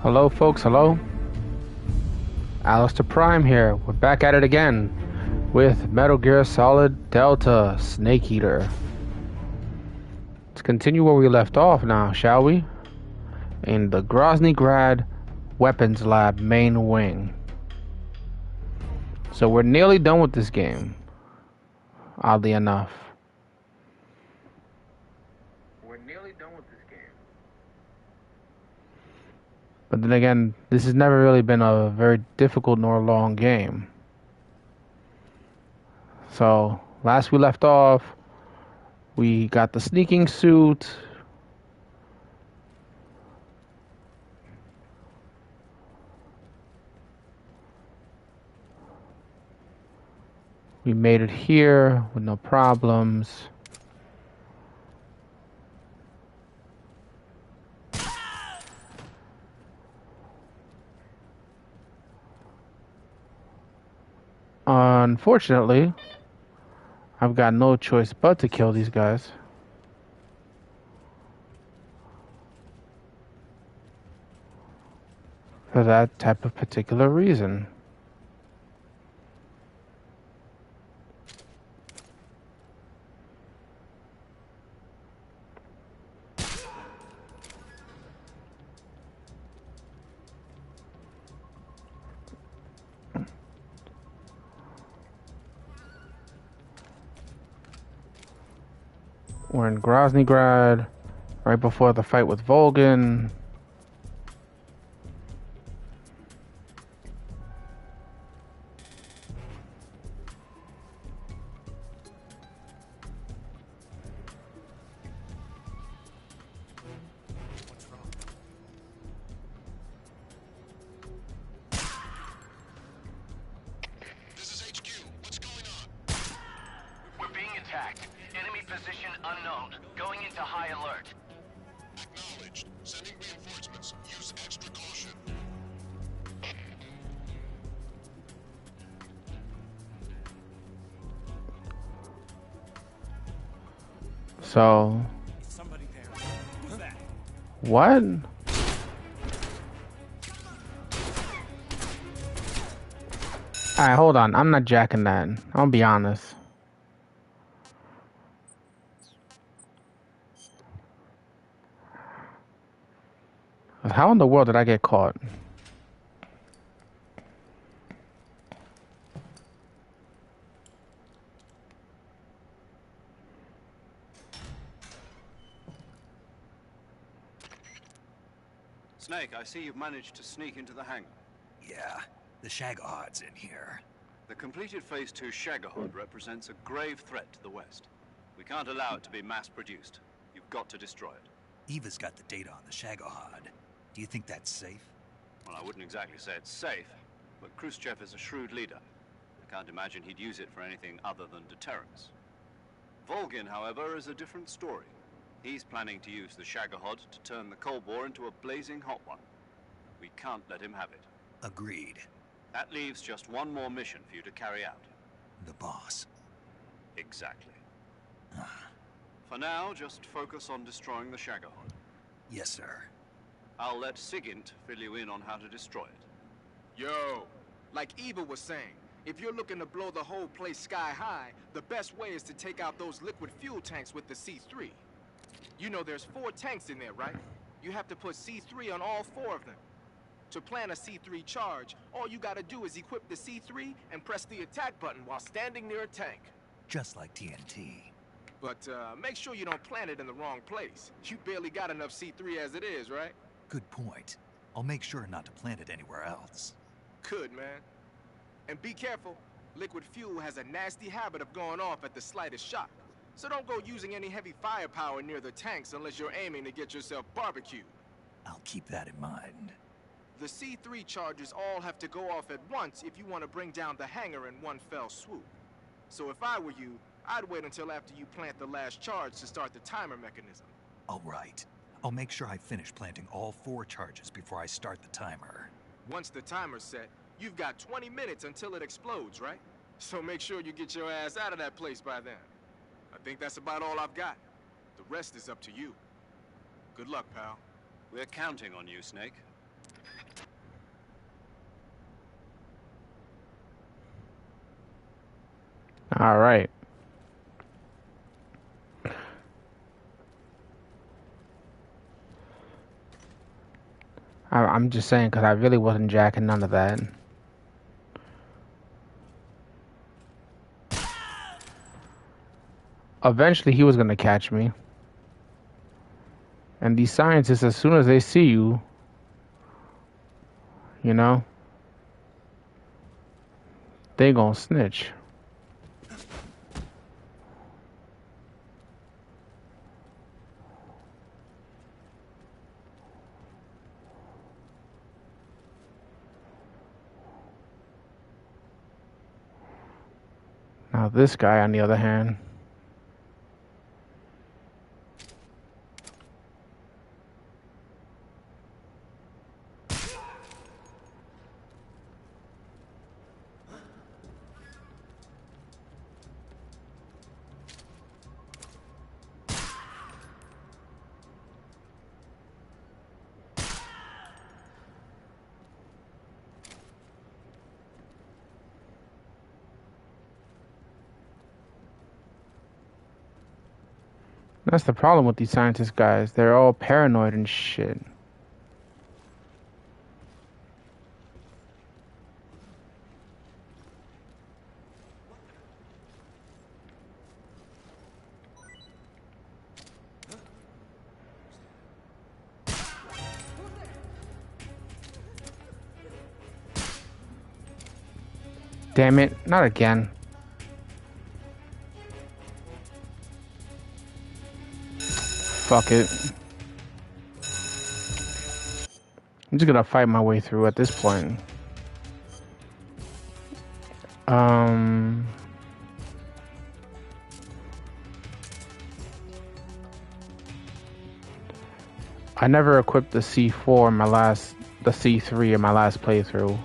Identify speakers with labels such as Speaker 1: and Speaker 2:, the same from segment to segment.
Speaker 1: Hello, folks. Hello. Alistair Prime here. We're back at it again with Metal Gear Solid Delta Snake Eater. Let's continue where we left off now, shall we? In the Grozny Grad Weapons Lab main wing. So we're nearly done with this game, oddly enough. But then again, this has never really been a very difficult nor long game. So, last we left off, we got the sneaking suit. We made it here with no problems. Unfortunately, I've got no choice but to kill these guys. For that type of particular reason. We're in Grozny Grad, right before the fight with Volgin. So, what? Alright, hold on. I'm not jacking that. I'll be honest. How in the world did I get caught?
Speaker 2: Snake, I see you've managed to sneak into the hangar.
Speaker 3: Yeah, the Shagohod's in here.
Speaker 2: The completed Phase 2 Shagohod represents a grave threat to the West. We can't allow it to be mass-produced. You've got to destroy it.
Speaker 3: Eva's got the data on the Shagohod. Do you think that's safe?
Speaker 2: Well, I wouldn't exactly say it's safe, but Khrushchev is a shrewd leader. I can't imagine he'd use it for anything other than deterrence. Volgin, however, is a different story. He's planning to use the Shagohod to turn the Cold War into a blazing hot one. We can't let him have it.
Speaker 3: Agreed.
Speaker 2: That leaves just one more mission for you to carry out.
Speaker 3: The boss.
Speaker 2: Exactly. For now, just focus on destroying the Shagohod.
Speaker 3: Yes, sir.
Speaker 2: I'll let Sigint fill you in on how to destroy it.
Speaker 4: Yo, like Eva was saying, if you're looking to blow the whole place sky high, the best way is to take out those liquid fuel tanks with the C3. You know there's 4 tanks in there, right? You have to put C3 on all 4 of them. To plan a C3 charge, all you gotta do is equip the C3 and press the attack button while standing near a tank.
Speaker 3: Just like TNT.
Speaker 4: But make sure you don't plant it in the wrong place. You barely got enough C3 as it is, right?
Speaker 3: Good point. I'll make sure not to plant it anywhere else.
Speaker 4: Good, man. And be careful. Liquid fuel has a nasty habit of going off at the slightest shock. So don't go using any heavy firepower near the tanks unless you're aiming to get yourself barbecued.
Speaker 3: I'll keep that in mind.
Speaker 4: The C3 charges all have to go off at once if you want to bring down the hangar in one fell swoop. So if I were you, I'd wait until after you plant the last charge to start the timer mechanism.
Speaker 3: All right. I'll make sure I finish planting all 4 charges before I start the timer.
Speaker 4: Once the timer's set, you've got 20 minutes until it explodes, right? So make sure you get your ass out of that place by then. I think that's about all I've got. The rest is up to you. Good luck, pal.
Speaker 2: We're counting on you, Snake.
Speaker 1: All right. I'm just saying because I really wasn't jacking none of that. Eventually, he was going to catch me. And these scientists, as soon as they see you, you know, they gonna snitch. Now this guy, on the other hand, that's the problem with these scientist guys. They're all paranoid and shit. Damn it, not again. Fuck it. I'm just gonna fight my way through at this point. I never equipped the C4 in the C3 in my last playthrough.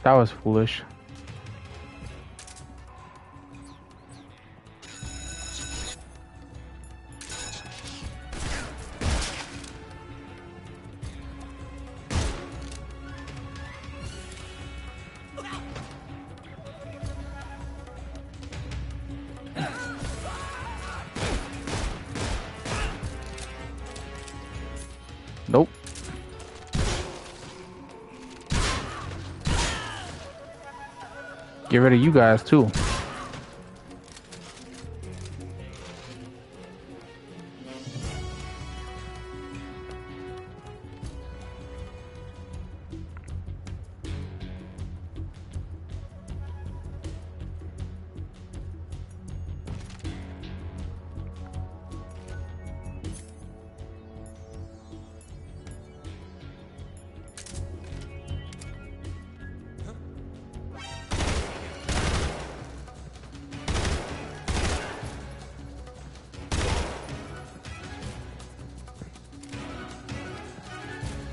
Speaker 1: That was foolish. Nope. Get rid of you guys too.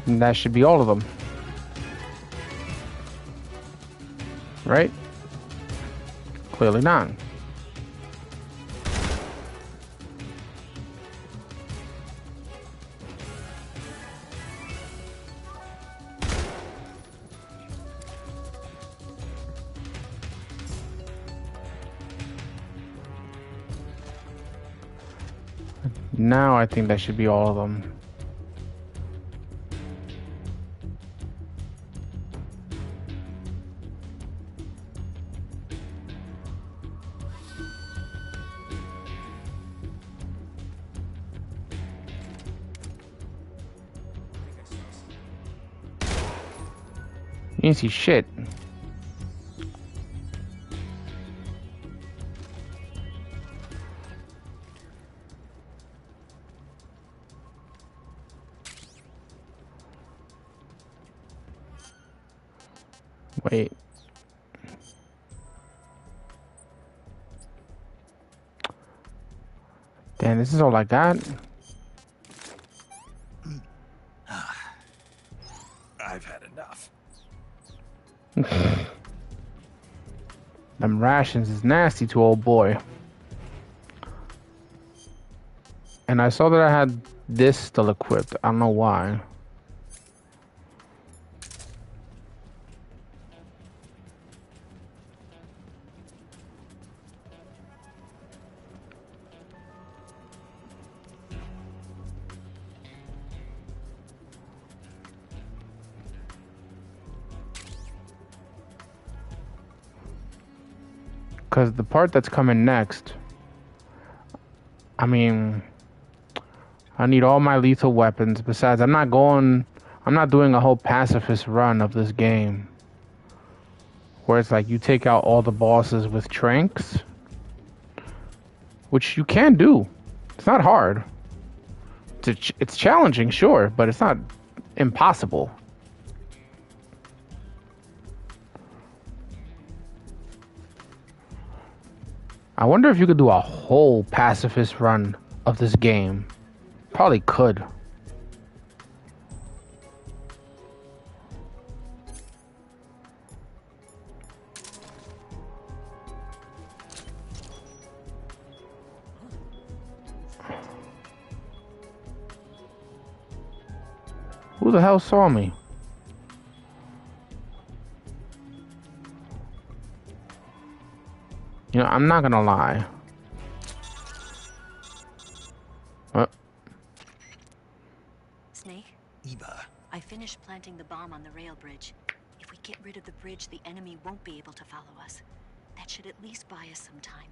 Speaker 1: And that should be all of them. Right? Clearly not. Now I think that should be all of them. You didn't see shit. Wait. Damn, this is all I got?
Speaker 3: I've had enough.
Speaker 1: Them rations is nasty to old boy. And I saw that I had this still equipped. I don't know why. Because the part that's coming next, I mean, I need all my lethal weapons. Besides, I'm not doing a whole pacifist run of this game, where it's like you take out all the bosses with tranks, which you can do. It's not hard. It's challenging, sure, but it's not impossible. I wonder if you could do a whole pacifist run of this game. Probably could. Who the hell saw me? You know, I'm not gonna lie.
Speaker 5: Snake?
Speaker 3: Eva.
Speaker 5: I finished planting the bomb on the rail bridge. If we get rid of the bridge, the enemy won't be able to follow us. That should at least buy us some time.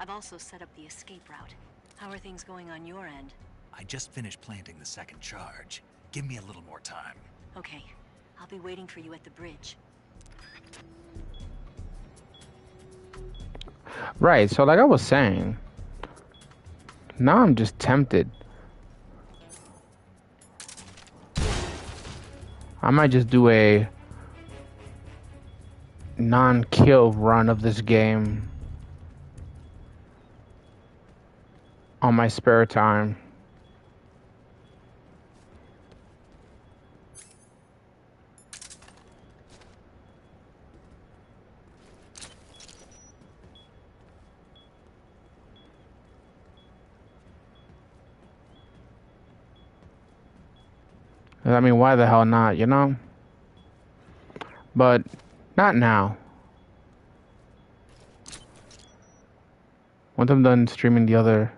Speaker 5: I've also set up the escape route. How are things going on your end?
Speaker 3: I just finished planting the second charge. Give me a little more time.
Speaker 5: Okay. I'll be waiting for you at the bridge.
Speaker 1: Right, so like I was saying, now I'm just tempted. I might just do a non-kill run of this game on my spare time. I mean, why the hell not, you know? But not now. Once I'm done streaming the other...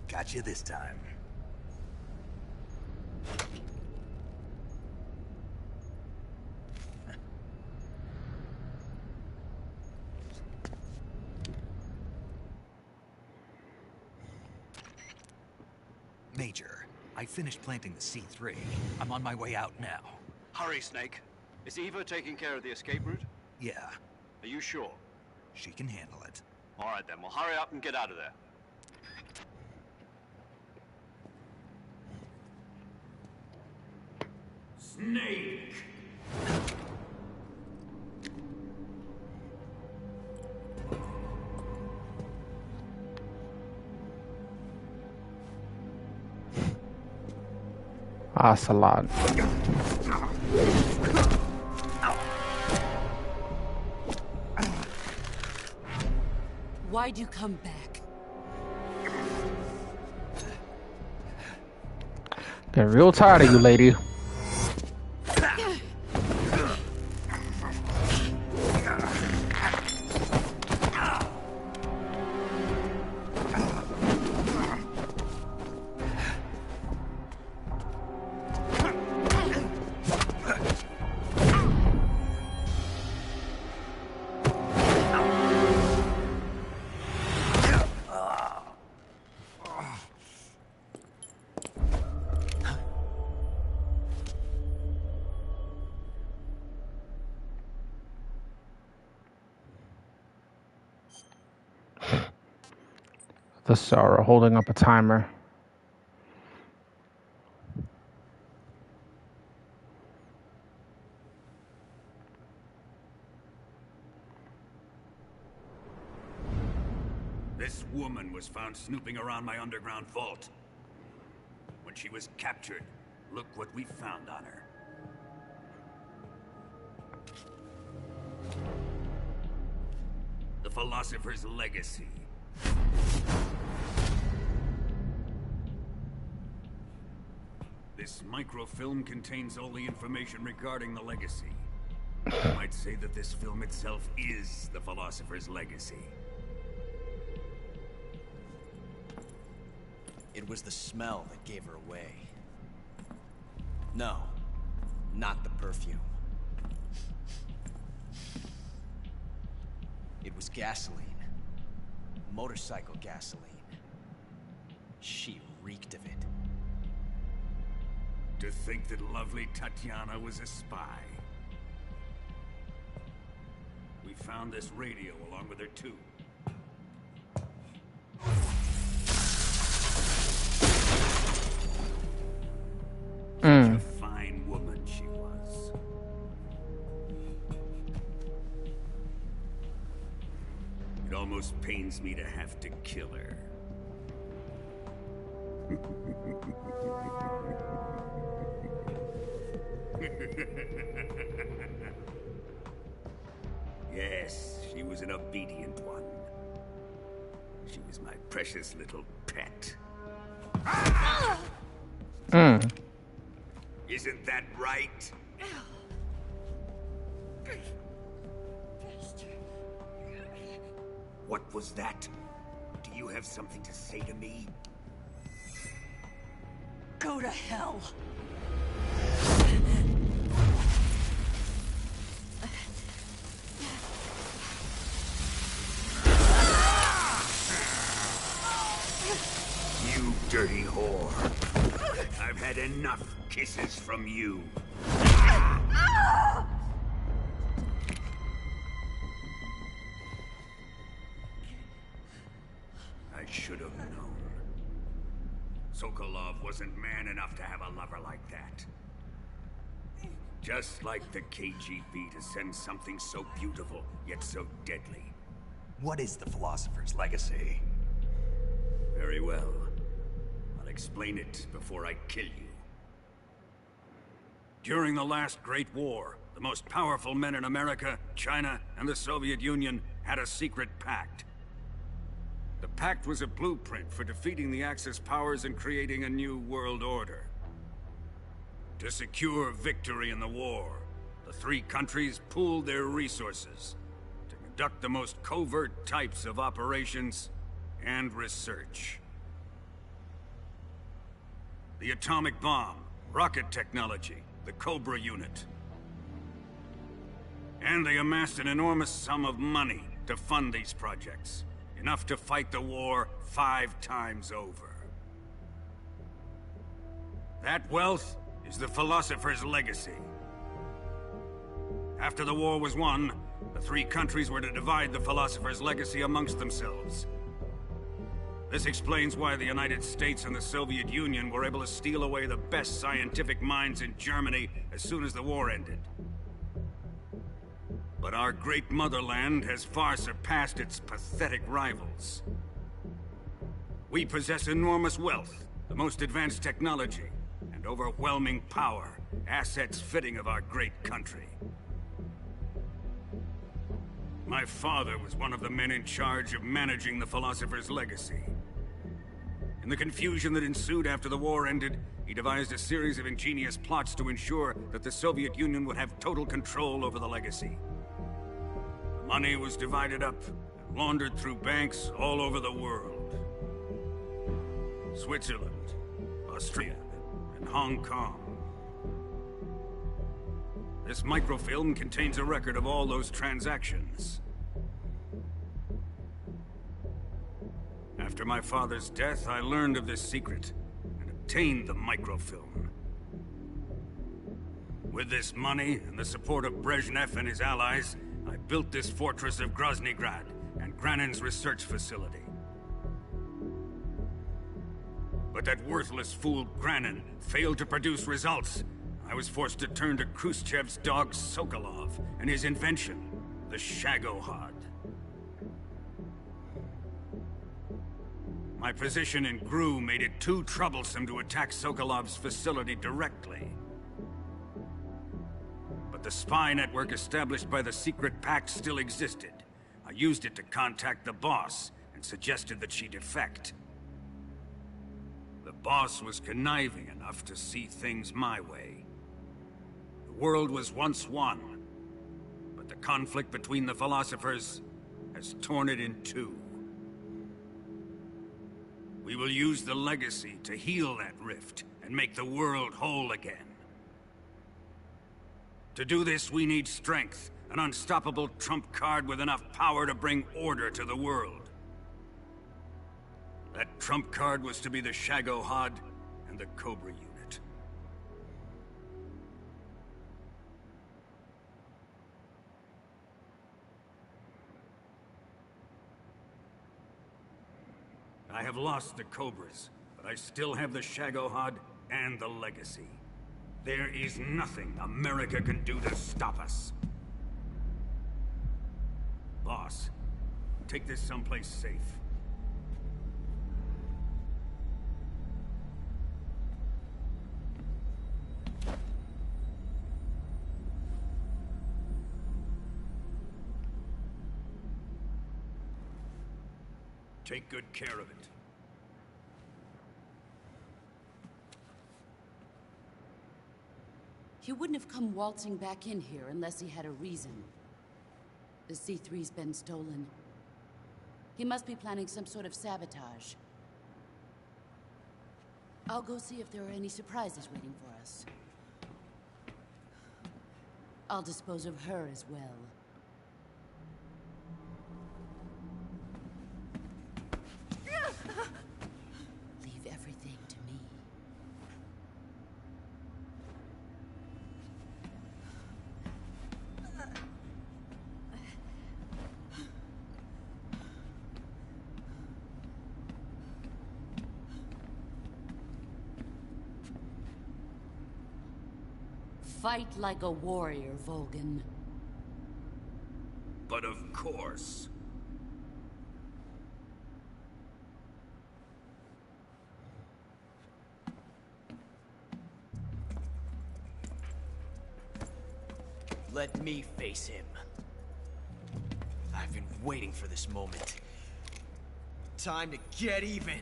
Speaker 3: Got you this time. Major, I finished planting the C3. I'm on my way out now.
Speaker 2: Hurry, Snake. Is Eva taking care of the escape route?
Speaker 3: Yeah,
Speaker 2: Are you sure?
Speaker 3: she can handle it.
Speaker 2: All right, then. Well, hurry up and get out of there.
Speaker 6: Snake!
Speaker 1: Salad.
Speaker 5: Why'd you come back?
Speaker 1: Getting real tired of you, lady. The sorrow holding up a timer.
Speaker 6: This woman was found snooping around my underground vault. When she was captured, Look what we found on her. The Philosopher's Legacy. This microfilm contains all the information regarding the Legacy. You might say that this film itself is the Philosopher's Legacy.
Speaker 7: It was the smell that gave her away. No, not the perfume. It was gasoline. Motorcycle gasoline. She reeked of it.
Speaker 6: To think that lovely Tatiana was a spy. We found this radio along with her too. Such a fine woman she was. It almost pains me to have to kill her. Yes, she was an obedient one. She was my precious little pet. Isn't that right? What was that? Do you have something to say to me?
Speaker 5: Go to hell.
Speaker 6: You dirty whore. I've had enough kisses from you. I should have known. Sokolov wasn't man enough to have a lover like that. Just like the KGB to send something so beautiful, yet so deadly.
Speaker 3: What is the Philosopher's Legacy?
Speaker 6: Very well. I'll explain it before I kill you. During the last Great War, the most powerful men in America, China, and the Soviet Union had a secret pact. The pact was a blueprint for defeating the Axis powers and creating a new world order. To secure victory in the war, the three countries pooled their resources to conduct the most covert types of operations and research. The atomic bomb, rocket technology, the Cobra unit. And they amassed an enormous sum of money to fund these projects. Enough to fight the war 5 times over. That wealth is the Philosopher's Legacy. After the war was won, the three countries were to divide the Philosopher's Legacy amongst themselves. This explains why the United States and the Soviet Union were able to steal away the best scientific minds in Germany as soon as the war ended. But our great motherland has far surpassed its pathetic rivals. We possess enormous wealth, the most advanced technology, and overwhelming power, assets fitting of our great country. My father was one of the men in charge of managing the Philosopher's Legacy. In the confusion that ensued after the war ended, he devised a series of ingenious plots to ensure that the Soviet Union would have total control over the Legacy. The money was divided up and laundered through banks all over the world. Switzerland, Austria, and Hong Kong. This microfilm contains a record of all those transactions. After my father's death, I learned of this secret and obtained the microfilm. With this money and the support of Brezhnev and his allies, I built this fortress of Groznygrad and Granin's research facility. But that worthless fool Granin failed to produce results. I was forced to turn to Khrushchev's dog Sokolov and his invention, the Shagohod. My position in GRU made it too troublesome to attack Sokolov's facility directly. But the spy network established by the secret pact still existed. I used it to contact the boss and suggested that she defect. The boss was conniving enough to see things my way. The world was once one, but the conflict between the philosophers has torn it in two. We will use the legacy to heal that rift and make the world whole again. To do this, we need strength, an unstoppable trump card with enough power to bring order to the world. That trump card was to be the Shagohod and the Cobra unit. I have lost the Cobras, but I still have the Shagohod and the legacy. There is nothing America can do to stop us. Boss, take this someplace safe. Take good care of it.
Speaker 8: He wouldn't have come waltzing back in here unless he had a reason. The C3's been stolen. He must be planning some sort of sabotage. I'll go see if there are any surprises waiting for us. I'll dispose of her as well. Leave everything to me. Fight like a warrior, Volgin.
Speaker 6: But of course.
Speaker 7: Let me face him. I've been waiting for this moment. Time to get even.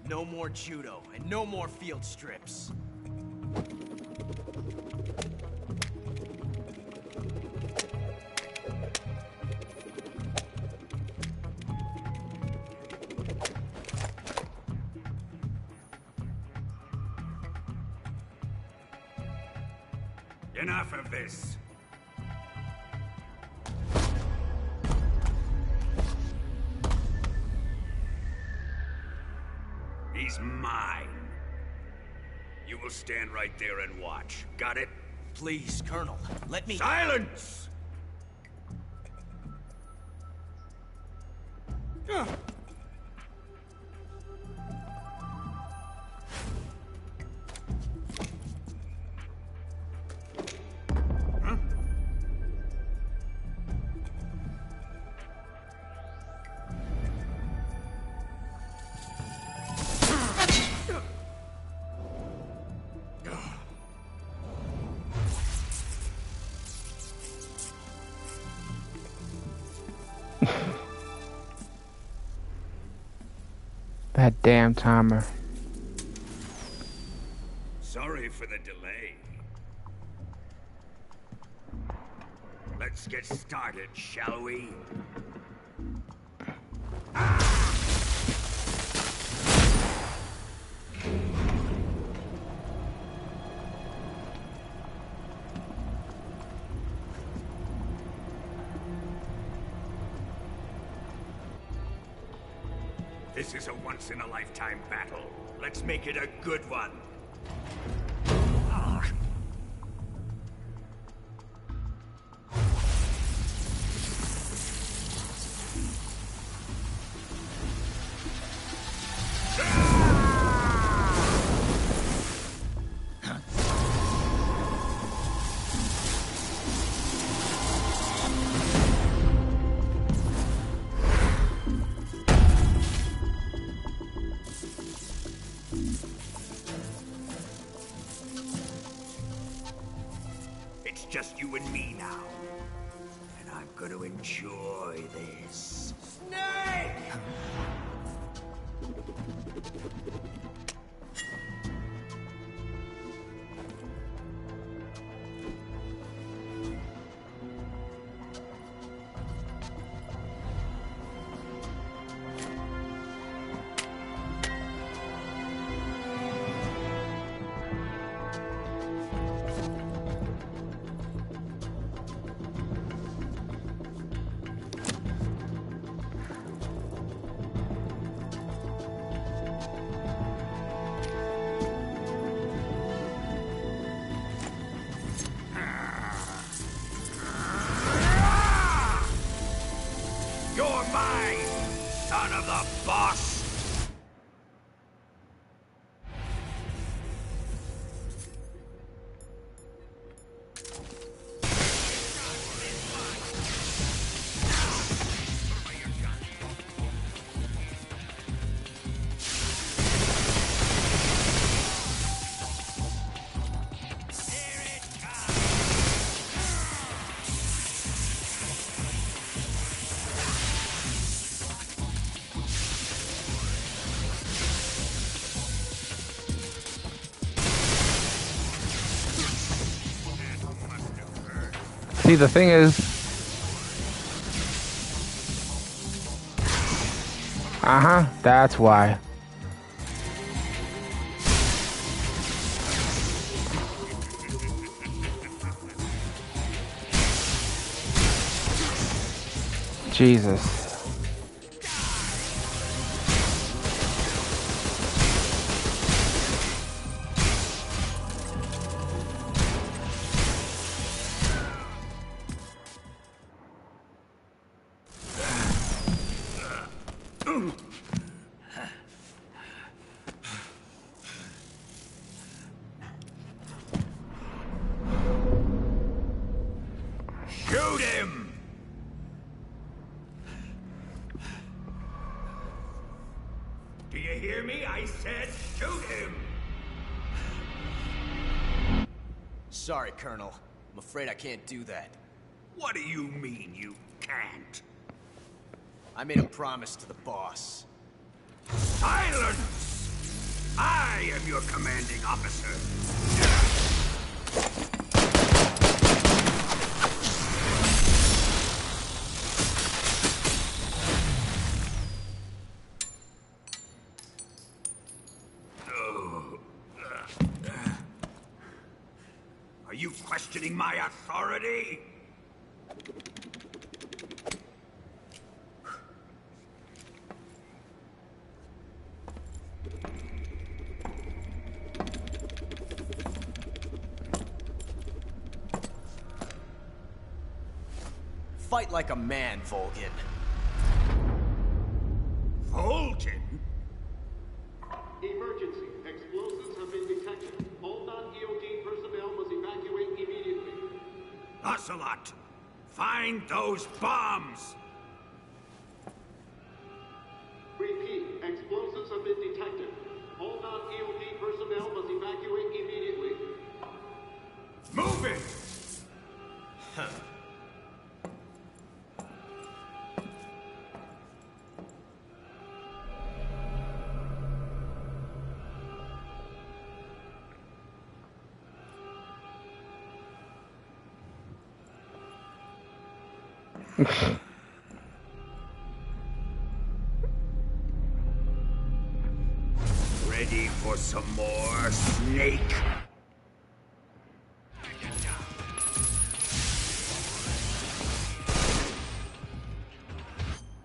Speaker 7: No more judo, and no more field strips.
Speaker 6: Enough of this. He's mine. You will stand right there and watch. Got it?
Speaker 7: Please, Colonel, let me—
Speaker 6: Silence!
Speaker 1: That damn timer.
Speaker 6: Sorry for the delay. Let's get started, shall we? This is a once-in-a-lifetime battle. Let's make it a good one. And I'm gonna enjoy this.
Speaker 7: Snake!
Speaker 6: You're mine, son of the boss!
Speaker 1: See, the thing is, that's why. Jesus.
Speaker 6: Shoot him! Do you hear me? I said shoot him!
Speaker 7: Sorry, Colonel. I'm afraid I can't do that.
Speaker 6: What do you mean you can't?
Speaker 7: I made a promise to the boss.
Speaker 6: Silence! I am your commanding officer. Are you questioning my authority?
Speaker 7: Fight like a man, Volgin.
Speaker 6: Volgin?
Speaker 9: Emergency. Explosives have been detected. All non-EOD personnel must evacuate immediately.
Speaker 6: Ocelot, find those bombs!
Speaker 9: Repeat. Explosives have been detected. All non-EOD personnel must evacuate immediately.
Speaker 6: Move it! Ready for some more, Snake?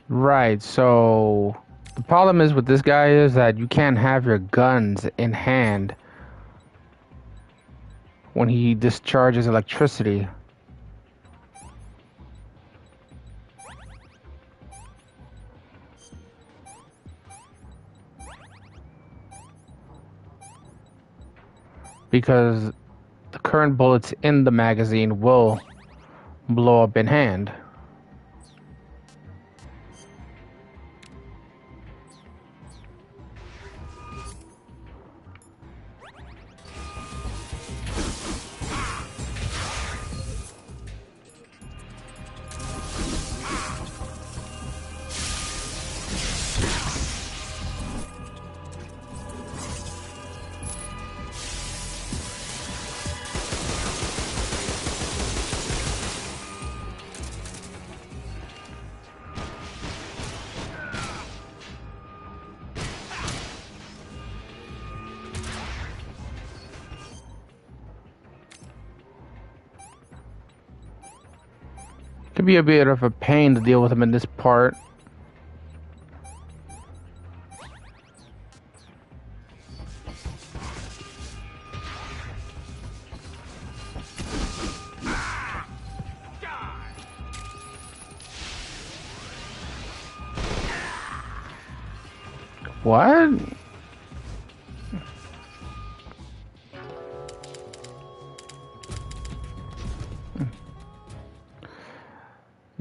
Speaker 1: Right, so the problem is with this guy is that you can't have your guns in hand when he discharges electricity. Because the current bullets in the magazine will blow up in hand. Could be a bit of a pain to deal with him in this part. What?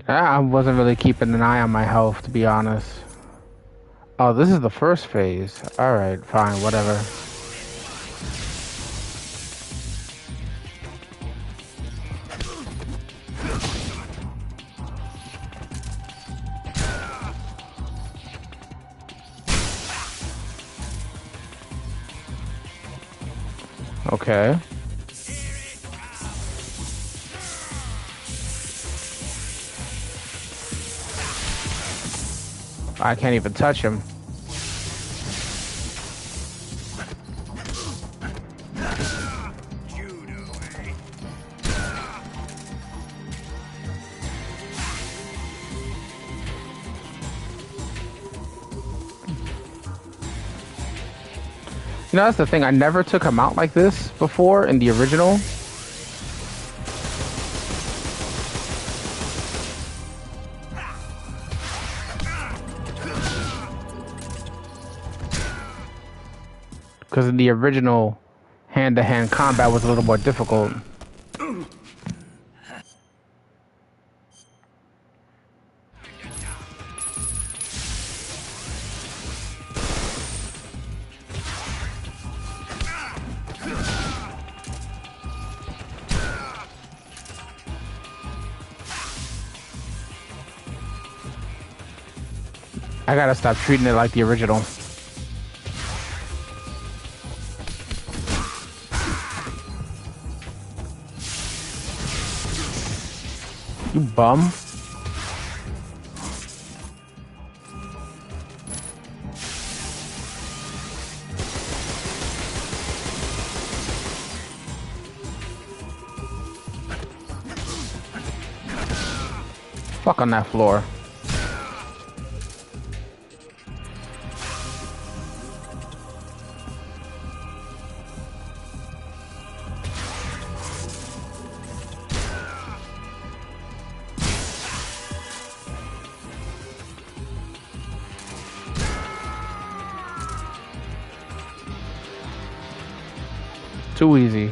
Speaker 1: I wasn't really keeping an eye on my health, to be honest. Oh, this is the first phase. Alright, fine, whatever. Okay. I can't even touch him. You know, that's the thing. I never took him out like this before in the original. Because in the original, hand-to-hand combat was a little more difficult. I gotta stop treating it like the original. You bum. Fuck on that floor. Too easy.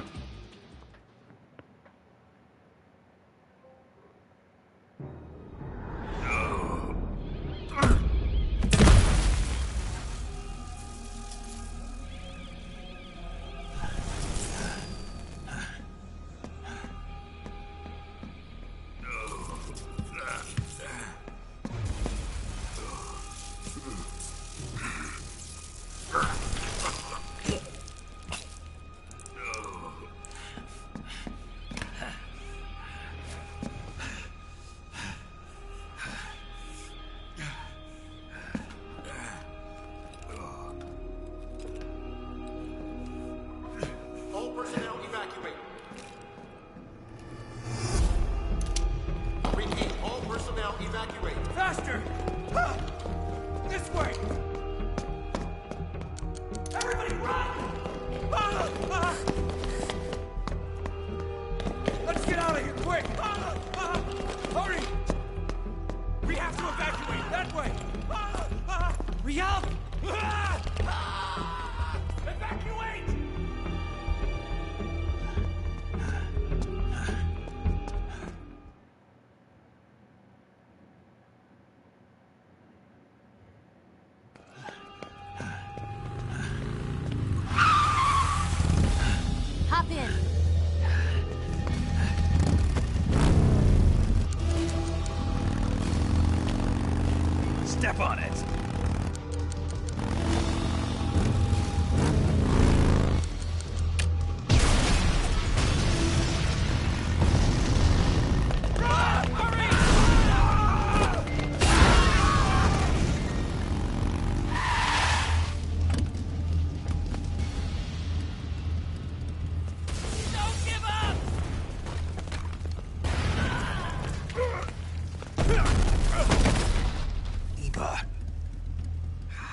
Speaker 3: Step on it.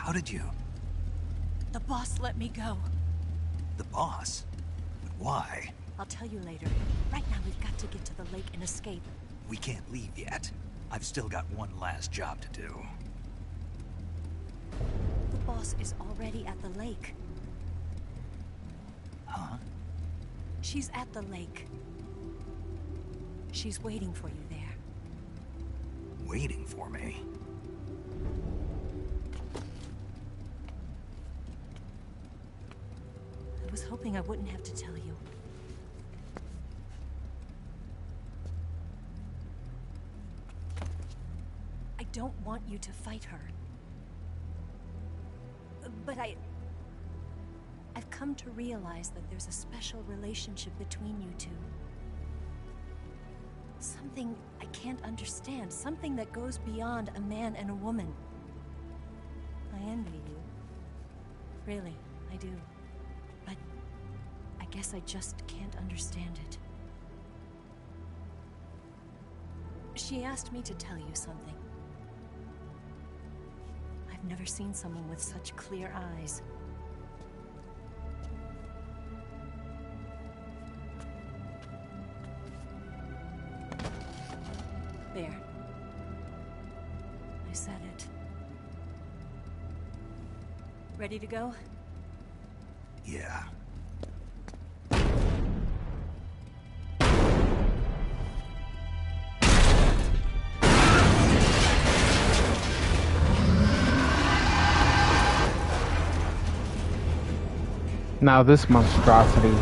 Speaker 3: How did you?
Speaker 5: The boss let me go.
Speaker 3: The boss? But why?
Speaker 5: I'll tell you later. Right now, we've got to get to the lake and escape.
Speaker 3: We can't leave yet. I've still got one last job to do.
Speaker 5: The boss is already at the lake.
Speaker 3: Huh?
Speaker 5: She's at the lake. She's waiting for you there.
Speaker 3: Waiting for me?
Speaker 5: I was hoping I wouldn't have to tell you. I don't want you to fight her. But I've come to realize that there's a special relationship between you two. Something I can't understand. Something that goes beyond a man and a woman. I envy you. Really, I do. But I guess I just can't understand it. She asked me to tell you something. I've never seen someone with such clear eyes. There. I said it. Ready to go?
Speaker 3: Yeah.
Speaker 1: Now this monstrosity.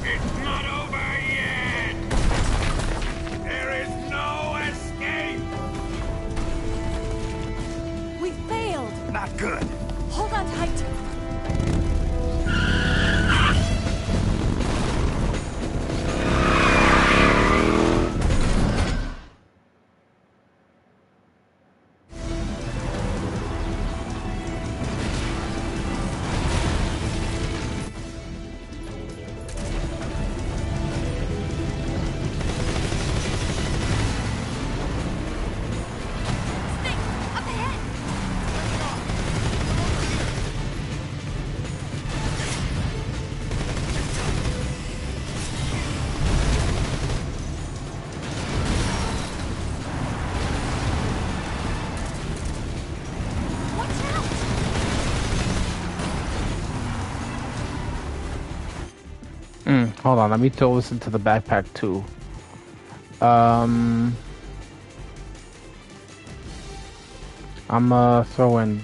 Speaker 6: It's not over yet! There is no escape!
Speaker 5: We failed!
Speaker 3: Not good.
Speaker 5: Hold on tight!
Speaker 1: Hold on, let me throw this into the backpack too. I'm throw in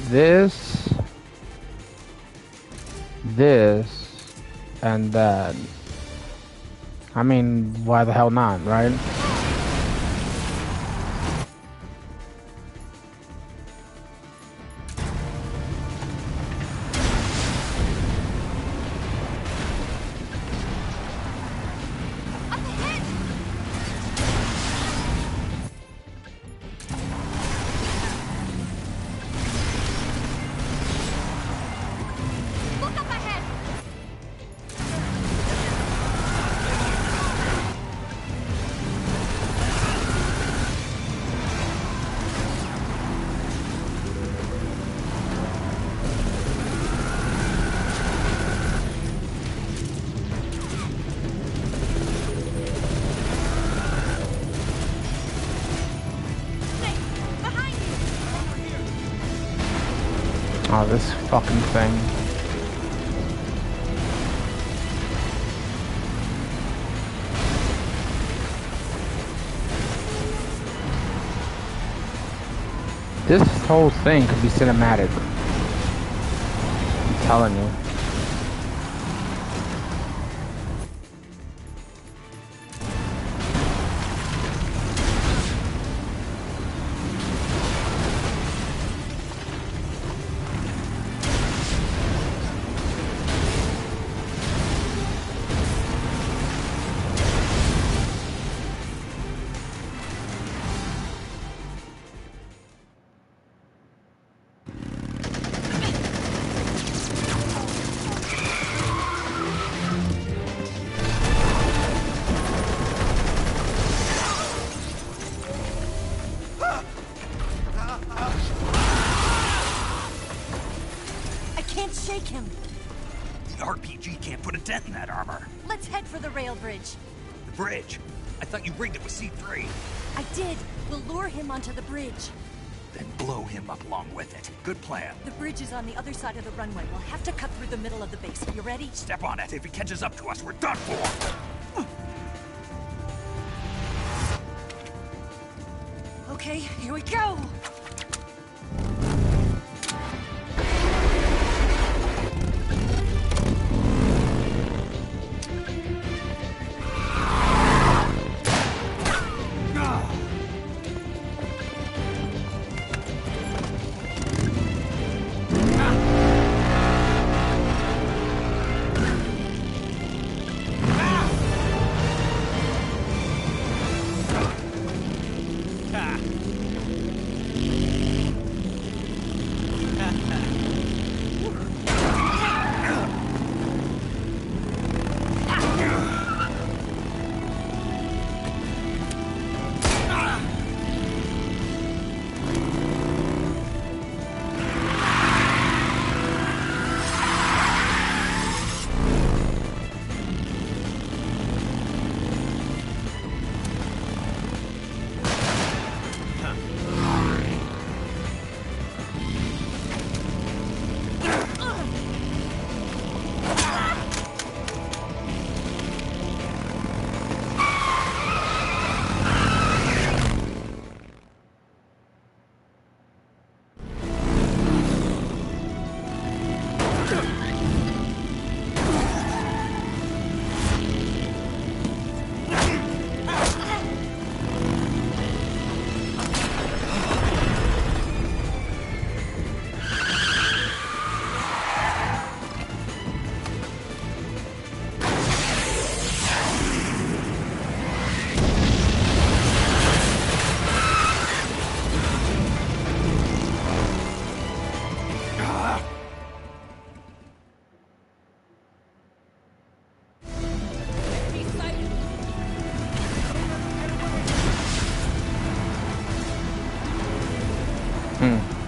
Speaker 1: this, and that. I mean, why the hell not, right? Oh, this fucking thing. This whole thing could be cinematic. I'm telling you.
Speaker 5: shake him.
Speaker 3: The RPG can't put a dent in that armor.
Speaker 5: Let's head for the rail bridge.
Speaker 3: The bridge? I thought you rigged it with C3.
Speaker 5: I did. We'll lure him onto the bridge.
Speaker 3: Then blow him up along with it. Good plan.
Speaker 5: The bridge is on the other side of the runway. We'll have to cut through the middle of the base. You ready?
Speaker 3: Step on it. If he catches up to us, we're done for.
Speaker 5: Okay, here we go!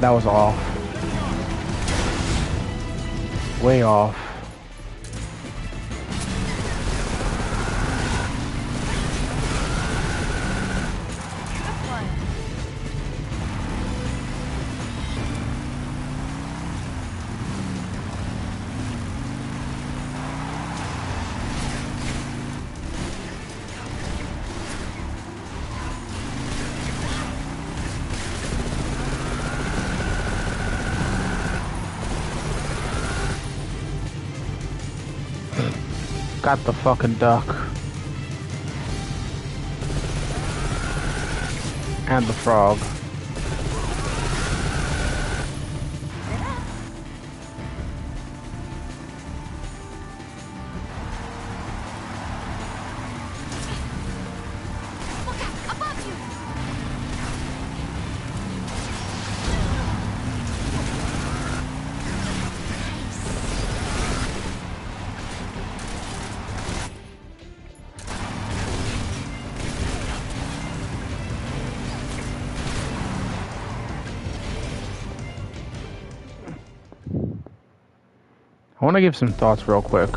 Speaker 1: That was off. Way off. Got the fucking duck. And the frog. I want to give some thoughts real quick.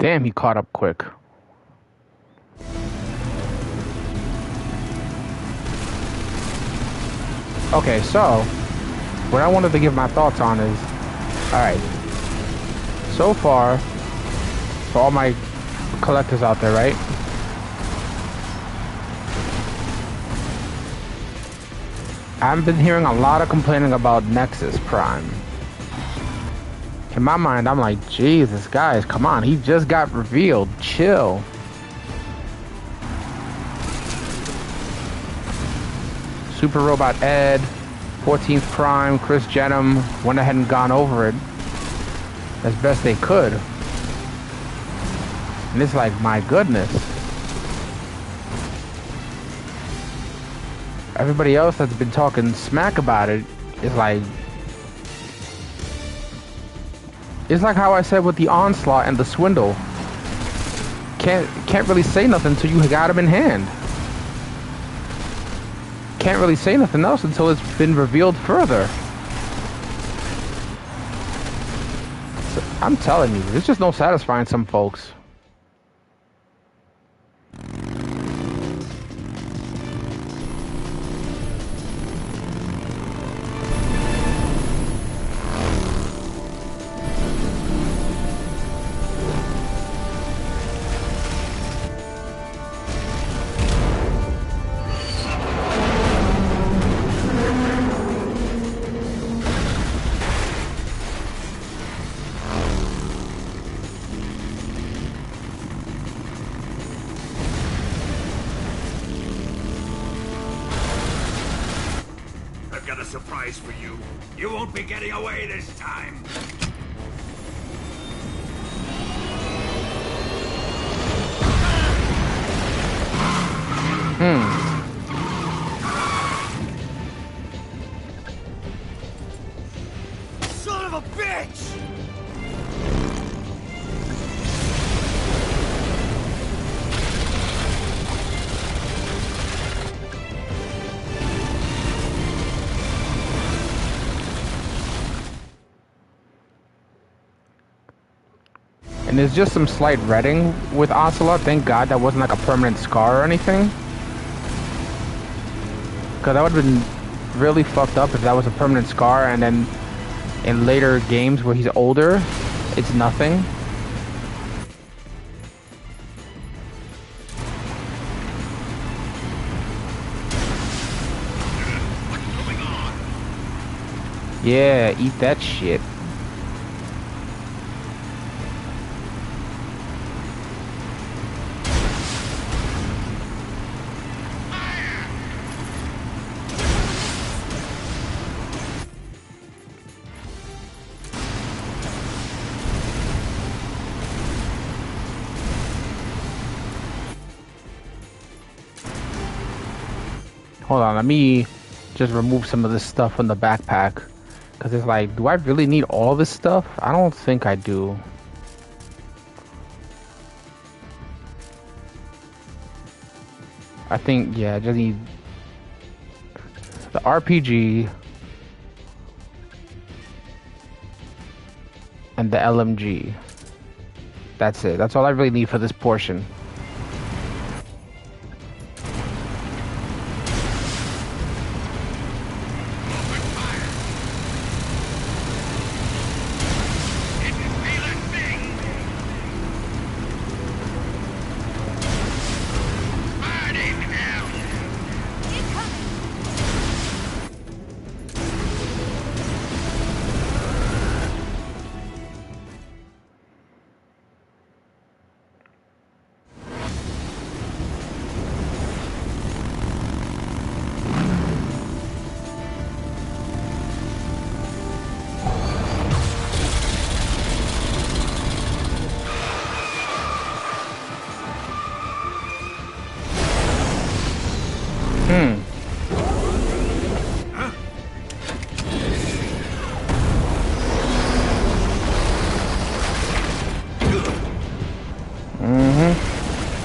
Speaker 1: Damn, he caught up quick. Okay, so what I wanted to give my thoughts on is, alright, so far, for all my collectors out there, right? I've been hearing a lot of complaining about Nexus Prime. In my mind, I'm like, Jesus, guys, come on, he just got revealed, chill. Super Robot Ed, 14th Prime, Chris Jenham went ahead and gone over it as best they could. And it's like, my goodness. Everybody else that's been talking smack about it is like... It's like how I said with the Onslaught and the Swindle. Can't really say nothing until you got them in hand. Can't really say nothing else until it's been revealed further. So, I'm telling you, there's just no satisfying some folks.
Speaker 6: Surprise for you. You won't be getting away this time.
Speaker 7: Son of a bitch!
Speaker 1: And there's just some slight redding with Ocelot. Thank God that wasn't like a permanent scar or anything. Because that would have been really fucked up if that was a permanent scar and then in later games where he's older, it's nothing.
Speaker 6: What's going on?
Speaker 1: Yeah, eat that shit. Hold on, let me just remove some of this stuff from the backpack. Because it's like, do I really need all this stuff? I don't think I do. I think, yeah, I just need the RPG and the LMG. That's it. That's all I really need for this portion.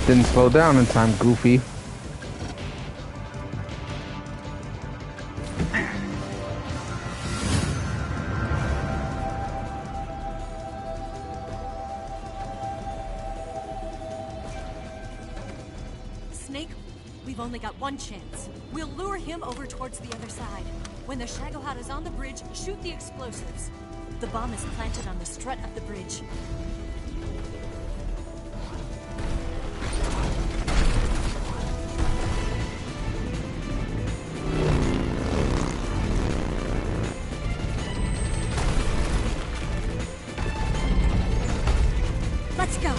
Speaker 1: Didn't slow down in time, Goofy.
Speaker 5: Snake, we've only got one chance. We'll lure him over towards the other side. When the Shagohod is on the bridge, shoot the explosives. The bomb is planted on the strut of the bridge. Let's go.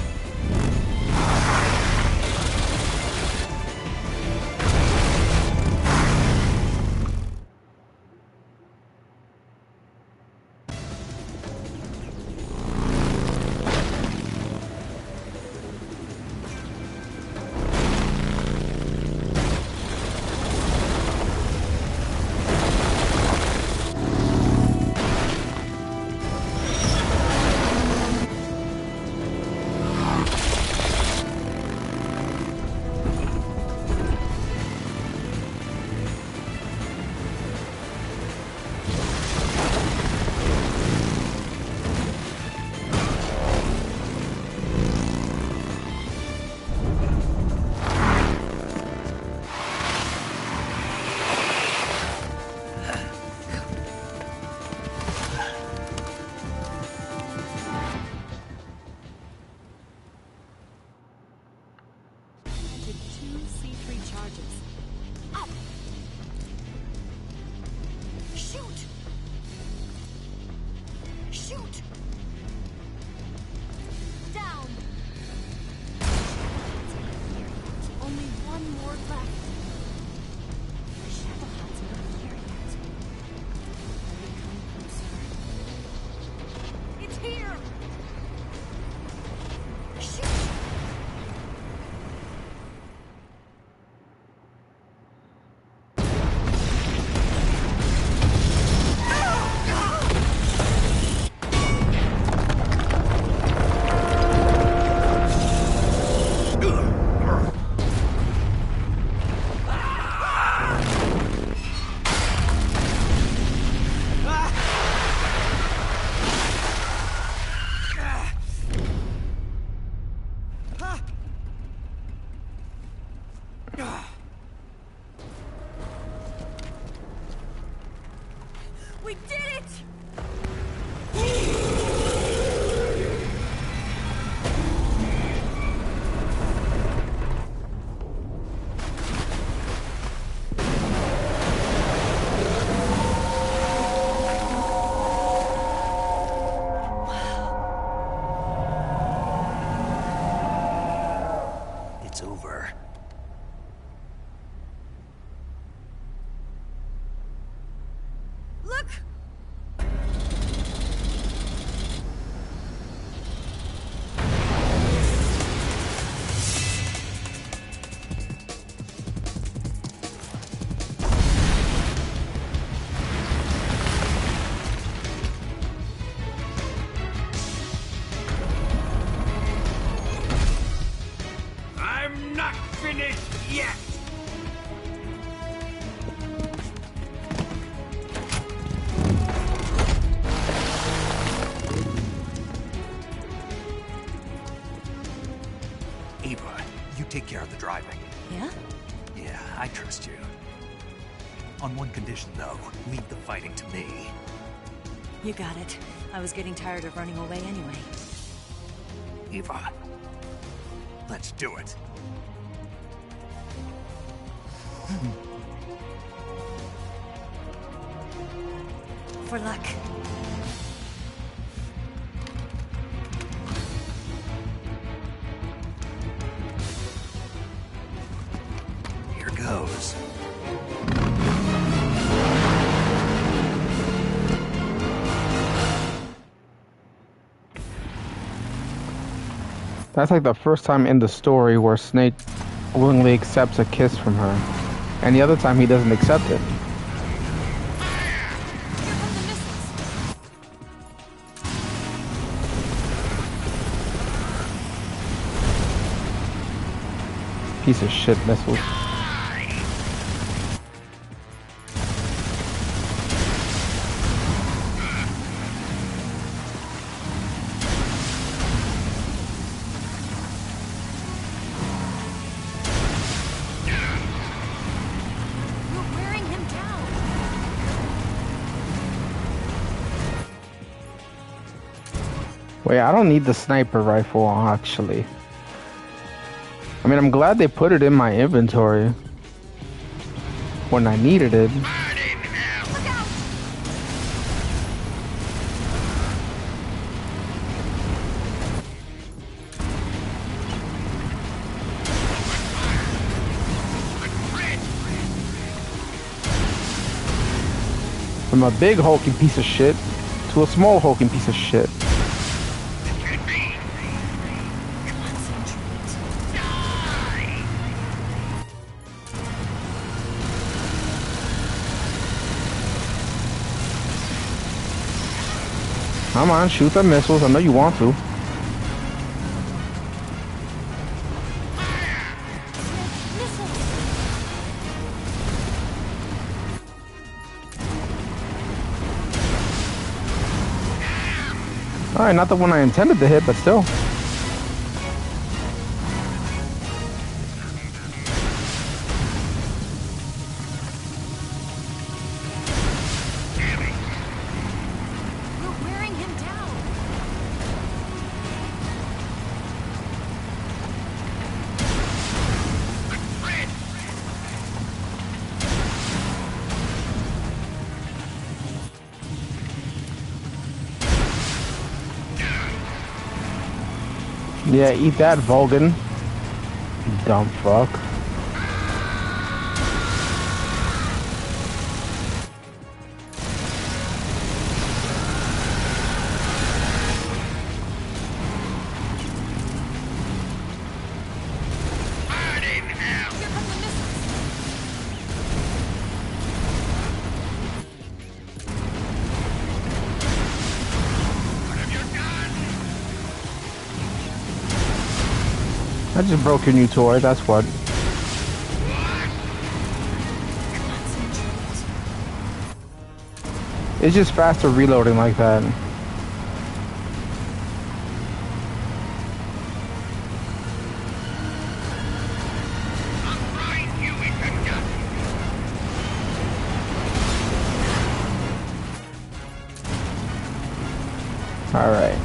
Speaker 5: We did it!
Speaker 3: It's over.
Speaker 5: Look!
Speaker 6: I'm not finished yet!
Speaker 3: Eva, you take care of the driving.
Speaker 5: Yeah?
Speaker 3: Yeah, I trust you. On one condition, though. Leave the fighting to me.
Speaker 5: You got it. I was getting tired of running away anyway.
Speaker 3: Eva, let's do it.
Speaker 5: For luck.
Speaker 3: Here goes.
Speaker 1: That's like the first time in the story where Snake willingly accepts a kiss from her. And the other time he doesn't accept it. Piece of shit missiles. Wait, I don't need the sniper rifle, actually. I mean, I'm glad they put it in my inventory when I needed it. From a big hulking piece of shit to a small hulking piece of shit. Come on, shoot the missiles. I know you want to. Alright, not the one I intended to hit, but still.
Speaker 5: We're wearing him down.
Speaker 1: Yeah, eat that, Vulcan. You dumb fuck. I just broke your new toy, that's what. It's just faster reloading like that. All right.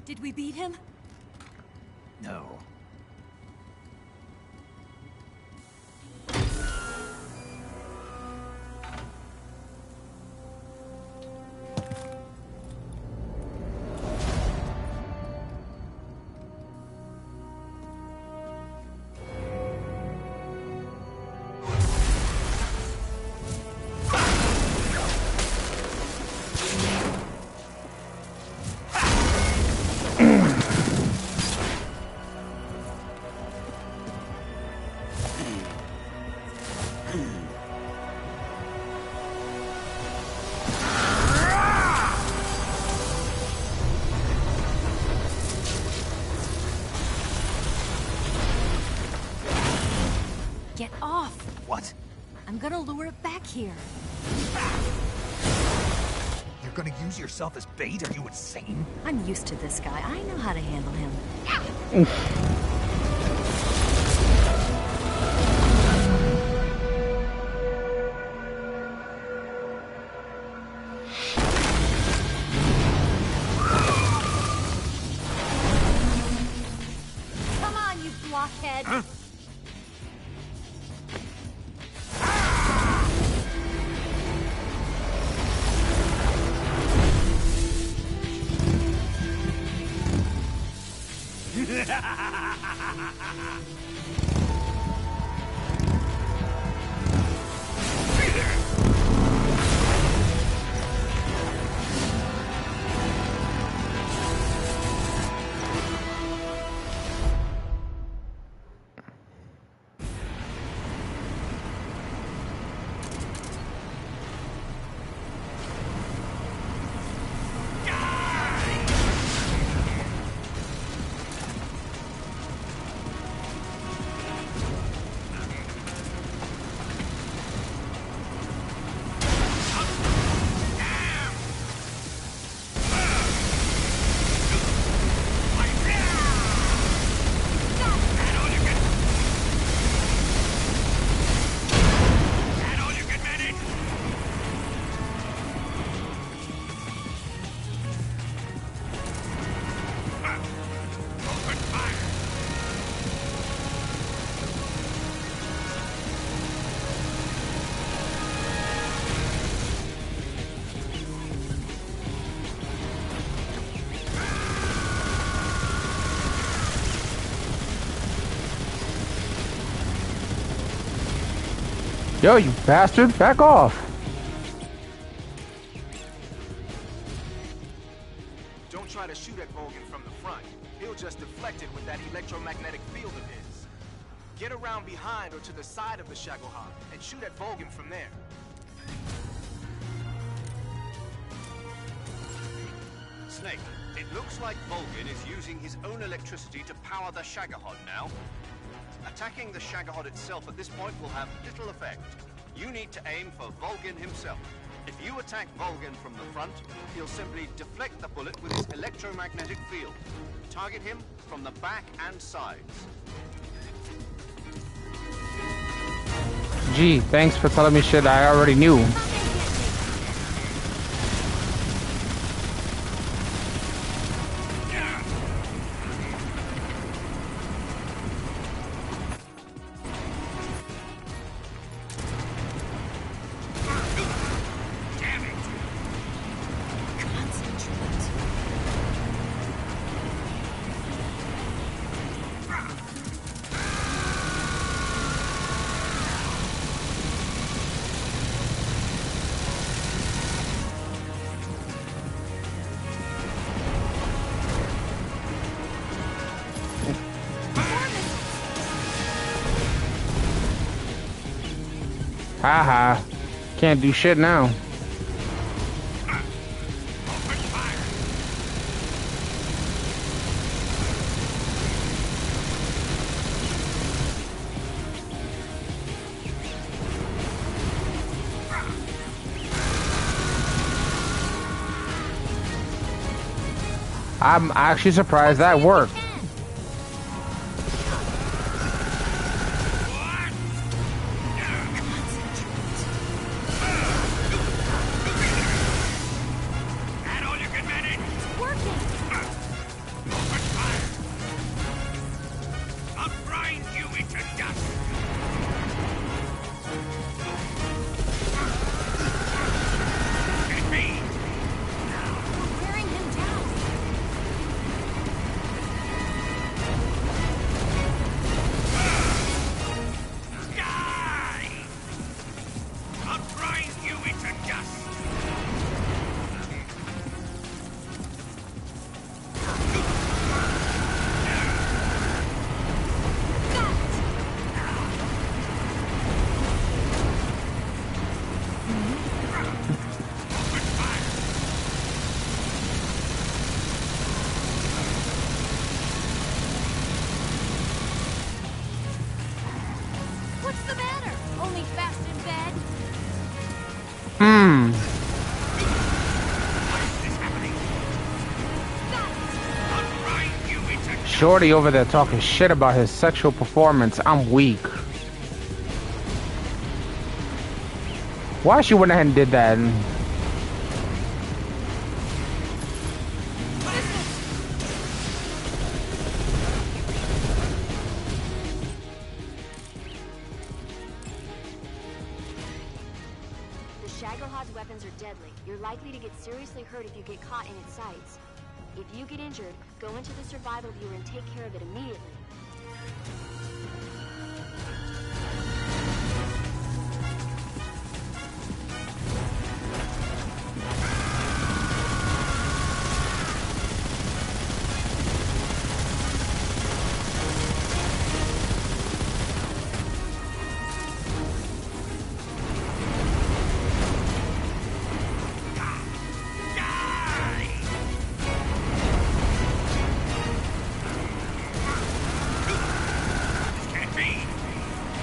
Speaker 5: Did we beat him?
Speaker 3: No.
Speaker 5: Get off!
Speaker 3: What?
Speaker 5: I'm gonna lure it back here.
Speaker 3: You're gonna use yourself as bait? Are you insane?
Speaker 5: I'm used to this guy. I know how to handle him. Come on, you blockhead!
Speaker 3: Huh?
Speaker 1: Yo, you bastard, back off.
Speaker 4: Don't try to shoot at Volgin from the front. He'll just deflect it with that electromagnetic field of his. Get around behind or to the side of the Shagohod and shoot at Volgin from there.
Speaker 2: Snake, it looks like Volgin is using his own electricity to power the Shagohod now. Attacking the Shagohod itself at this point will have little effect. You need to aim for Volgin himself. If you attack Volgin from the front, he'll simply deflect the bullet with his electromagnetic field. Target him from the back and sides.
Speaker 1: Gee, thanks for telling me shit I already knew. Haha. Can't do shit now. I'm actually surprised that worked. Shorty over there talking shit about his sexual performance. I'm weak. Why she went ahead and did that?
Speaker 10: The Shagohod's weapons are deadly. You're likely to get seriously hurt if you get caught in its sights. If you get injured, go into the survival viewer and take care of it immediately.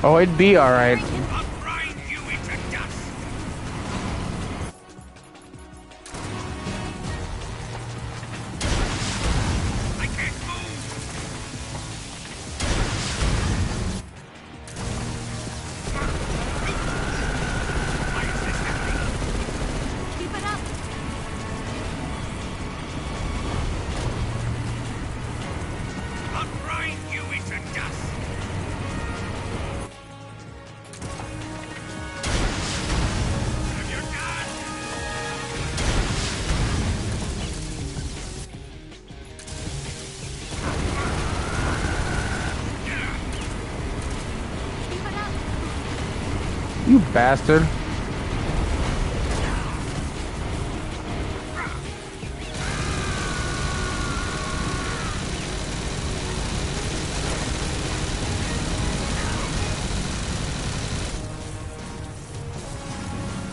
Speaker 1: Oh, it'd be alright. You bastard.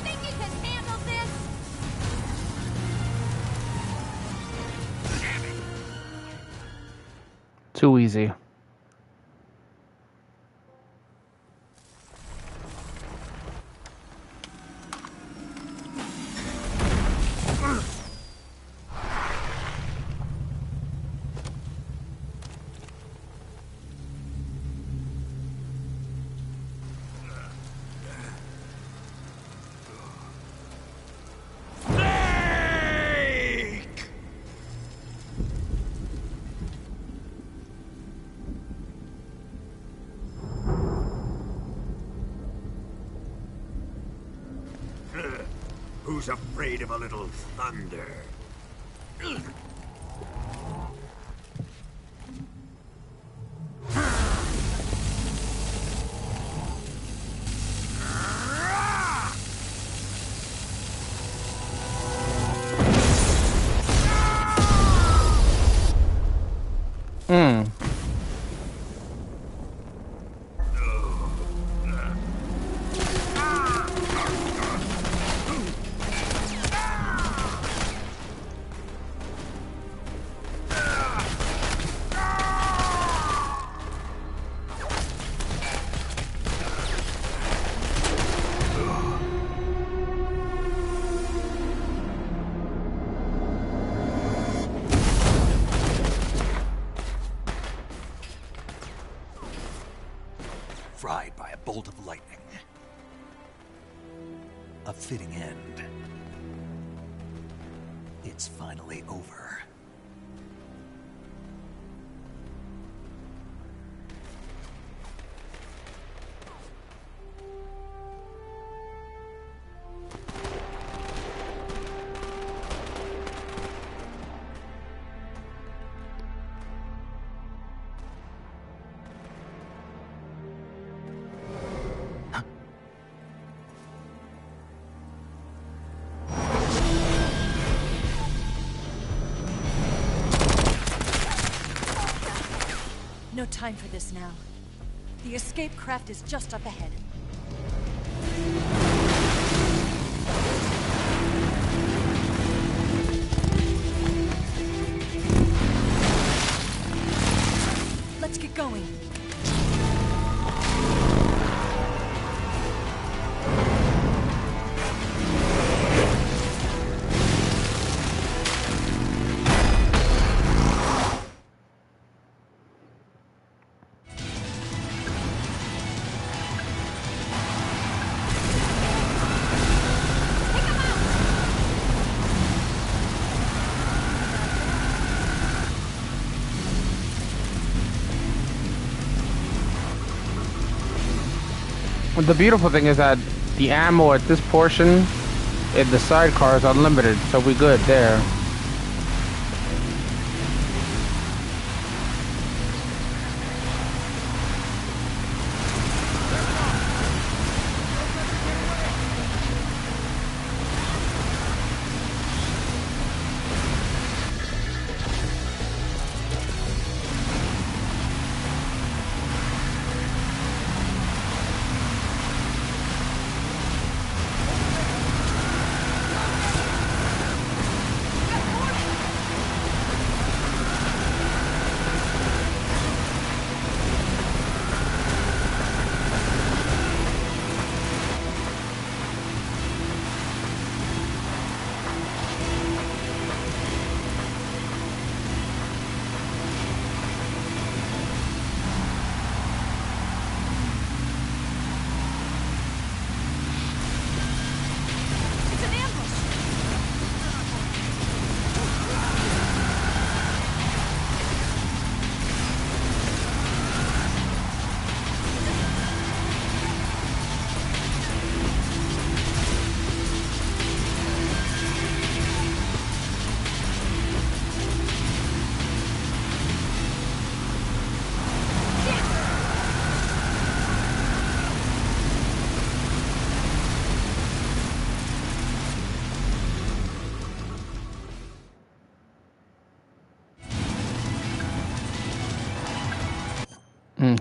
Speaker 10: Think you can handle this?
Speaker 1: Too easy.
Speaker 6: Who's afraid of a little thunder?
Speaker 3: Fried by a bolt of lightning. A fitting end. It's finally over.
Speaker 5: No time for this now. The escape craft is just up ahead. Let's get going.
Speaker 1: The beautiful thing is that the ammo at this portion in the sidecar is unlimited, so we good there.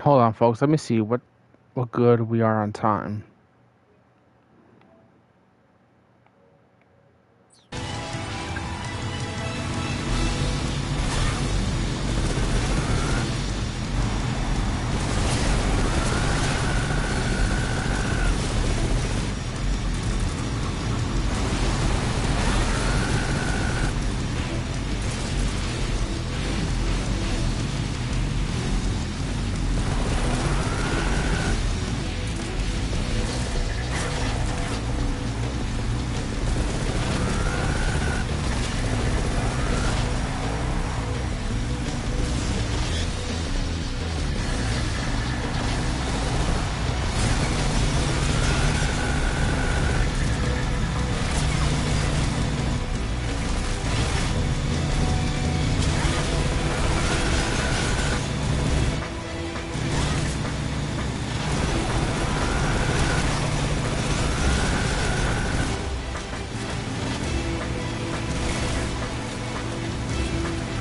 Speaker 1: Hold on, folks. Let me see what good we are on time.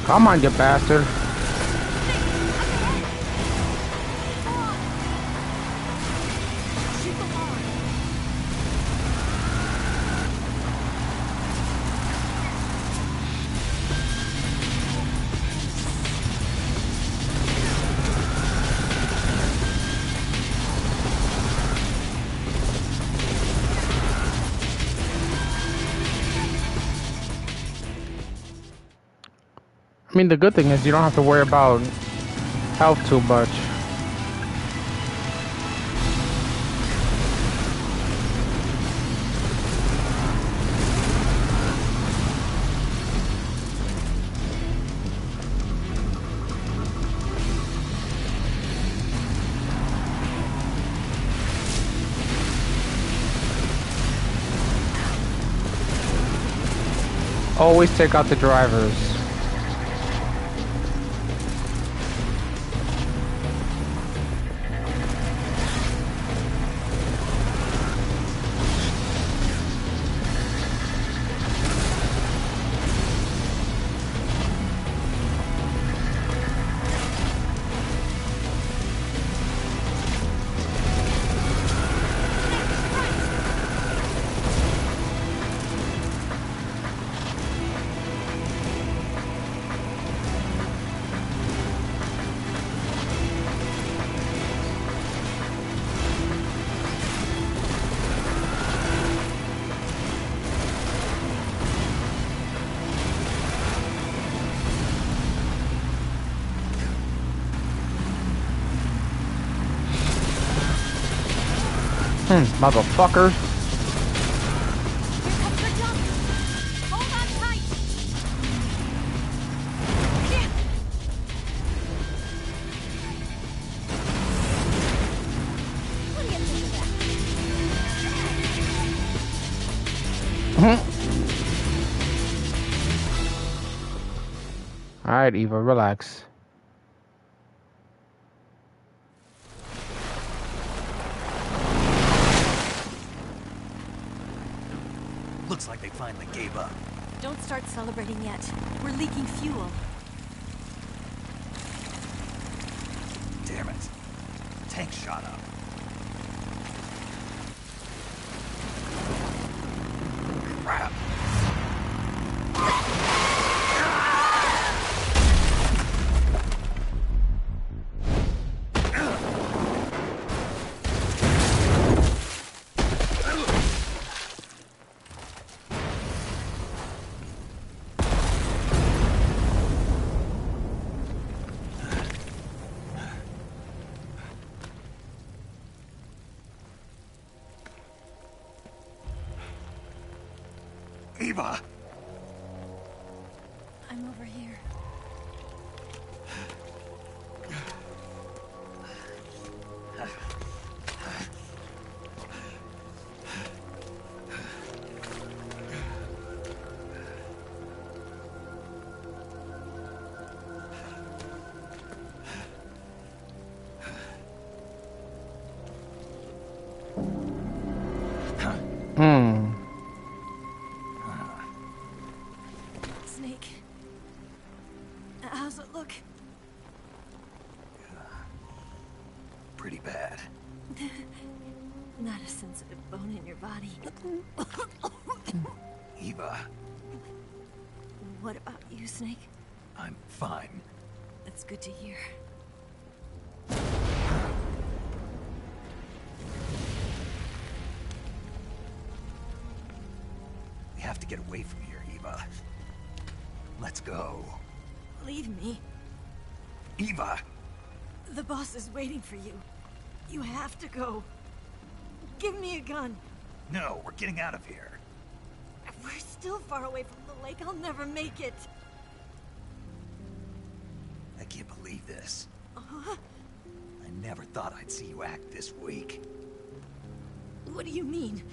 Speaker 1: Come on, you bastard. I mean, the good thing is you don't have to worry about health too much. Always take out the drivers. Motherfucker.
Speaker 5: Hold on tight. What do you think of that?
Speaker 1: Alright, Eva, relax.
Speaker 3: Looks like they finally gave up.
Speaker 5: Don't start celebrating yet. We're leaking fuel.
Speaker 3: Damn it. Tank shot up. Crap. Eva!
Speaker 5: I'm over here.
Speaker 3: pretty bad.
Speaker 5: Not a sensitive bone in your body.
Speaker 3: Eva,
Speaker 5: What about you, Snake?
Speaker 3: I'm fine.
Speaker 5: That's good to hear.
Speaker 3: We have to get away from here, Eva. Let's go.
Speaker 5: Leave me.
Speaker 3: Eva!
Speaker 5: The boss is waiting for you. You have to go. Give me a gun.
Speaker 3: No, we're getting out of here.
Speaker 5: We're still far away from the lake. I'll never make it.
Speaker 3: I can't believe this.
Speaker 5: Uh-huh.
Speaker 3: I never thought I'd see you act this weak.
Speaker 5: What do you mean?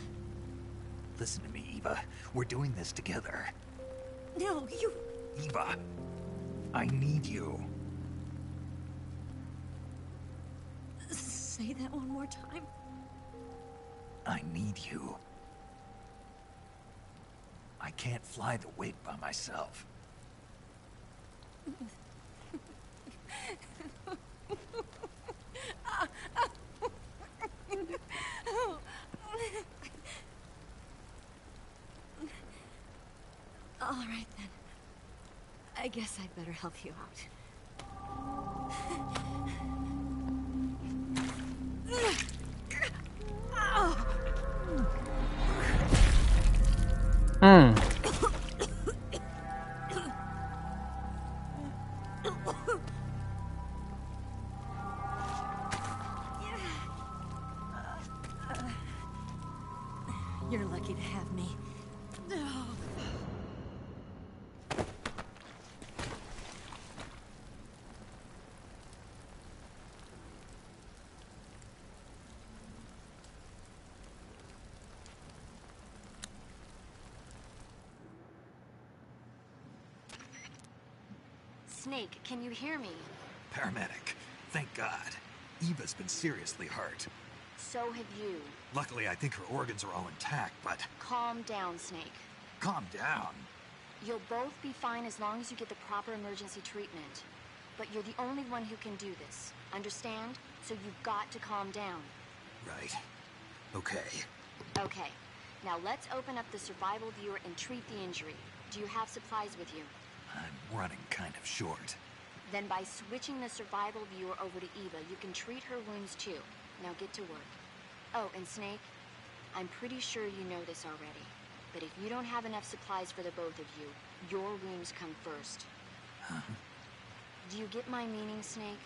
Speaker 3: Listen to me, Eva. We're doing this together.
Speaker 5: No, you...
Speaker 3: Eva, I need you.
Speaker 5: Say that one more time.
Speaker 3: I need you. I can't fly the wig by myself.
Speaker 5: All right, then. I guess I'd better help you out. You're lucky to have me.
Speaker 10: Snake, can you hear me?
Speaker 3: Paramedic, thank God. Eva's been seriously hurt.
Speaker 10: So have you.
Speaker 3: Luckily, I think her organs are all intact, but...
Speaker 10: Calm down, Snake.
Speaker 3: Calm down.
Speaker 10: You'll both be fine as long as you get the proper emergency treatment. But you're the only one who can do this. Understand? So you've got to calm down.
Speaker 3: Right. Okay.
Speaker 10: Okay. Now let's open up the survival viewer and treat the injury. Do you have supplies with you?
Speaker 3: I'm running kind of short.
Speaker 10: Then by switching the survival viewer over to Eva, you can treat her wounds too. Now get to work. Oh, and Snake, I'm pretty sure you know this already. But if you don't have enough supplies for the both of you, your wounds come first.
Speaker 3: Huh?
Speaker 10: Do you get my meaning, Snake?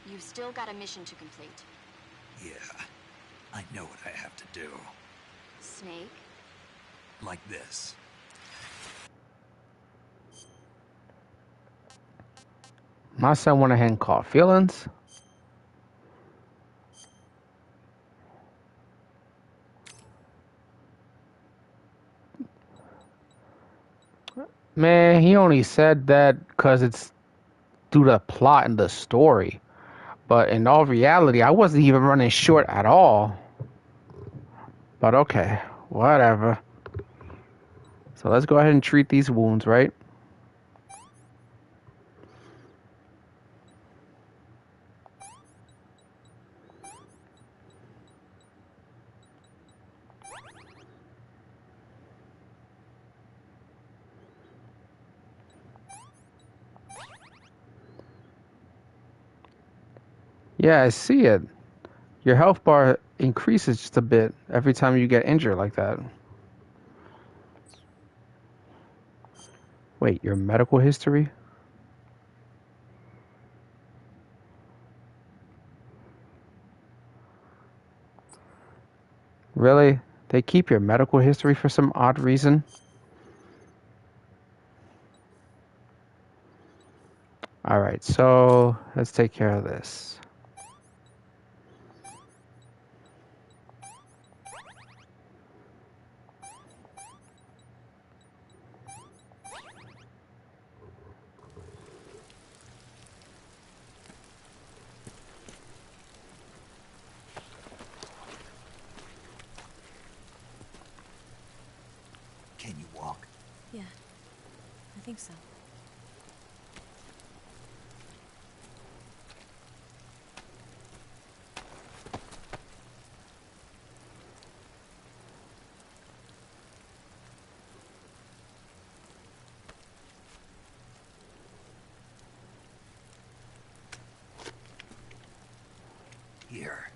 Speaker 10: You've still got a mission to complete.
Speaker 3: Yeah. I know what I have to do.
Speaker 10: Snake?
Speaker 3: Like this.
Speaker 1: My son went ahead and caught feelings. Man, he only said that because it's due to the plot and the story. But in all reality, I wasn't even running short at all. But okay, whatever. So let's go ahead and treat these wounds, right? Yeah, I see it. Your health bar increases just a bit every time you get injured like that. Wait, your medical history? Really? They keep your medical history for some odd reason? Alright, so let's take care of this.
Speaker 3: Can you walk?
Speaker 5: Yeah, I think so.
Speaker 3: here.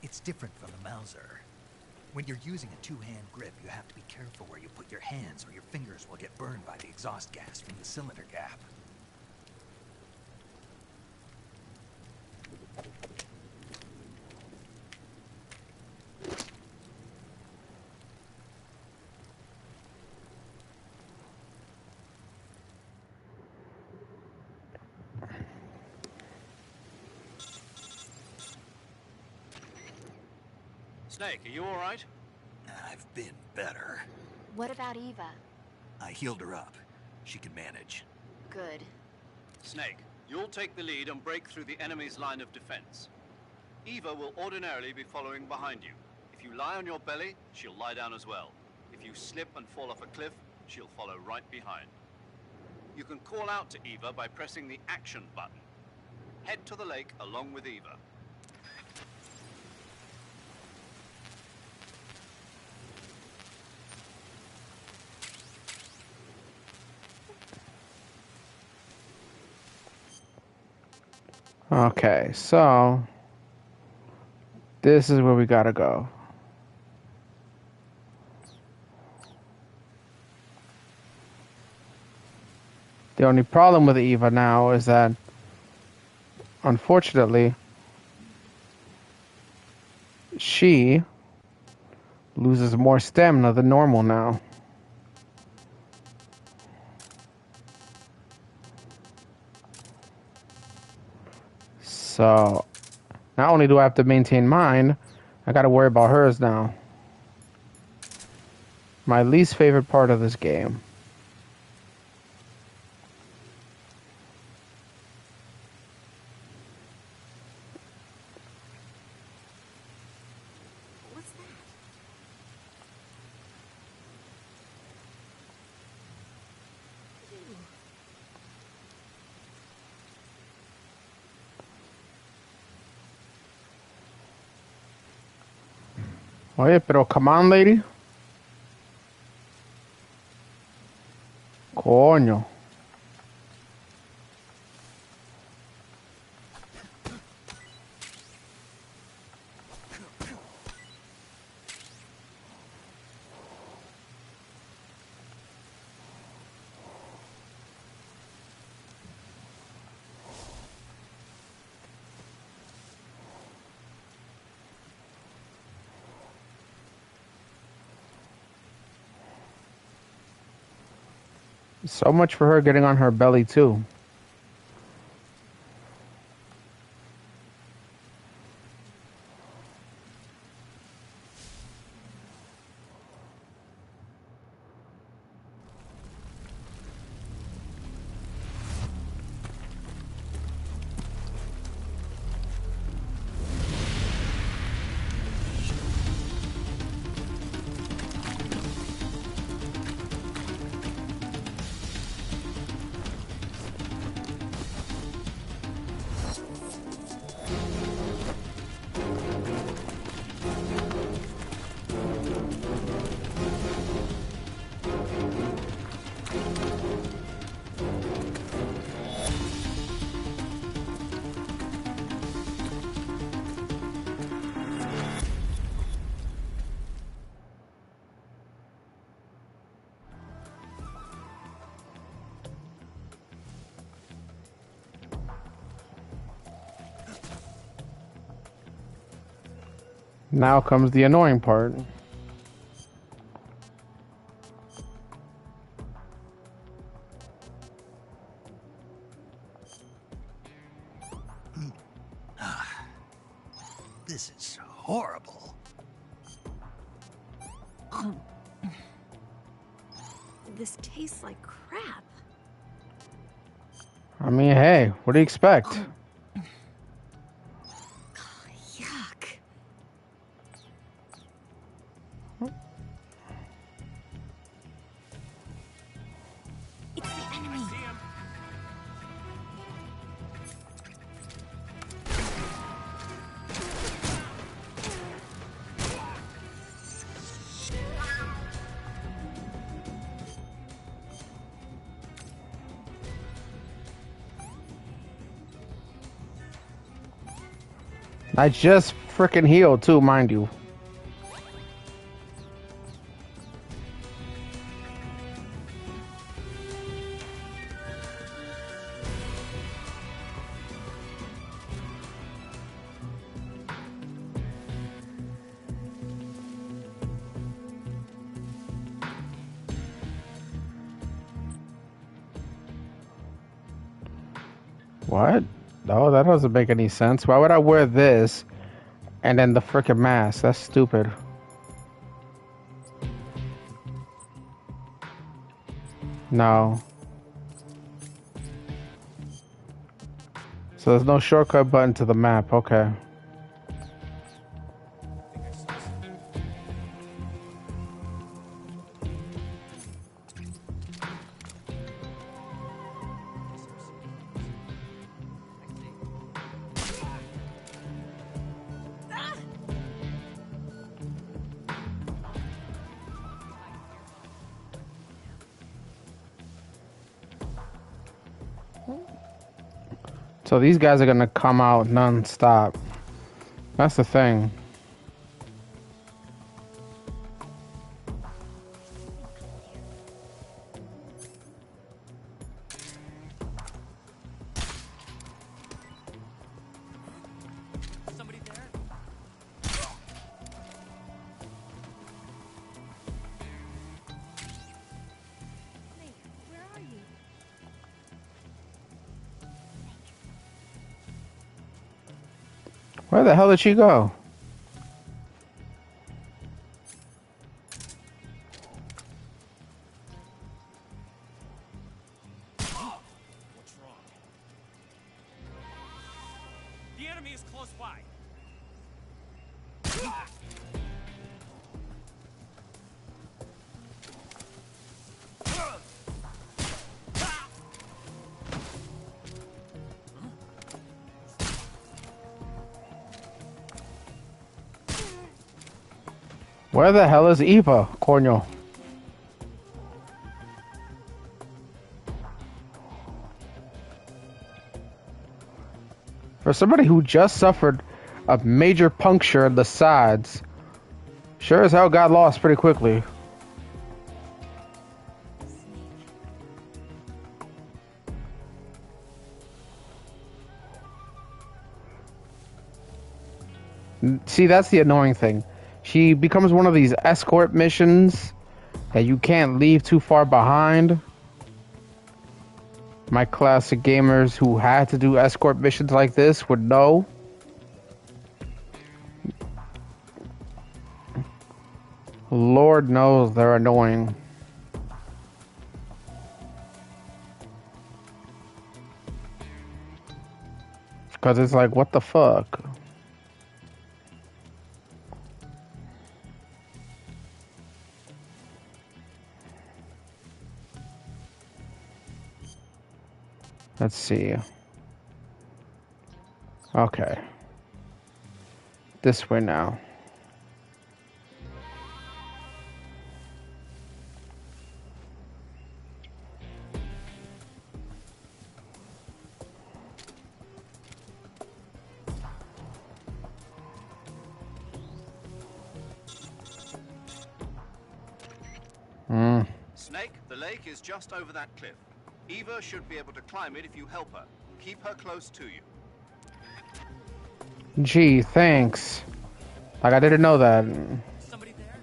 Speaker 3: It's different from the Mauser. When you're using a two-hand grip, you have to be careful where you put your hands or your fingers will get burned by the exhaust gas from the cylinder gap.
Speaker 2: Snake, are you all right?
Speaker 3: I've been better.
Speaker 10: What about Eva?
Speaker 3: I healed her up. She can manage.
Speaker 10: Good.
Speaker 2: Snake, you'll take the lead and break through the enemy's line of defense. Eva will ordinarily be following behind you. If you lie on your belly, she'll lie down as well. If you slip and fall off a cliff, she'll follow right behind. You can call out to Eva by pressing the action button. Head to the lake along with Eva.
Speaker 1: Okay, so this is where we gotta go. The only problem with Eva now is that, unfortunately, she loses more stamina than normal now. So, not only do I have to maintain mine, I gotta worry about hers now. My least favorite part of this game.
Speaker 5: What's that? Ew.
Speaker 1: Oye, pero come on, lady. Coño. So much for her getting on her belly, too. Now comes the annoying part.
Speaker 3: This is horrible.
Speaker 5: This tastes like crap.
Speaker 1: I mean, hey, what do you expect?
Speaker 5: Yuck. It's the enemy.
Speaker 1: I just freaking healed too, mind you. What? No, that doesn't make any sense. Why would I wear this and then the freaking mask? That's stupid. No. So there's no shortcut button to the map. Okay. So these guys are gonna come out non-stop. That's the thing.
Speaker 7: Somebody there?
Speaker 10: Hey, where are you?
Speaker 1: Where the hell did she go?
Speaker 7: What's wrong? The enemy is close by.
Speaker 1: Where the hell is Eva, Cornel? For somebody who just suffered a major puncture in the sides, sure as hell got lost pretty quickly. See, that's the annoying thing. She becomes one of these escort missions that you can't leave too far behind. My classic gamers who had to do escort missions like this would know. Lord knows they're annoying. Because it's like, what the fuck? Let's see. Okay. This way now.
Speaker 2: Snake, the lake is just over that cliff. Eva should be able to climb it if you help her. Keep her close to you.
Speaker 1: Gee, thanks. Like, I didn't know that.
Speaker 7: Somebody there?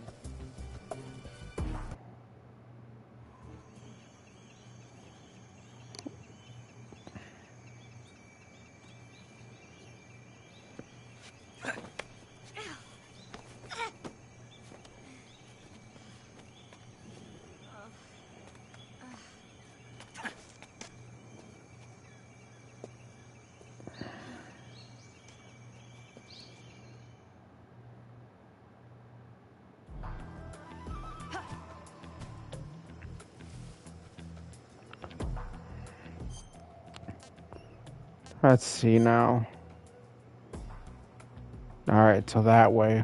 Speaker 1: Let's see now. Alright, so that way.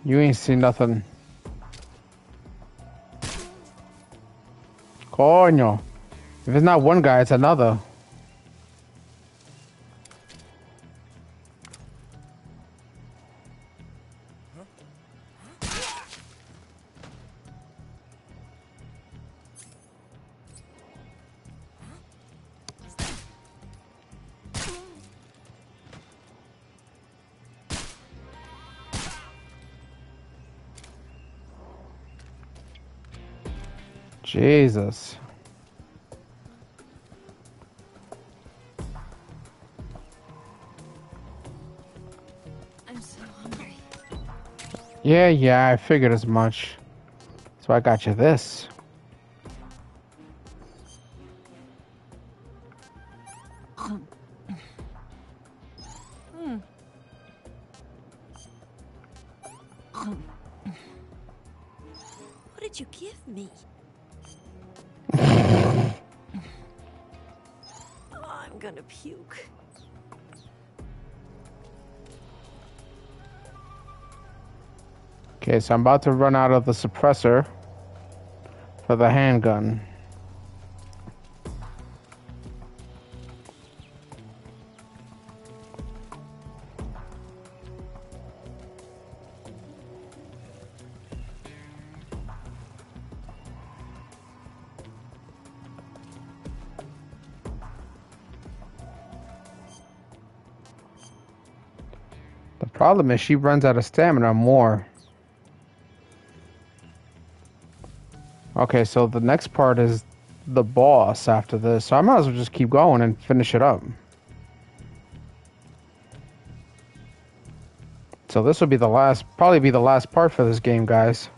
Speaker 1: You ain't seen nothing. Coño. If it's not one guy, it's another. Jesus.
Speaker 5: I'm so hungry.
Speaker 1: Yeah, I figured as much. So I got you this.
Speaker 5: What did you give me? I'm gonna puke.
Speaker 1: Okay, so I'm about to run out of the suppressor for the handgun. The problem is she runs out of stamina more. Okay, so the next part is the boss after this, so I might as well just keep going and finish it up. So this will be the last, probably be the last part for this game, guys.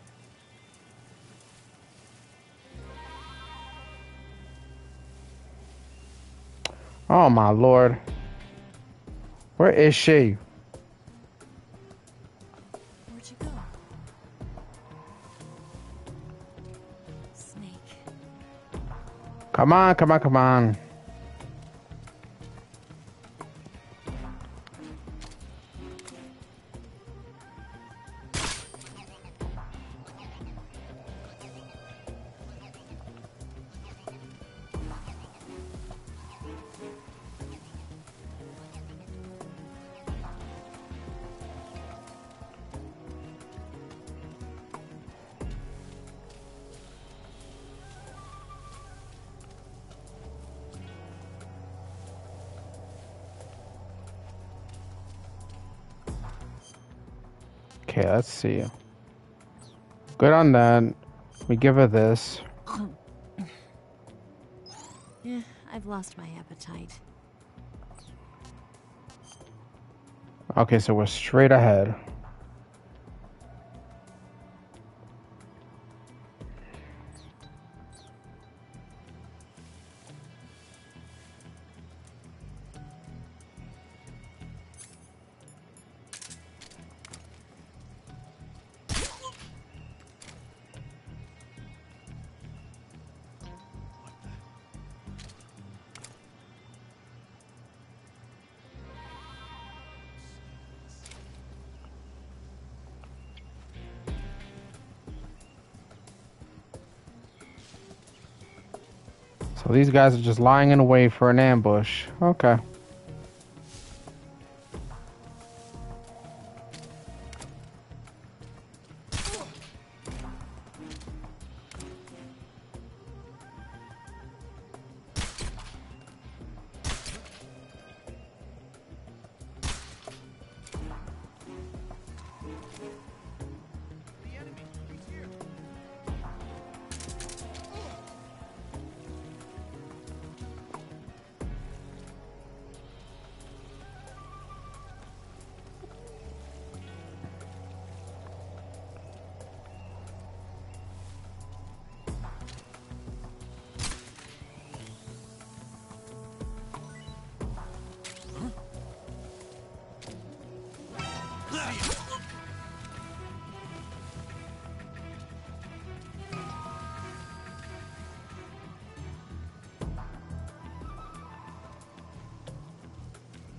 Speaker 1: Oh my lord. Where is she?
Speaker 5: Where'd you go? Snake.
Speaker 1: Come on, come on, come on. Okay, let's see. Good on that. We give her this.
Speaker 5: Yeah, I've lost my appetite.
Speaker 1: Okay, so we're straight ahead. So these guys are just lying in wait for an ambush. Okay.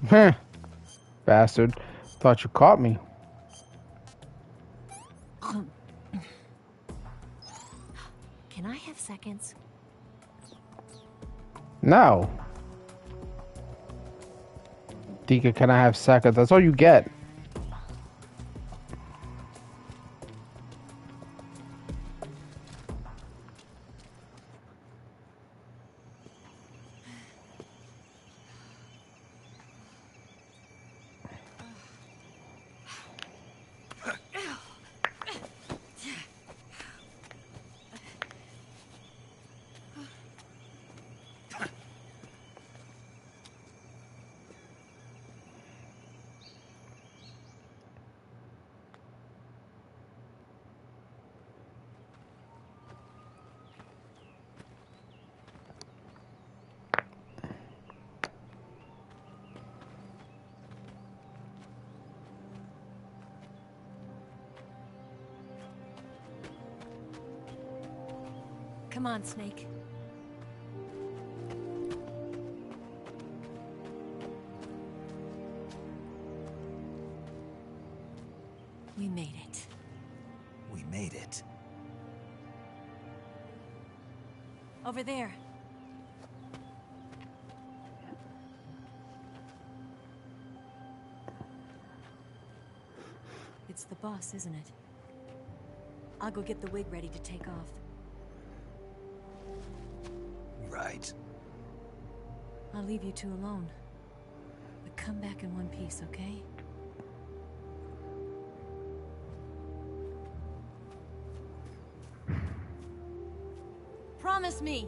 Speaker 1: Heh. Bastard. Thought you caught me.
Speaker 5: Can I have seconds?
Speaker 1: No. Dika, can I have seconds? That's all you get.
Speaker 5: Come on, Snake. We made it.
Speaker 3: We made it.
Speaker 5: Over there. It's the boss, isn't it? I'll go get the wig ready to take off.
Speaker 3: Right.
Speaker 5: I'll leave you two alone. But come back in one piece, okay? Promise me!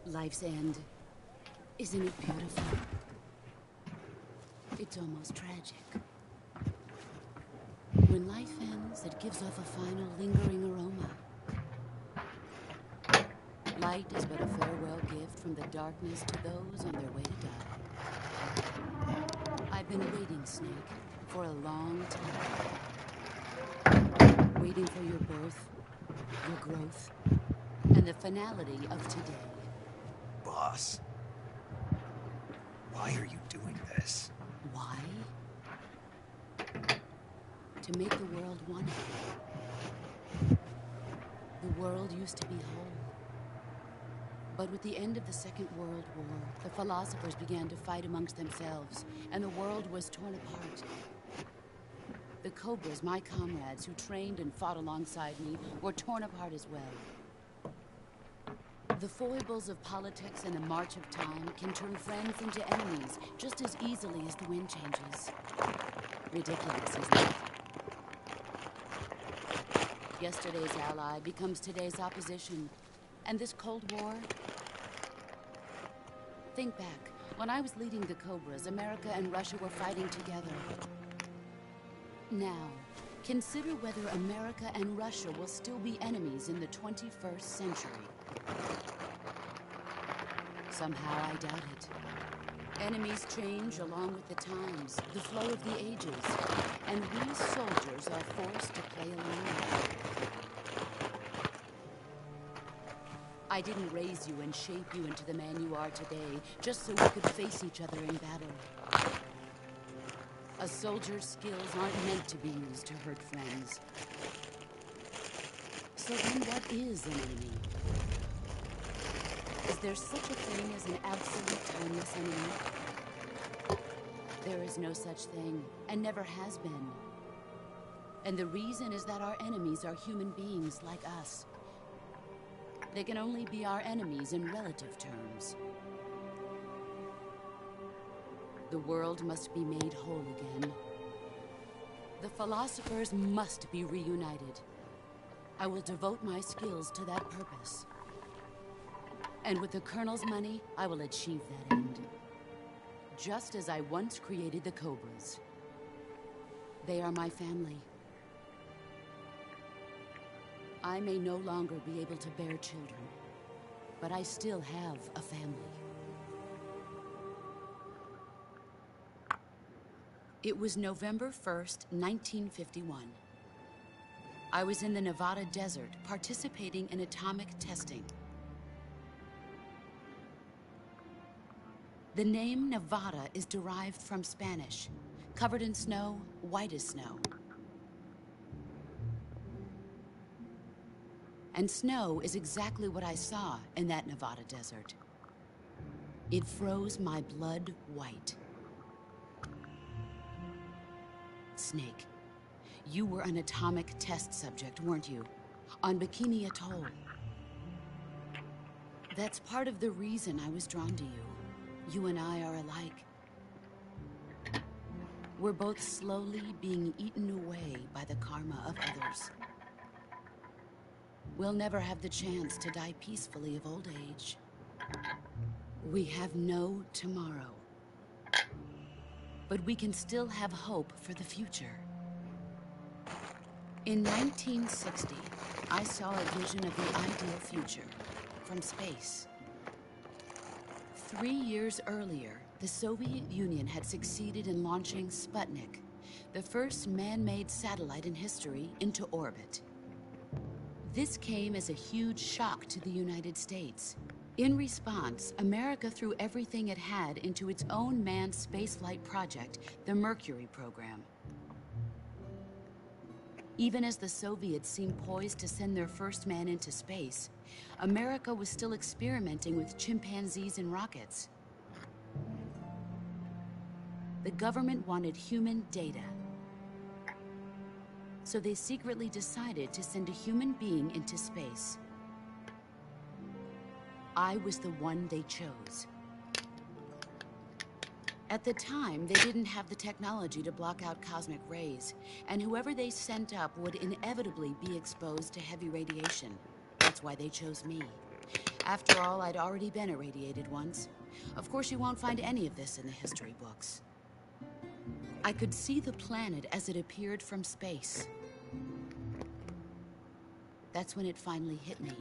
Speaker 8: Life's end. Isn't it beautiful? It's almost tragic. When life ends, it gives off a final lingering aroma. Light is but a farewell gift from the darkness to those on their way to die. I've been waiting, Snake, for a long time. Waiting for your birth, your growth, and the finality of today.
Speaker 3: Boss, why are you doing this?
Speaker 8: Why? To make the world one. The world used to be whole. But with the end of the Second World War, the philosophers began to fight amongst themselves, and the world was torn apart. The Cobras, my comrades who trained and fought alongside me, were torn apart as well. The foibles of politics and the march of time can turn friends into enemies just as easily as the wind changes. Ridiculous, isn't it? Yesterday's ally becomes today's opposition. And this Cold War? Think back. When I was leading the Cobras, America and Russia were fighting together. Now, consider whether America and Russia will still be enemies in the 21st century. Somehow I doubt it. Enemies change along with the times, the flow of the ages, and we soldiers are forced to play along. I didn't raise you and shape you into the man you are today, just so we could face each other in battle. A soldier's skills aren't meant to be used to hurt friends. So then what is an enemy? Is there such a thing as an absolute timeless enemy? There is no such thing, and never has been. And the reason is that our enemies are human beings like us. They can only be our enemies in relative terms. The world must be made whole again. The philosophers must be reunited. I will devote my skills to that purpose. And with the Colonel's money, I will achieve that end. Just as I once created the Cobras. They are my family. I may no longer be able to bear children, but I still have a family. It was November 1st, 1951. I was in the Nevada desert participating in atomic testing. The name Nevada is derived from Spanish, covered in snow, white as snow. And snow is exactly what I saw in that Nevada desert. It froze my blood white. Snake, you were an atomic test subject, weren't you? On Bikini Atoll. That's part of the reason I was drawn to you. You and I are alike. We're both slowly being eaten away by the karma of others. We'll never have the chance to die peacefully of old age. We have no tomorrow. But we can still have hope for the future. In 1960, I saw a vision of the ideal future from space. 3 years earlier, the Soviet Union had succeeded in launching Sputnik, the first man-made satellite in history, into orbit. This came as a huge shock to the United States. In response, America threw everything it had into its own manned spaceflight project, the Mercury program. Even as the Soviets seemed poised to send their first man into space, America was still experimenting with chimpanzees and rockets. The government wanted human data. So they secretly decided to send a human being into space. I was the one they chose. At the time, they didn't have the technology to block out cosmic rays, and whoever they sent up would inevitably be exposed to heavy radiation. That's why they chose me. After all, I'd already been irradiated once. Of course, you won't find any of this in the history books. I could see the planet as it appeared from space. That's when it finally hit me.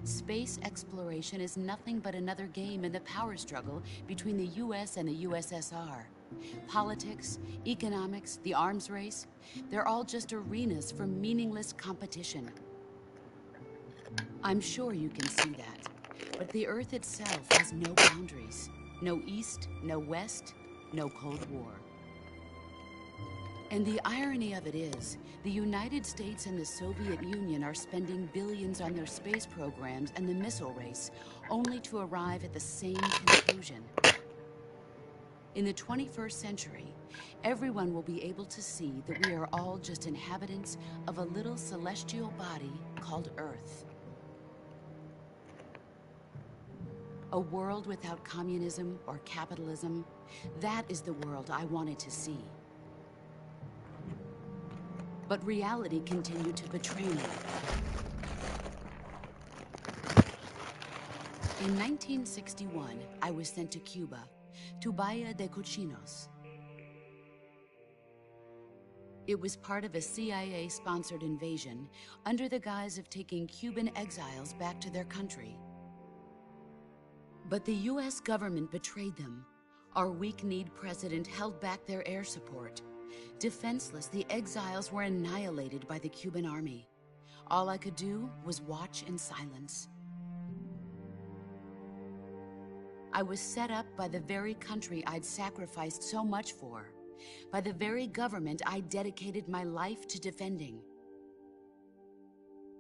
Speaker 8: Space exploration is nothing but another game in the power struggle between the US and the USSR. Politics, economics, the arms race, they're all just arenas for meaningless competition. I'm sure you can see that, but the Earth itself has no boundaries. No East, no West, no Cold War. And the irony of it is, the United States and the Soviet Union are spending billions on their space programs and the missile race, only to arrive at the same conclusion. In the 21st century, everyone will be able to see that we are all just inhabitants of a little celestial body called Earth. A world without communism or capitalism, that is the world I wanted to see. But reality continued to betray me. In 1961, I was sent to Cuba, to Bahia de Cochinos. It was part of a CIA-sponsored invasion under the guise of taking Cuban exiles back to their country. But the US government betrayed them. Our weak-kneed president held back their air support. Defenseless, the exiles were annihilated by the Cuban army. All I could do was watch in silence. I was set up by the very country I'd sacrificed so much for, by the very government I dedicated my life to defending.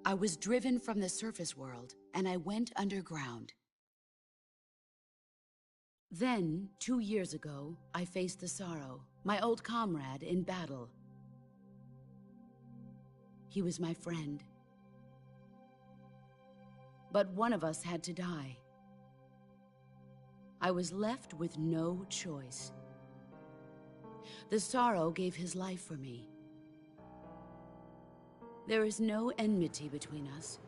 Speaker 8: I was driven from the surface world, and I went underground. Then, 2 years ago, I faced the Sorrow, my old comrade in battle. He was my friend. But one of us had to die. I was left with no choice. The Sorrow gave his life for me. There is no enmity between us.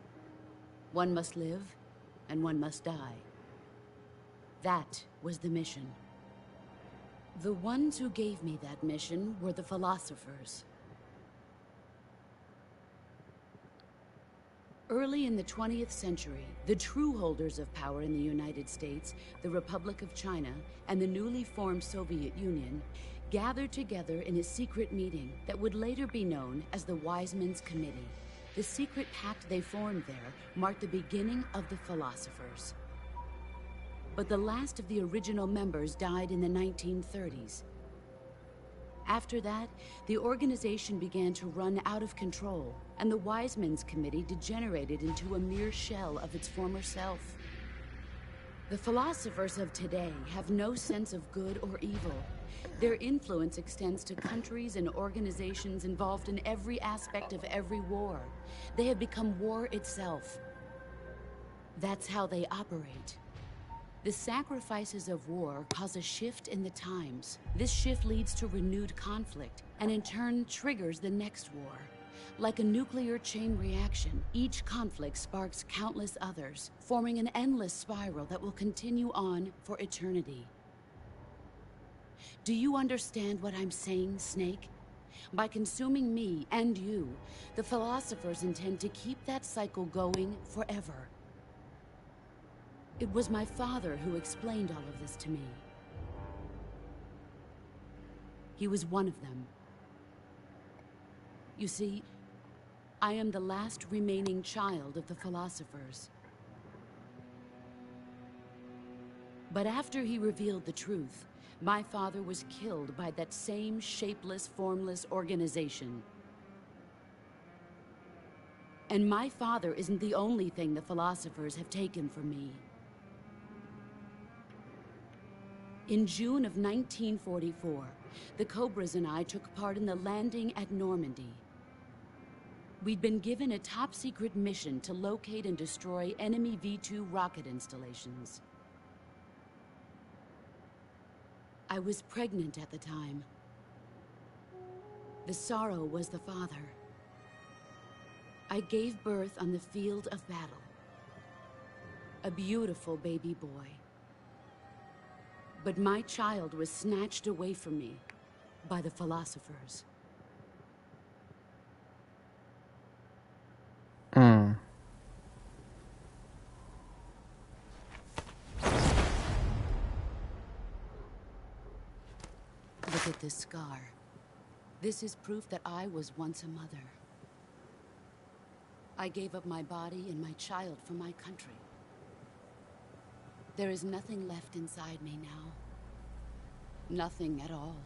Speaker 8: One must live, and one must die. That was the mission. The ones who gave me that mission were the philosophers. Early in the 20th century, the true holders of power in the United States, the Republic of China, and the newly formed Soviet Union gathered together in a secret meeting that would later be known as the Wiseman's Committee. The secret pact they formed there marked the beginning of the Philosophers. But the last of the original members died in the 1930s. After that, the organization began to run out of control, and the Wiseman's Committee degenerated into a mere shell of its former self. The philosophers of today have no sense of good or evil. Their influence extends to countries and organizations involved in every aspect of every war. They have become war itself. That's how they operate. The sacrifices of war cause a shift in the times. This shift leads to renewed conflict, and in turn triggers the next war. Like a nuclear chain reaction, each conflict sparks countless others, forming an endless spiral that will continue on for eternity. Do you understand what I'm saying, Snake? By consuming me and you, the philosophers intend to keep that cycle going forever. It was my father who explained all of this to me. He was one of them. You see, I am the last remaining child of the philosophers. But after he revealed the truth, my father was killed by that same shapeless, formless organization. And my father isn't the only thing the philosophers have taken from me. In June of 1944, the Cobras and I took part in the landing at Normandy. We'd been given a top-secret mission to locate and destroy enemy V-2 rocket installations. I was pregnant at the time. The sorrow was the father. I gave birth on the field of battle. A beautiful baby boy. But my child was snatched away from me by the philosophers. Look at this scar. This is proof that I was once a mother. I gave up my body and my child for my country. There is nothing left inside me now. Nothing at all.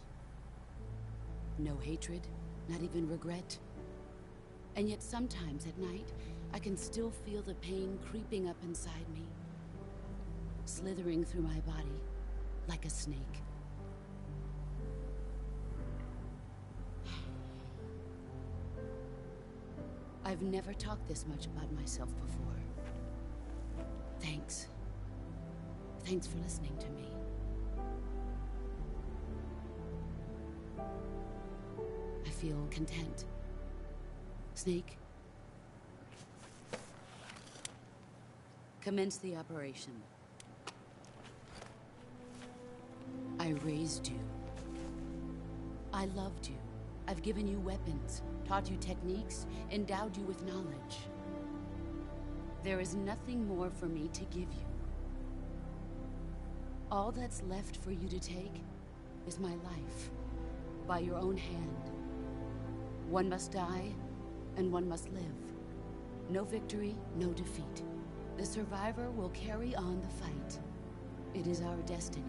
Speaker 8: No hatred, not even regret. And yet sometimes at night, I can still feel the pain creeping up inside me, slithering through my body like a snake. I've never talked this much about myself before. Thanks. Thanks for listening to me. I feel content. Snake, commence the operation. I raised you. I loved you. I've given you weapons, taught you techniques, endowed you with knowledge. There is nothing more for me to give you. All that's left for you to take is my life, by your own hand. One must die, and one must live. No victory, no defeat. The survivor will carry on the fight. It is our destiny.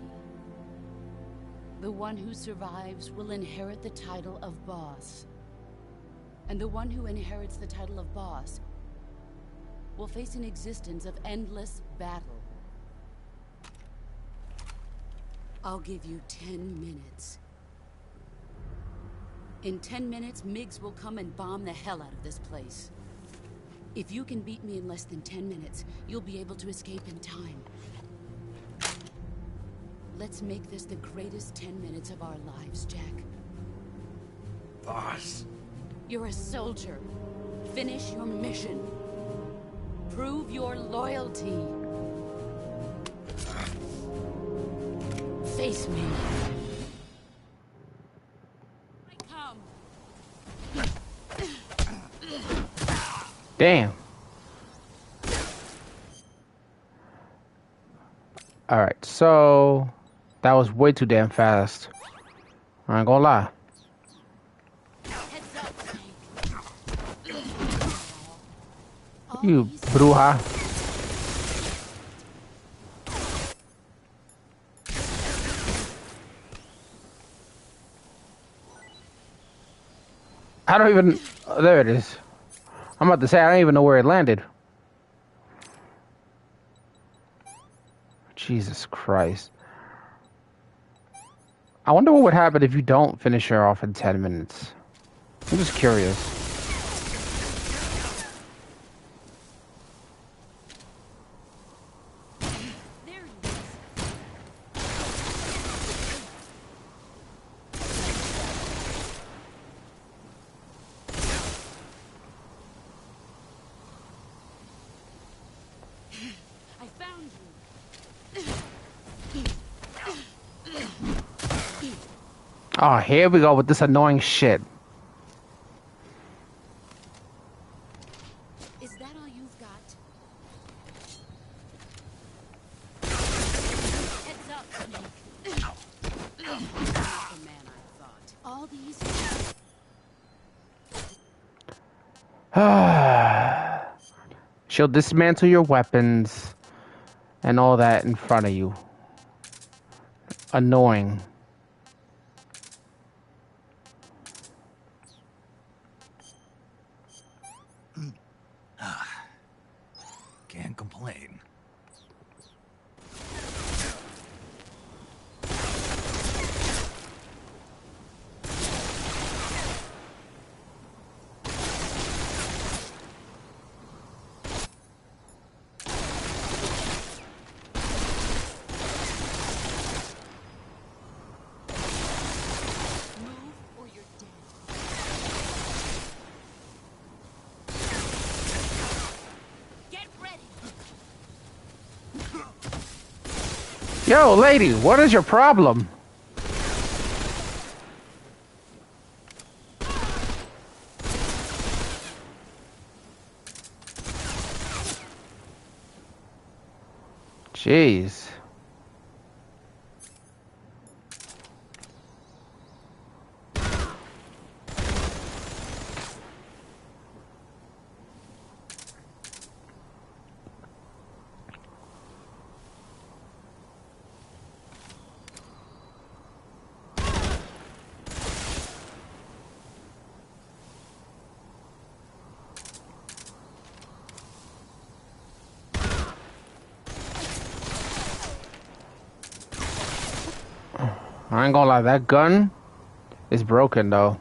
Speaker 8: The one who survives will inherit the title of boss. And the one who inherits the title of boss will face an existence of endless battle. I'll give you 10 minutes. In 10 minutes, MiGs will come and bomb the hell out of this place. If you can beat me in less than 10 minutes, you'll be able to escape in time. Let's make this the greatest 10 minutes of our lives, Jack.
Speaker 6: Boss.
Speaker 8: You're a soldier. Finish your mission. Prove your loyalty. Face me.
Speaker 1: Damn. Alright, so that was way too damn fast. I ain't gonna lie.
Speaker 8: Heads up, Snake.
Speaker 1: You bruja. I don't even... Oh, there it is. I'm about to say, I don't even know where it landed. Jesus Christ. I wonder what would happen if you don't finish her off in 10 minutes. I'm just curious.
Speaker 8: There he is. I found you.
Speaker 1: Oh, here we go with this annoying shit.
Speaker 8: Is that all you've got? Heads up, Snake. Not the man I thought. All these.
Speaker 1: She'll dismantle your weapons and all that in front of you. Annoying.
Speaker 3: Can't complain.
Speaker 8: Move or you're dead. Get ready.
Speaker 1: Yo, lady, what is your problem? Jeez. I ain't gonna lie, that gun is broken though.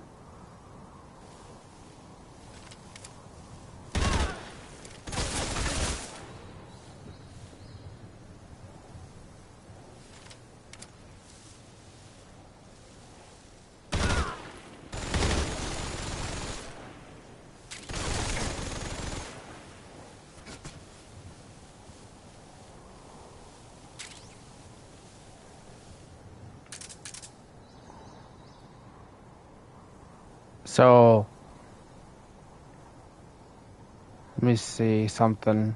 Speaker 1: So, let me see something.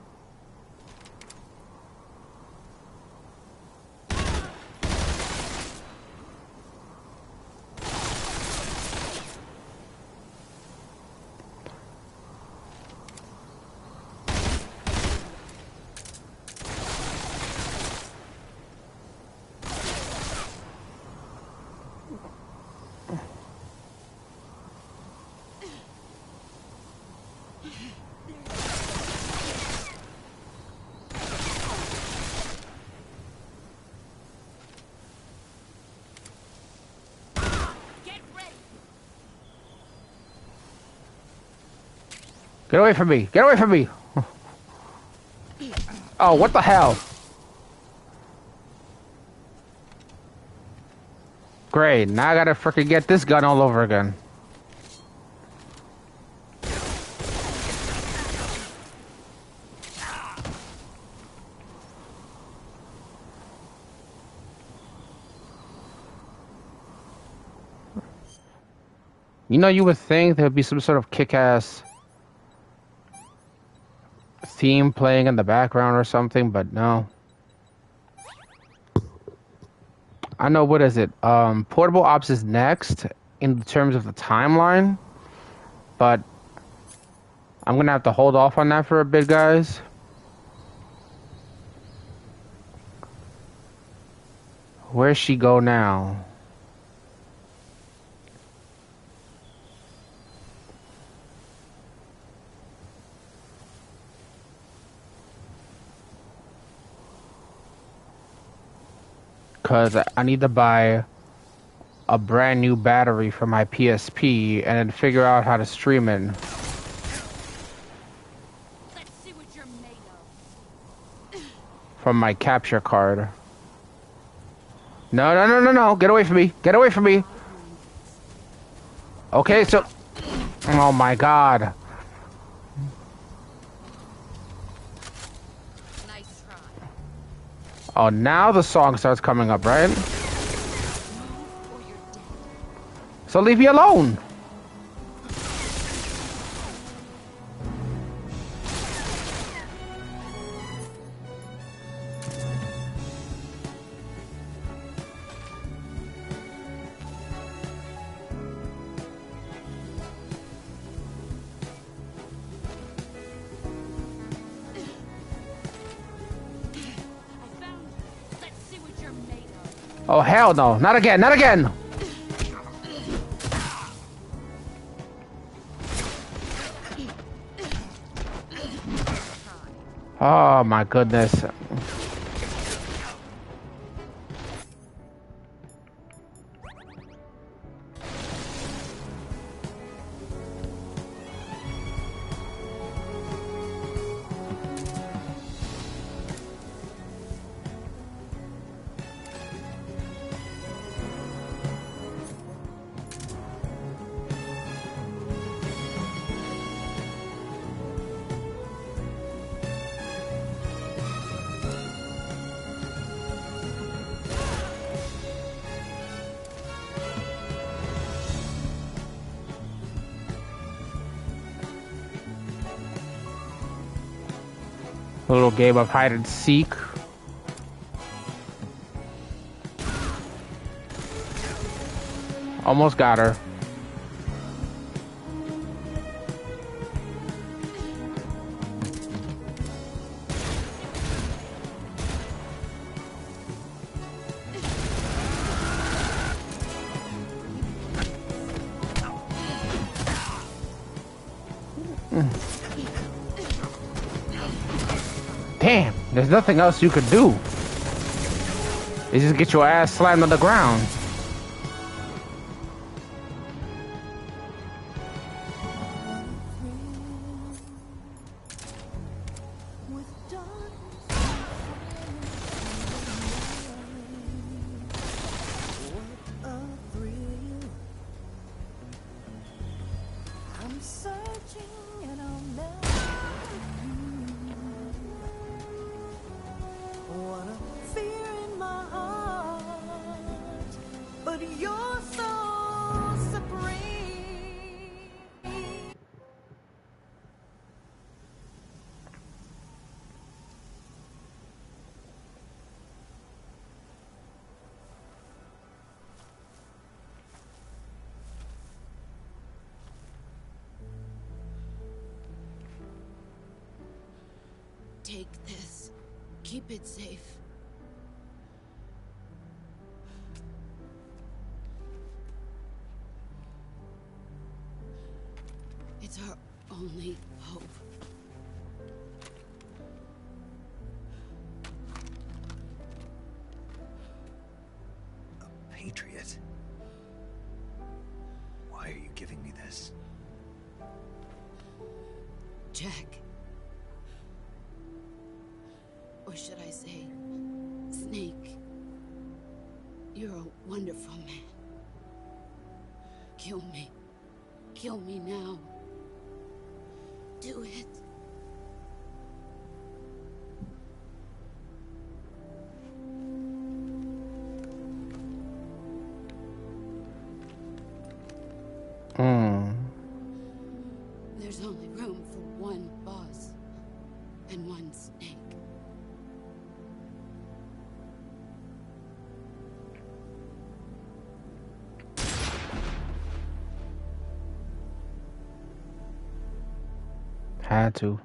Speaker 1: Get away from me! Get away from me! Oh, what the hell? Great, now I gotta freaking get this gun all over again. You know, you would think there'd be some sort of kick-ass theme playing in the background or something, but no. I know, what is it? Portable Ops is next in terms of the timeline, but I'm gonna have to hold off on that for a bit, guys. Where's she go now? Cause I need to buy a brand new battery for my PSP and then figure out how to stream it.
Speaker 8: Let's see what you're made of.
Speaker 1: From my capture card. No. Get away from me. Get away from me. Okay, so... Oh my god.
Speaker 8: Nice try.
Speaker 1: Oh, now the song starts coming up, right? So leave me alone. Oh, hell no. Not again. Not again. Oh, my goodness. A little game of hide and seek. Almost got her. Damn, there's nothing else you could do. You just get your ass slammed on the ground.
Speaker 8: Take this. Keep it safe. It's our only hope.
Speaker 3: A patriot? Why are you giving me this?
Speaker 8: Jack. Or should I say, Snake? You're a wonderful man. Kill me. Kill me now. Do it. There's only room for one boss and one Snake.
Speaker 1: Had to.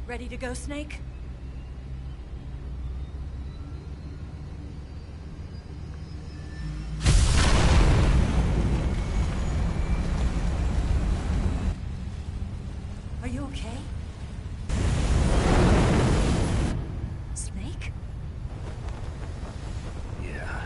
Speaker 5: Ready to go, Snake? Are you okay? Snake?
Speaker 7: Yeah.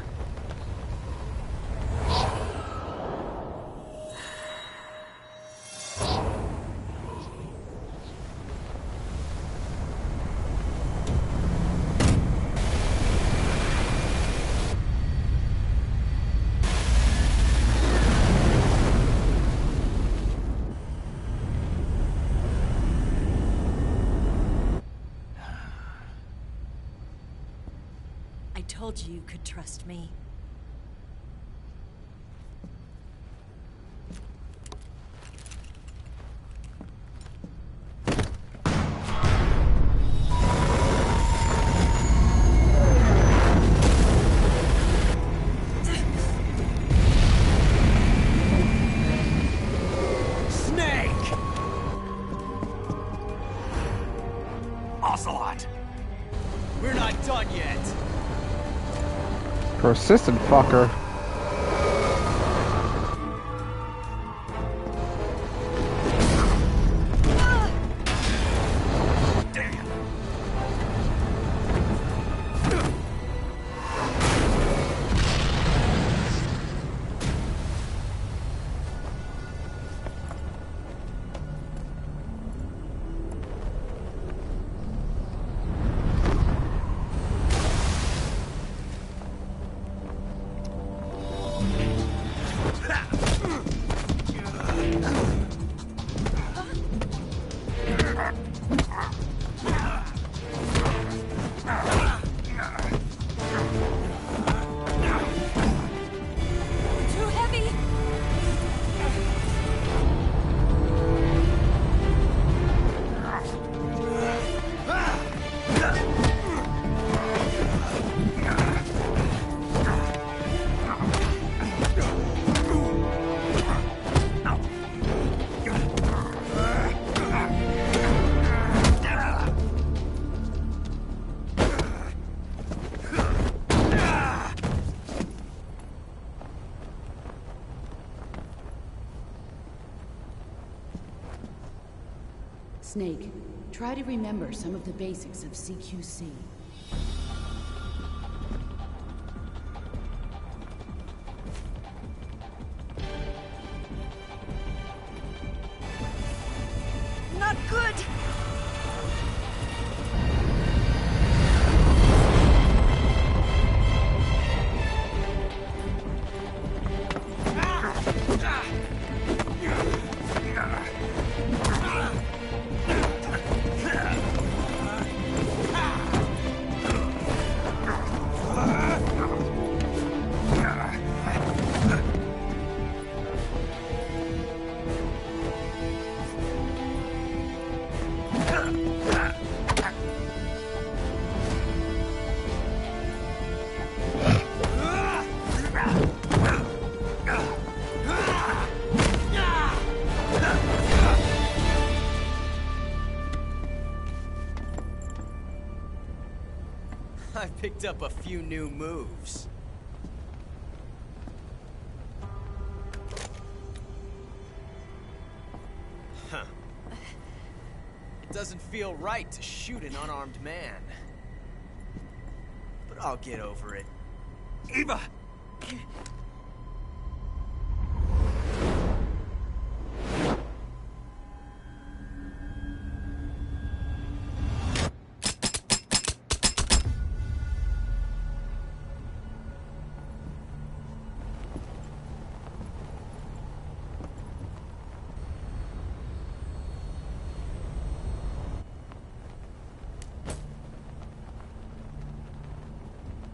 Speaker 5: I told you you could trust me.
Speaker 7: Snake! Ocelot! We're not done yet.
Speaker 1: Persistent fucker.
Speaker 5: Too heavy!
Speaker 8: Snake, try to remember some of the basics of CQC.
Speaker 7: I've picked up a few new moves. Huh. It doesn't feel right to shoot an unarmed man. But I'll get over it.
Speaker 6: Eva!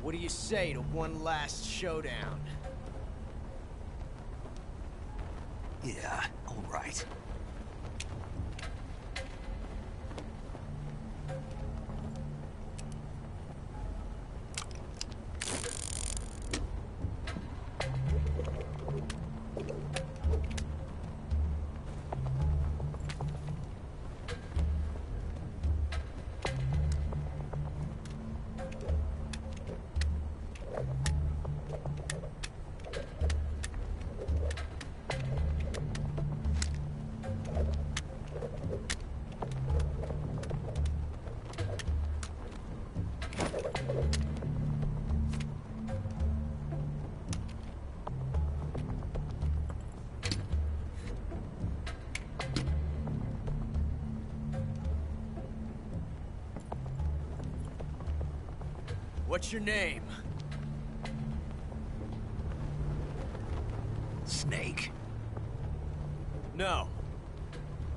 Speaker 7: What do you say to one last showdown?
Speaker 3: Yeah, all right.
Speaker 7: What's your name?
Speaker 3: Snake.
Speaker 7: No.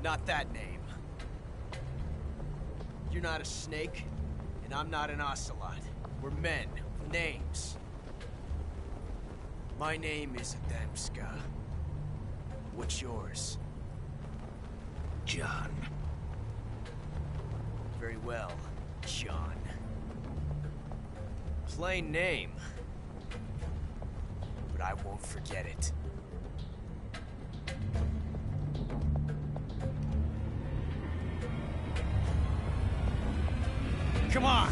Speaker 7: Not that name. You're not a snake, and I'm not an ocelot. We're men with names. My name is Adamska. What's yours?
Speaker 3: John.
Speaker 7: Very well, John. Plain name. But I won't forget it. Come on!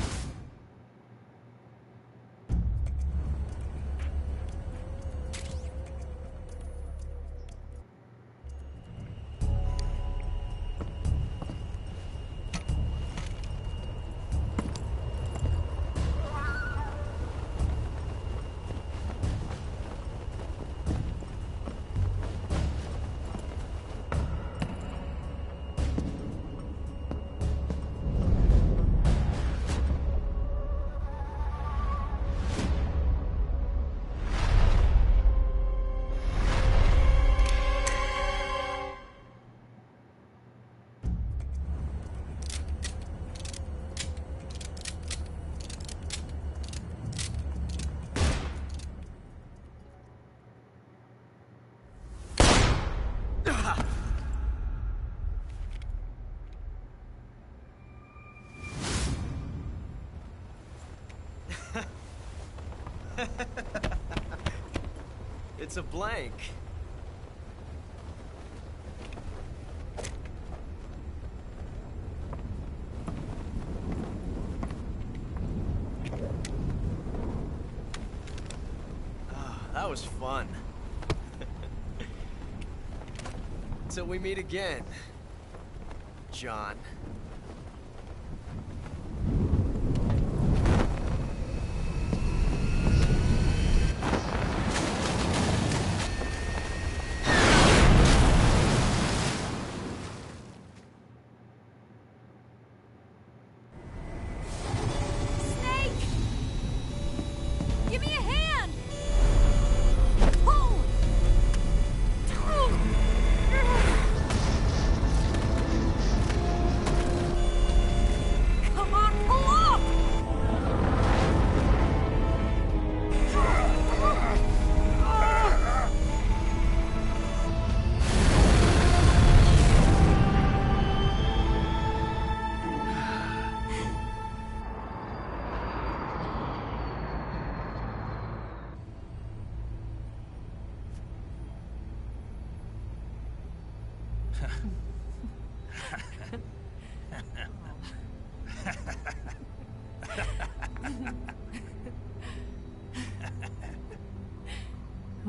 Speaker 7: It's a blank. That was fun. Till we meet again, John.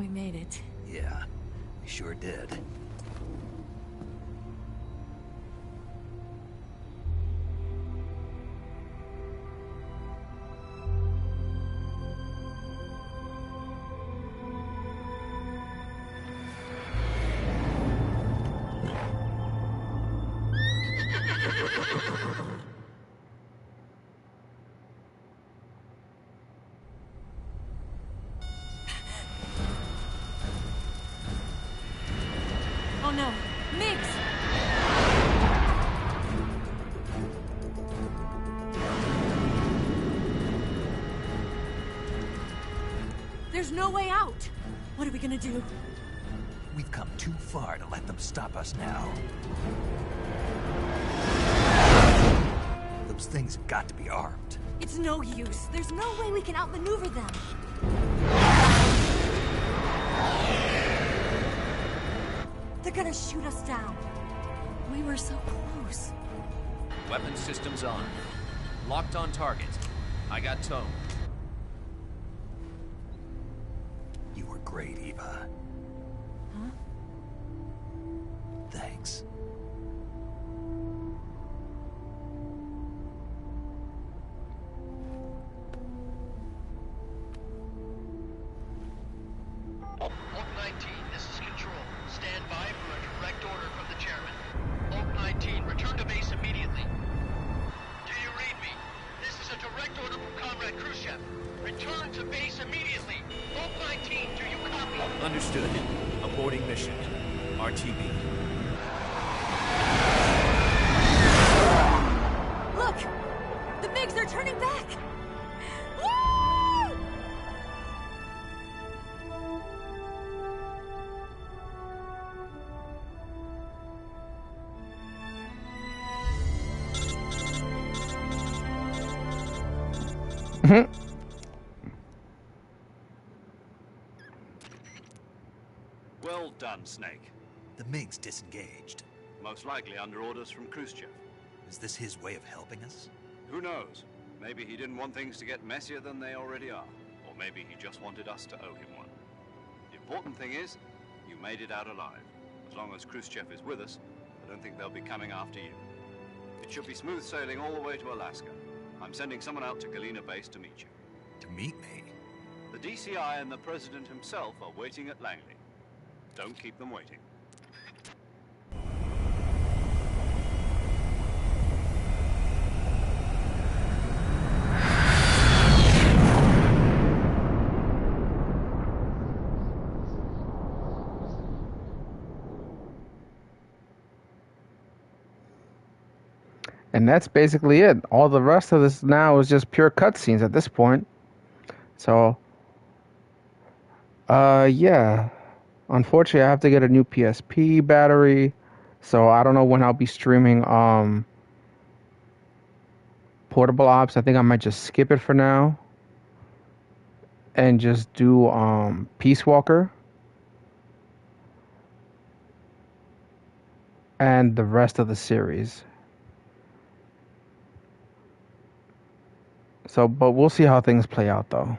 Speaker 5: We made it.
Speaker 3: Yeah, we sure did.
Speaker 5: Oh no, Miggs! There's no way out! What are we gonna do?
Speaker 3: We've come too far to let them stop us now. Those things have got to be armed.
Speaker 5: It's no use. There's no way we can outmaneuver them. They're gonna shoot us down. We were so close.
Speaker 7: Weapon systems on. Locked on target. I got tone.
Speaker 3: You were great, Eva.
Speaker 5: Huh?
Speaker 3: Thanks.
Speaker 11: Oak 19, this is Control. Stand by for a direct order from the chairman. Oak 19, return to base immediately. Do you read me? This is a direct order from Comrade Khrushchev. Return to base immediately. Oak 19, do you copy?
Speaker 7: Understood. Aborting mission. RTB.
Speaker 5: Look! The MiGs are turning back! Woo!
Speaker 2: Well done, Snake.
Speaker 3: The MiGs disengaged.
Speaker 2: Most likely under orders from Khrushchev.
Speaker 3: Is this his way of helping us?
Speaker 2: Who knows? Maybe he didn't want things to get messier than they already are. Or maybe he just wanted us to owe him one. The important thing is, you made it out alive. As long as Khrushchev is with us, I don't think they'll be coming after you. It should be smooth sailing all the way to Alaska. I'm sending someone out to Galena Base to meet you.
Speaker 3: To meet me?
Speaker 2: The DCI and the President himself are waiting at Langley. Don't keep them waiting.
Speaker 1: And that's basically it. All the rest of this now is just pure cutscenes at this point. So, yeah. Unfortunately, I have to get a new PSP battery. So I don't know when I'll be streaming Portable Ops. I think I might just skip it for now. And just do Peace Walker. And the rest of the series. So, but we'll see how things play out, though.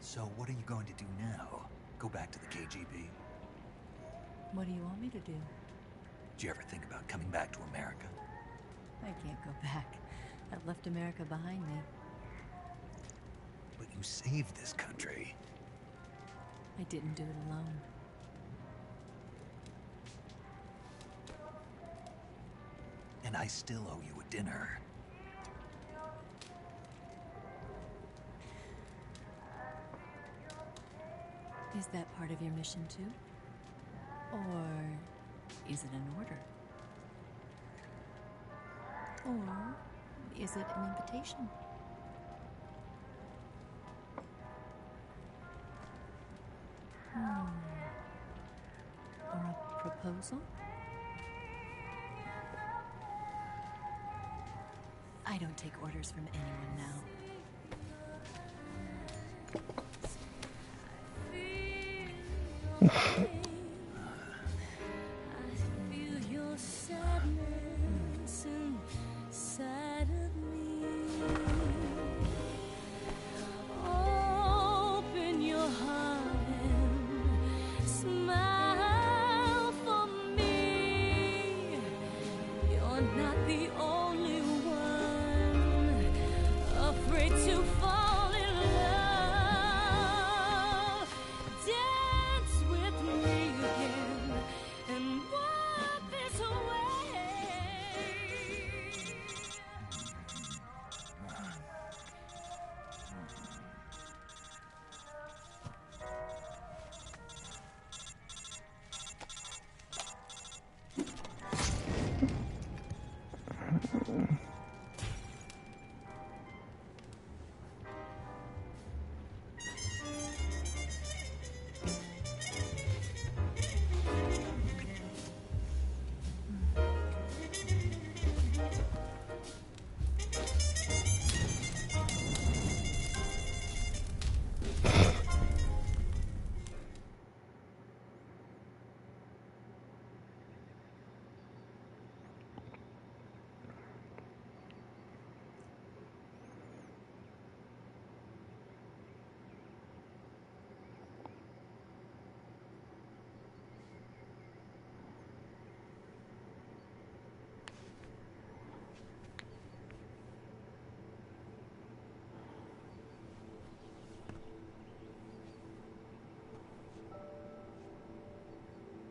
Speaker 3: So what are you going to do now? Go back to the KGB?
Speaker 5: What do you want me to do?
Speaker 3: Did you ever think about coming back to America?
Speaker 5: I can't go back. I've left America behind me.
Speaker 3: But you saved this country.
Speaker 5: I didn't do it alone.
Speaker 3: And I still owe you a dinner.
Speaker 5: Is that part of your mission too? Or is it an order? Or is it an invitation? Or a proposal? I don't take orders from anyone now.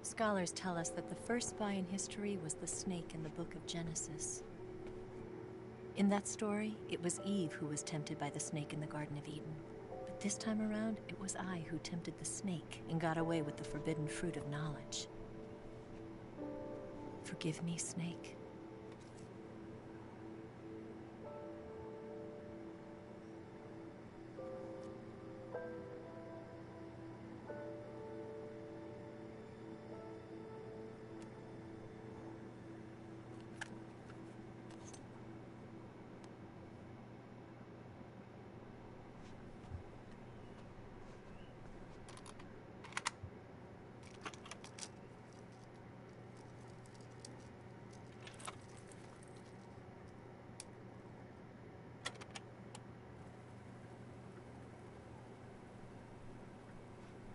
Speaker 5: Scholars tell us that the first spy in history was the snake in the book of Genesis. In that story, it was Eve who was tempted by the snake in the Garden of Eden. But this time around, it was I who tempted the snake and got away with the forbidden fruit of knowledge. Forgive me, Snake.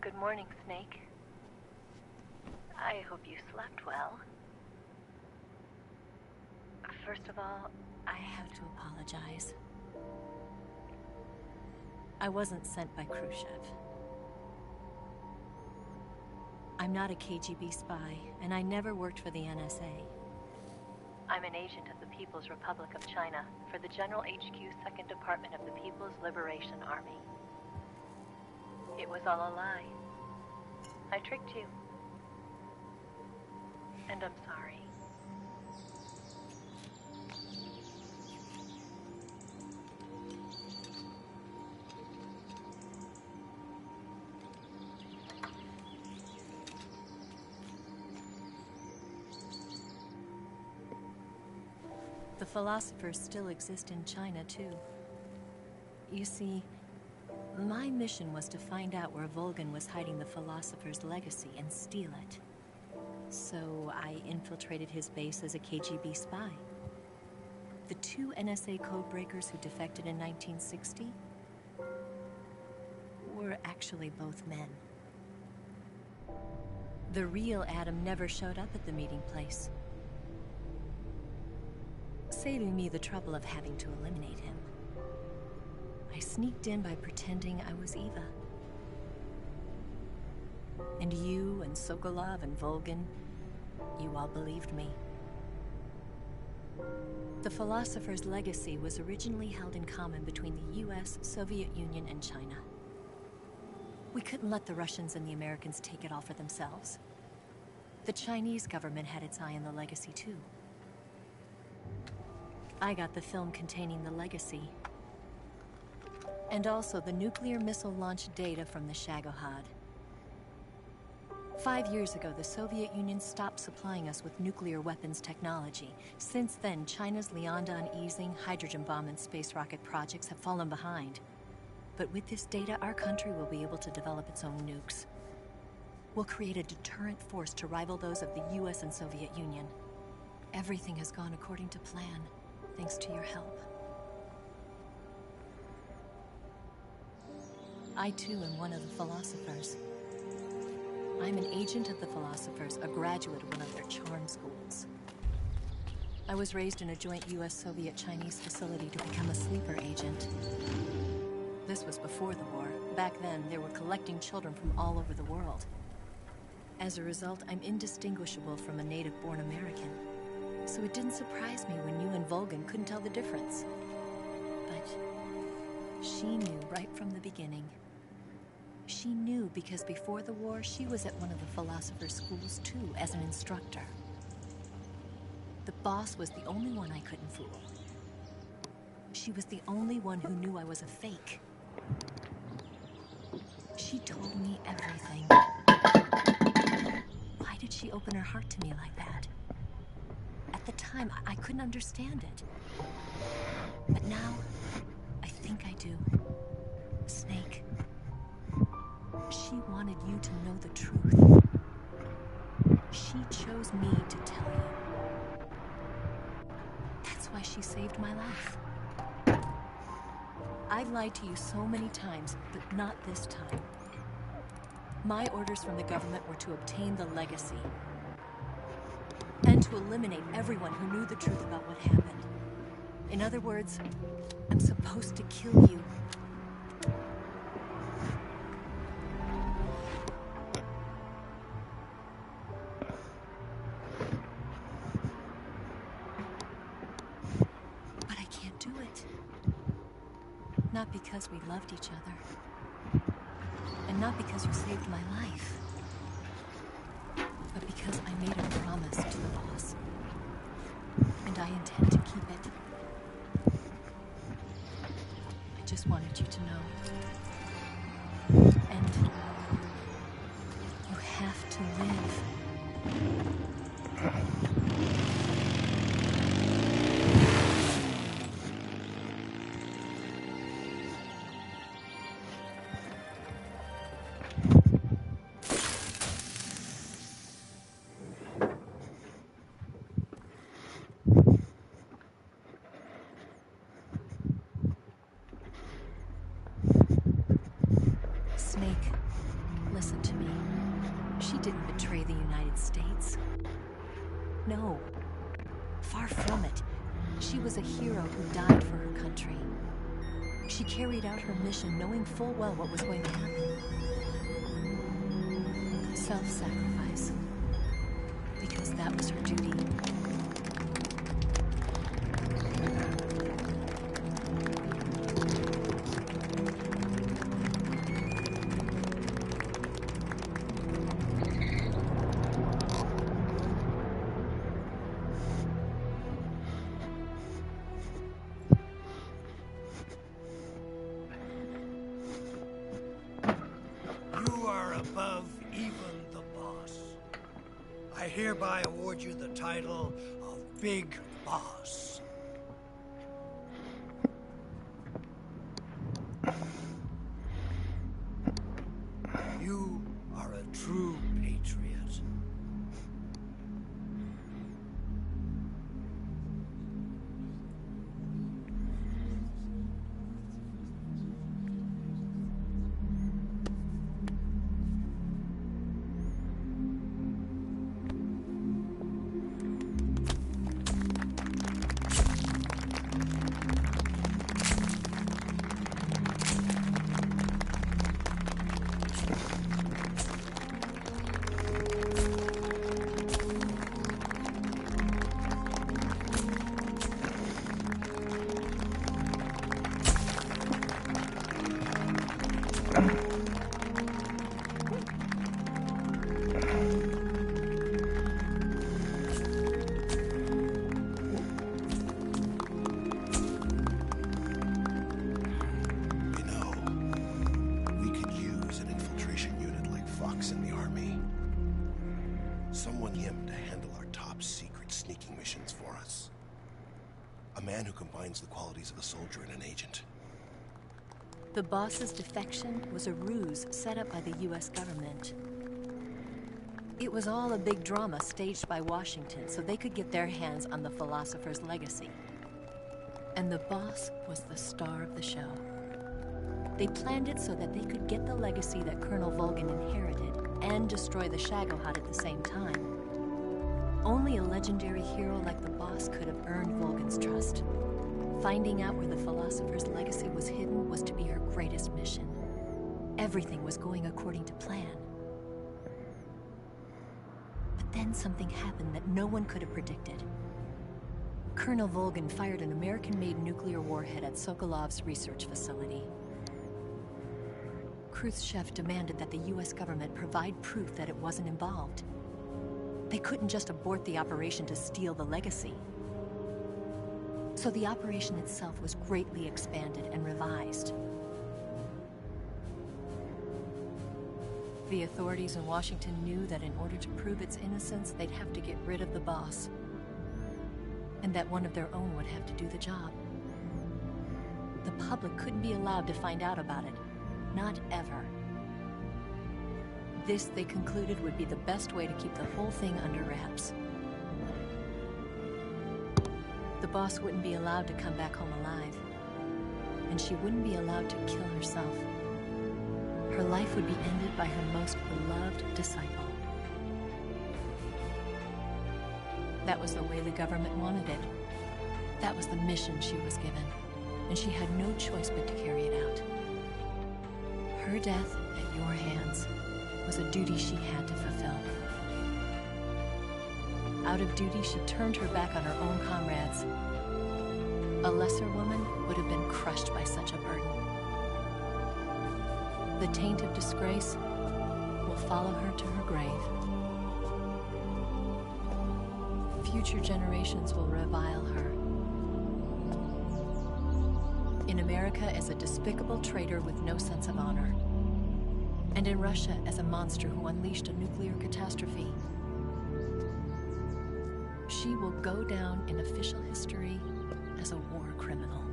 Speaker 12: Good morning, Snake. I hope you slept well. First of all,
Speaker 5: I have to apologize. I wasn't sent by Khrushchev. I'm not a KGB spy, and I never worked for the NSA.
Speaker 12: I'm an agent of the People's Republic of China for the General HQ 2nd Department of the People's Liberation Army. It was all a lie. I tricked you. And I'm sorry.
Speaker 5: The philosophers still exist in China, too. You see, my mission was to find out where Volgin was hiding the philosopher's legacy and steal it. So I infiltrated his base as a KGB spy. The two NSA codebreakers who defected in 1960 were actually both men. The real Adam never showed up at the meeting place, saving me the trouble of having to eliminate him. I sneaked in by pretending I was Eva. And you and Sokolov and Volgin, you all believed me. The philosopher's legacy was originally held in common between the US, Soviet Union, and China. We couldn't let the Russians and the Americans take it all for themselves. The Chinese government had its eye on the legacy, too. I got the film containing the legacy, and also the nuclear missile launch data from the Shagohod. 5 years ago, the Soviet Union stopped supplying us with nuclear weapons technology. Since then, China's Liaodong easing, hydrogen bomb, and space rocket projects have fallen behind. But with this data, our country will be able to develop its own nukes. We'll create a deterrent force to rival those of the US and Soviet Union. Everything has gone according to plan, thanks to your help. I too am one of the philosophers. I'm an agent of the philosophers, a graduate of one of their charm schools. I was raised in a joint US-Soviet-Chinese facility to become a sleeper agent. This was before the war. Back then, they were collecting children from all over the world. As a result, I'm indistinguishable from a native-born American. So it didn't surprise me when you and Volgin couldn't tell the difference. But she knew right from the beginning. She knew because before the war, she was at one of the philosopher's schools too, as an instructor. The boss was the only one I couldn't fool. She was the only one who knew I was a fake. She told me everything. Why did she open her heart to me like that? At the time, I couldn't understand it. But now, I think I do. Snake. She wanted you to know the truth. She chose me to tell you. That's why she saved my life. I've lied to you so many times, but not this time. My orders from the government were to obtain the legacy. And to eliminate everyone who knew the truth about what happened. In other words, I'm supposed to kill you. But I can't do it. Not because we loved each other. And not because you saved my life. But because I made a promise to the boss. And I intend to keep it. I just wanted you to know. And you have to live. Snake, listen to me. She didn't betray the United States. No. Far from it. She was a hero who died for her country. She carried out her mission knowing full well what was going to happen. Self-sacrifice. Because that was her duty.
Speaker 13: You are above even the boss. I hereby award you the title of Big Boss. You are a true patriot.
Speaker 14: You know, we could use an infiltration unit like Fox in the army. Someone him to handle our top secret sneaking missions for us. A man who combines the qualities of a soldier and an agent.
Speaker 5: The boss's defection was a ruse set up by the US government. It was all a big drama staged by Washington so they could get their hands on the philosopher's legacy. And the boss was the star of the show. They planned it so that they could get the legacy that Colonel Volgin inherited and destroy the Shagohod at the same time. Only a legendary hero like the boss could have earned Volgin's trust. Finding out where the philosopher's legacy was hidden was to be her greatest mission. Everything was going according to plan. But then something happened that no one could have predicted. Colonel Volgin fired an American-made nuclear warhead at Sokolov's research facility. Khrushchev demanded that the US government provide proof that it wasn't involved. They couldn't just abort the operation to steal the legacy. So the operation itself was greatly expanded and revised. The authorities in Washington knew that in order to prove its innocence, they'd have to get rid of the boss. And that one of their own would have to do the job. The public couldn't be allowed to find out about it. Not ever. This, they concluded, would be the best way to keep the whole thing under wraps. The boss wouldn't be allowed to come back home alive. And she wouldn't be allowed to kill herself. Her life would be ended by her most beloved disciple. That was the way the government wanted it. That was the mission she was given. And she had no choice but to carry it out. Her death at your hands was a duty she had to fulfill. Out of duty, she turned her back on her own comrades. A lesser woman would have been crushed by such a burden. The taint of disgrace will follow her to her grave. Future generations will revile her. In America as a despicable traitor with no sense of honor. And in Russia as a monster who unleashed a nuclear catastrophe. She will go down in official history as a war criminal.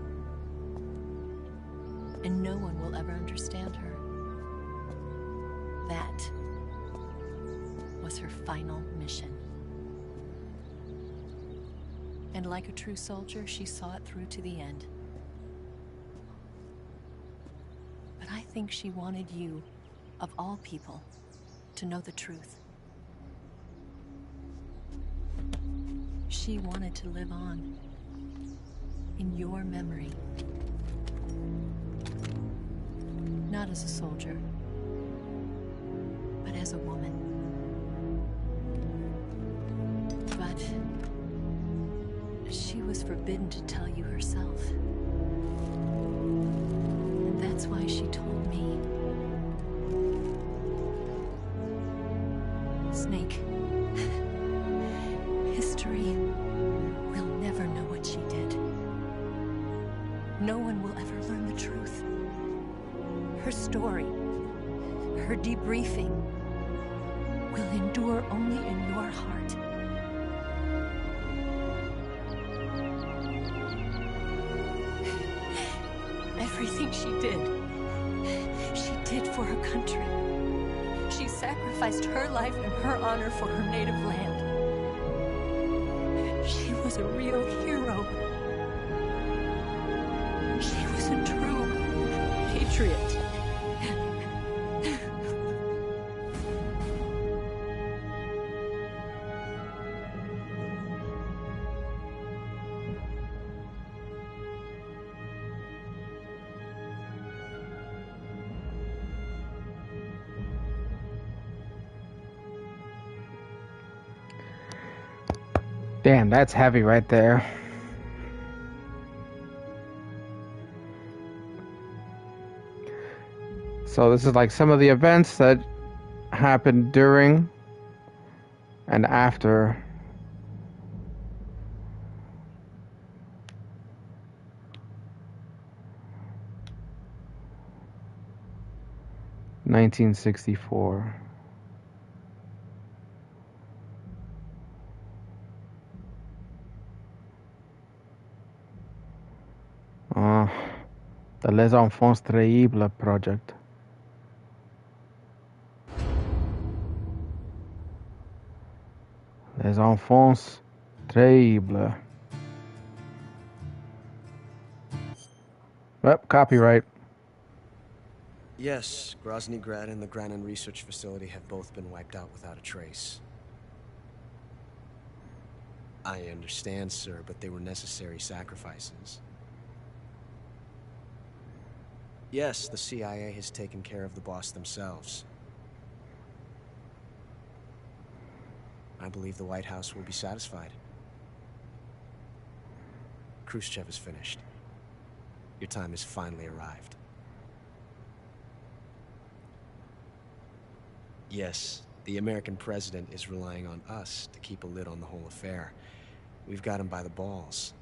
Speaker 5: And no one will ever understand her. That was her final mission. And like a true soldier, she saw it through to the end. But I think she wanted you, of all people, to know the truth. She wanted to live on in your memory. Not as a soldier, but as a woman. But she was forbidden to tell you herself. And that's why she told me. Snake, history will never know what she did. No one will ever learn the truth. Her story, her debriefing, will endure only in your heart. Everything she did for her country. She sacrificed her life and her honor for her native land. She was a real hero. She was a true patriot.
Speaker 1: Damn, that's heavy right there. So this is like some of the events that happened during and after (1964). The Les Enfants Terribles project. Les Enfants Terribles. Yep, copyright.
Speaker 7: Yes, Grozny Grad and the Granin Research Facility have both been wiped out without a trace. I understand, sir, but they were necessary sacrifices. Yes, the CIA has taken care of the boss themselves. I believe the White House will be satisfied. Khrushchev is finished. Your time has finally arrived. Yes, the American president is relying on us to keep a lid on the whole affair. We've got him by the balls.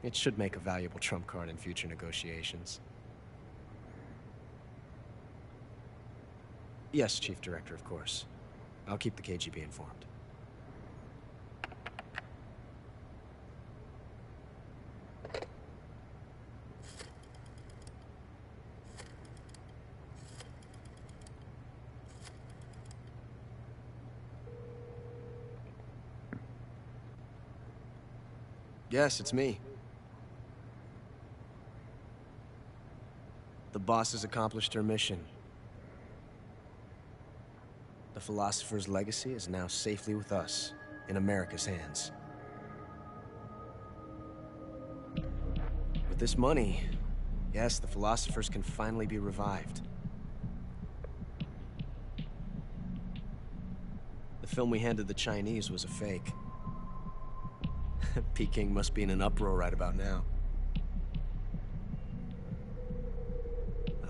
Speaker 7: It should make a valuable trump card in future negotiations. Yes, Chief Director, of course. I'll keep the KGB informed. Yes, it's me. The boss has accomplished her mission. The philosopher's legacy is now safely with us, in America's hands. With this money, yes, the philosophers can finally be revived. The film we handed the Chinese was a fake. Peking must be in an uproar right about now.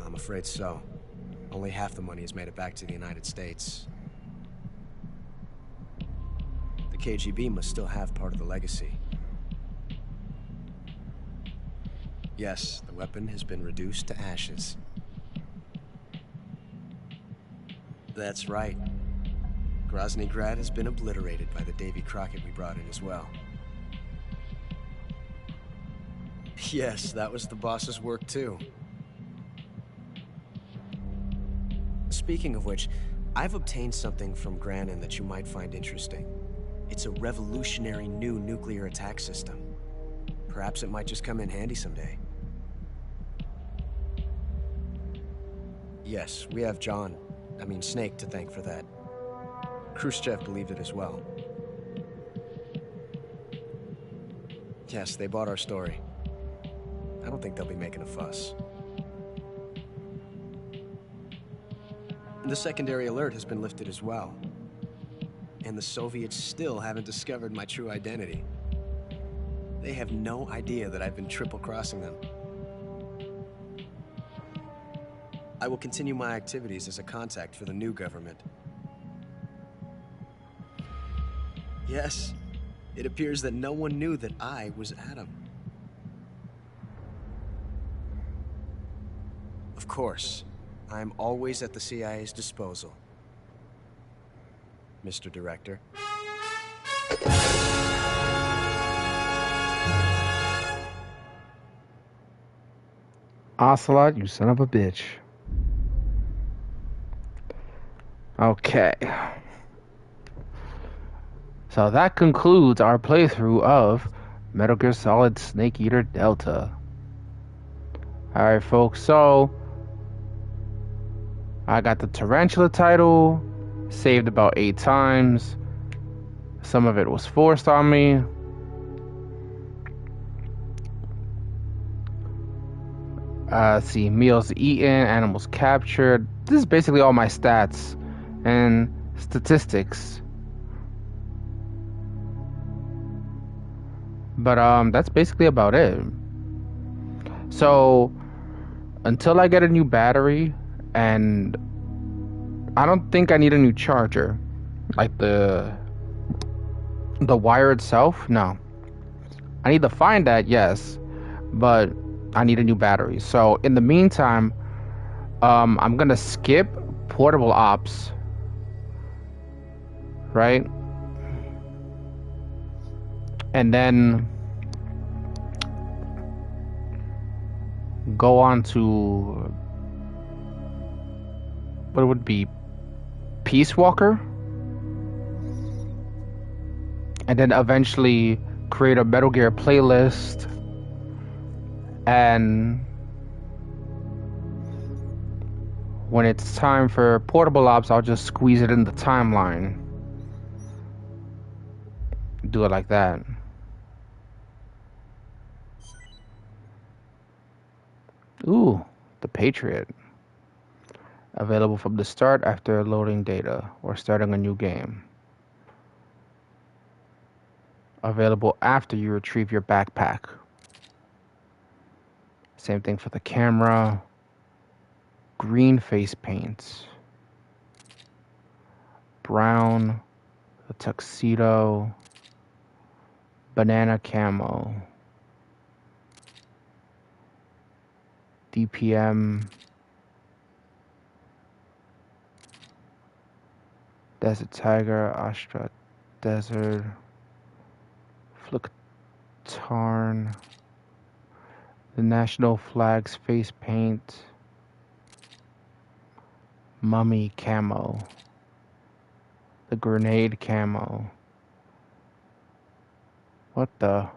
Speaker 7: I'm afraid so. Only half the money has made it back to the United States. The KGB must still have part of the legacy. Yes, the weapon has been reduced to ashes. That's right. Grozny Grad has been obliterated by the Davy Crockett we brought in as well. Yes, that was the boss's work too. Speaking of which, I've obtained something from Granin that you might find interesting. It's a revolutionary new nuclear attack system. Perhaps it might just come in handy someday. Yes, we have Snake to thank for that. Khrushchev believed it as well. Yes, they bought our story. I don't think they'll be making a fuss. The secondary alert has been lifted as well. And the Soviets still haven't discovered my true identity. They have no idea that I've been triple-crossing them. I will continue my activities as a contact for the new government. Yes, it appears that no one knew that I was Adam. Of course, I am always at the CIA's disposal, Mr. Director.
Speaker 1: Ocelot, you son of a bitch. Okay. So that concludes our playthrough of Metal Gear Solid Snake Eater Delta. Alright, folks, so I got the Tarantula title, saved about 8 times. Some of it was forced on me. See, meals eaten, animals captured. This is basically all my stats and statistics. But that's basically about it. So until I get a new battery, and I don't think I need a new charger, like the wire itself, no. I need to find that, yes, but I need a new battery. So in the meantime, I'm gonna skip portable ops, right? And then go on to what would be Peace Walker, and then eventually create a Metal Gear playlist, and when it's time for Portable Ops, I'll just squeeze it in the timeline. Do it like that. Ooh, the Patriot. Available from the start after loading data or starting a new game. Available after you retrieve your backpack. Same thing for the camera. Green face paints. Brown, the tuxedo, banana camo, DPM, Desert Tiger, Astra Desert, Flick-Tarn, the National Flag's face paint, Mummy camo, the grenade camo. What the?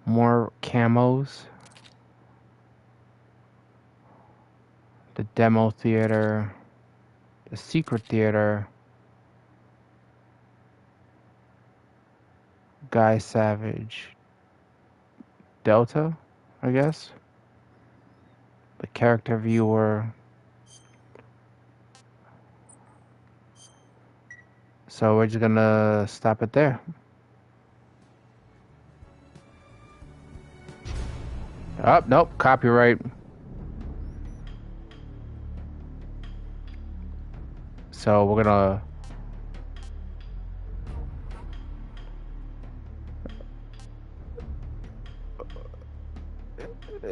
Speaker 1: More camos. The demo theater, the secret theater, Guy Savage, Delta, I guess. The character viewer. So we're just gonna stop it there. Oh, nope, copyright. So we're gonna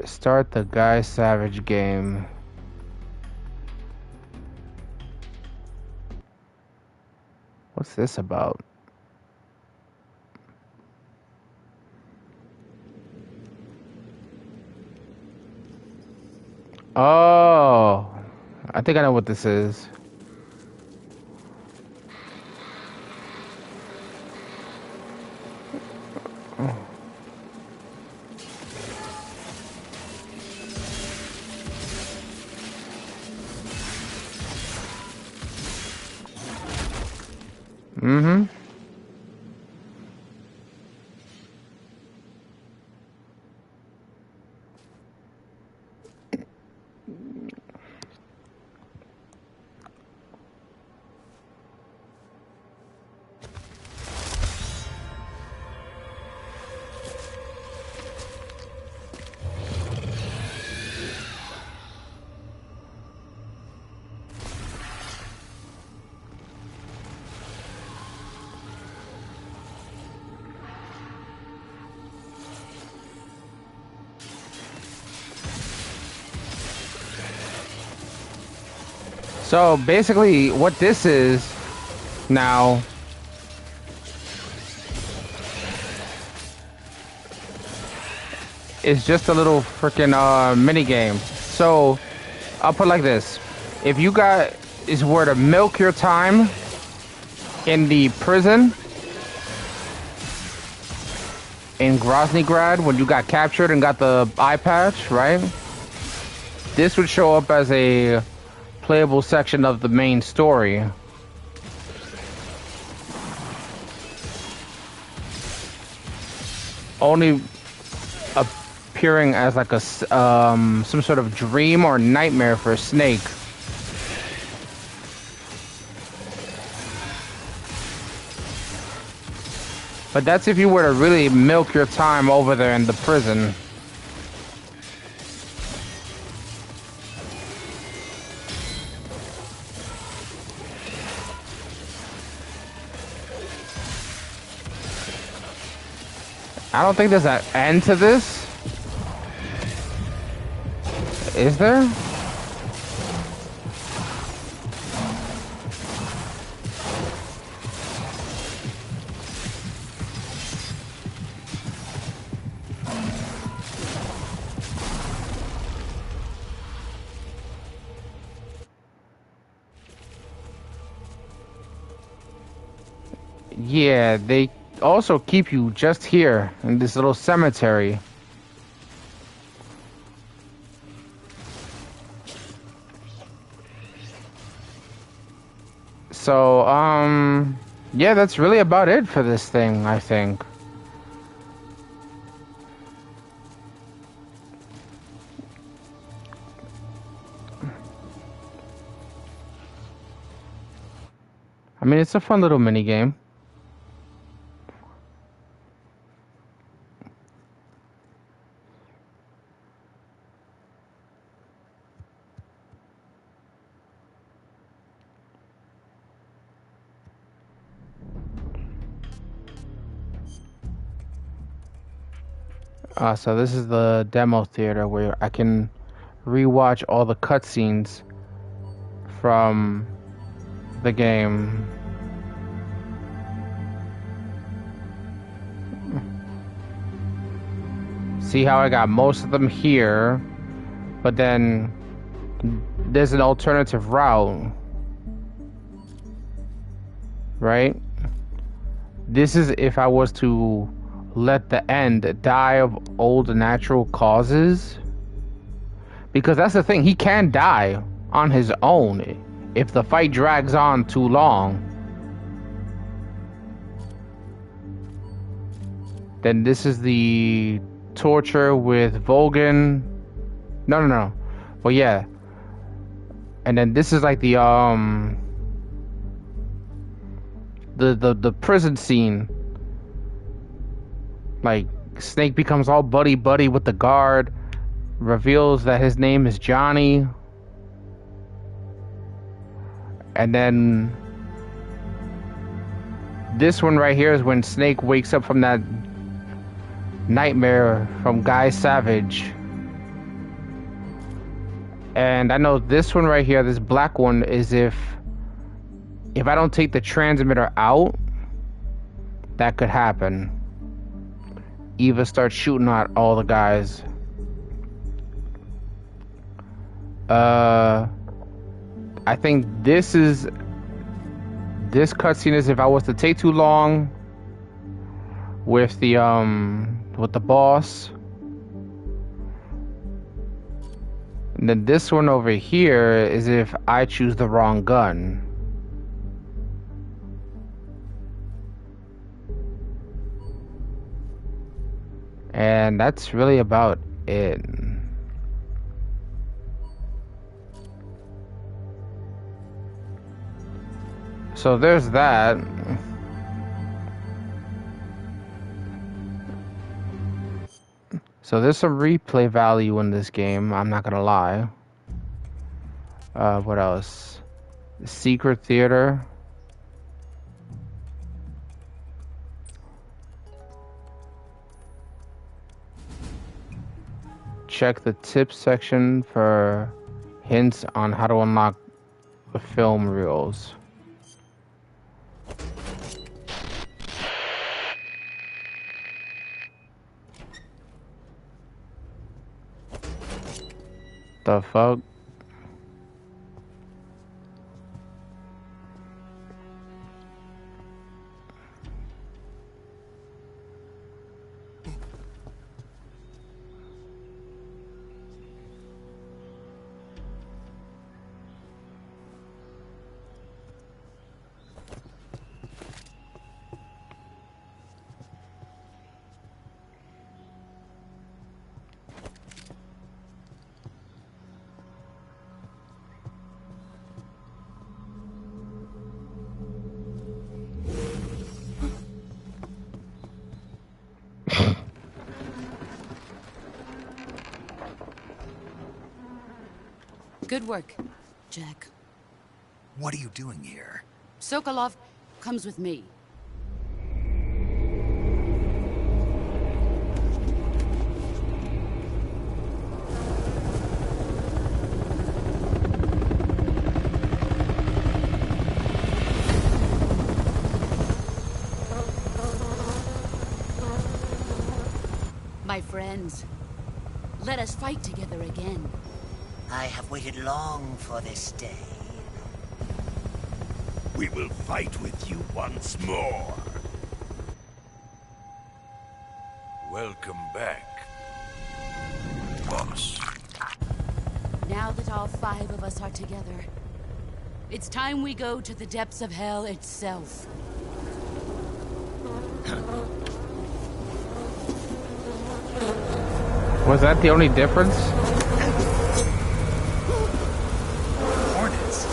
Speaker 1: start the Guy Savage game. What's this about? Oh, I think I know what this is. Mm-hmm. So basically what this is now is just a little freaking mini game. So I'll put it like this. If you got is where to milk your time in the prison in Groznygrad when you got captured and got the eye patch, right? This would show up as a playable section of the main story. Only appearing as like a some sort of dream or nightmare for Snake. But that's if you were to really milk your time over there in the prison. I don't think there's an end to this. Is there? Yeah, they also keep you just here in this little cemetery. So, yeah, that's really about it for this thing, I think. I mean, it's a fun little mini game. So this is the demo theater where I can rewatch all the cutscenes from the game. See how I got most of them here, but then there's an alternative route, right? This is if I was to let the end die of old natural causes, because that's the thing, he can die on his own if the fight drags on too long. Then this is the torture with Volgin. No. Well, yeah. And then this is like the prison scene. Like, Snake becomes all buddy-buddy with the guard, reveals that his name is Johnny. And then this one right here is when Snake wakes up from that nightmare from Guy Savage. And I know this one right here, this black one, is if I don't take the transmitter out, that could happen. Eva starts shooting at all the guys. I think this cutscene is if I was to take too long with the boss. And then this one over here is if I choose the wrong gun. And that's really about it. So there's that. So there's some replay value in this game, I'm not gonna lie. What else? Secret Theater. Check the tips section for hints on how to unlock the film reels. The fuck?
Speaker 8: Good work, Jack.
Speaker 3: What are you doing here?
Speaker 8: Sokolov comes with me. My friends, let us fight together again.
Speaker 15: I have waited long for this day.
Speaker 16: We will fight with you once more. Welcome back, boss.
Speaker 8: Now that all 5 of us are together, it's time we go to the depths of hell itself.
Speaker 1: Was that the only difference?
Speaker 3: Hornets.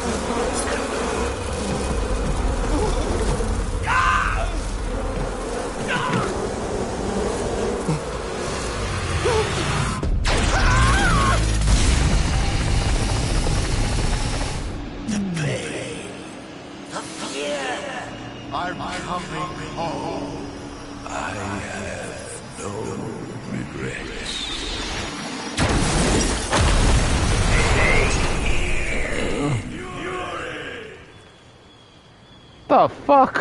Speaker 16: I'm coming home. I have no regrets.
Speaker 1: The fuck?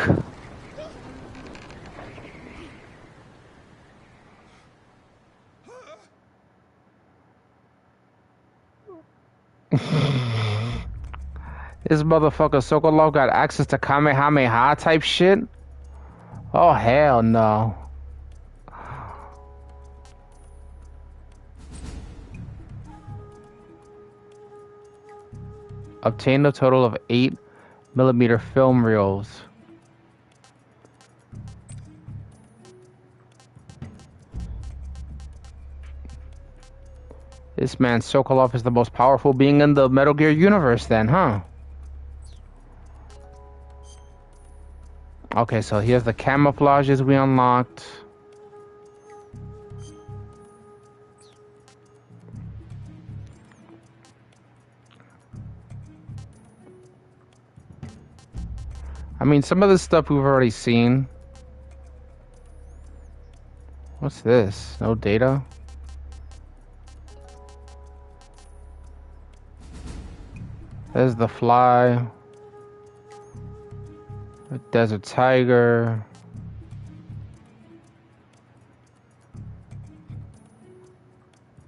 Speaker 1: This motherfucker Sokolov got access to Kamehameha type shit? Oh, hell no. Obtain a total of 8mm film reels. This man Sokolov is the most powerful being in the Metal Gear universe then, huh? Okay, so here's the camouflages we unlocked. I mean, some of this stuff we've already seen. What's this? No data? There's the fly. A desert tiger.